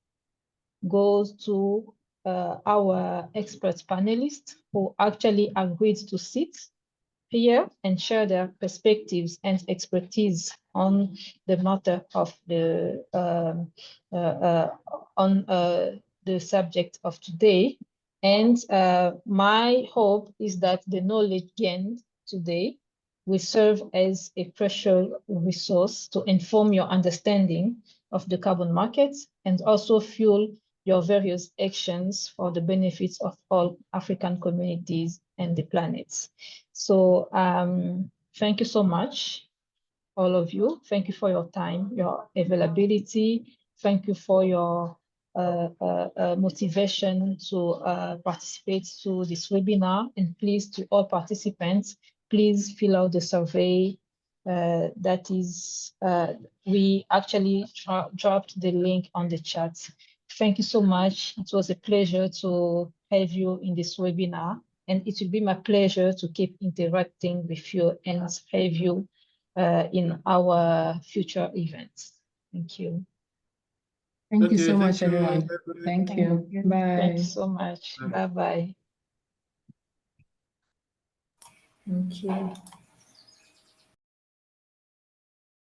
goes to our expert panelists who actually agreed to sit here and share their perspectives and expertise on the matter of the the subject of today. And my hope is that the knowledge gained today will serve as a precious resource to inform your understanding of the carbon markets and also fuel your various actions for the benefits of all African communities and the planet. So thank you so much, all of you. Thank you for your time, your availability. Thank you for your motivation to participate to this webinar. And please, to all participants, please fill out the survey. That is, we actually dropped the link on the chat. Thank you so much. It was a pleasure to have you in this webinar, and it will be my pleasure to keep interacting with you and have you in our future events. Thank you. Thank you so Okay, much, thank you. everyone. Thank you. Bye. Thank you so much. Bye-bye. Thank you.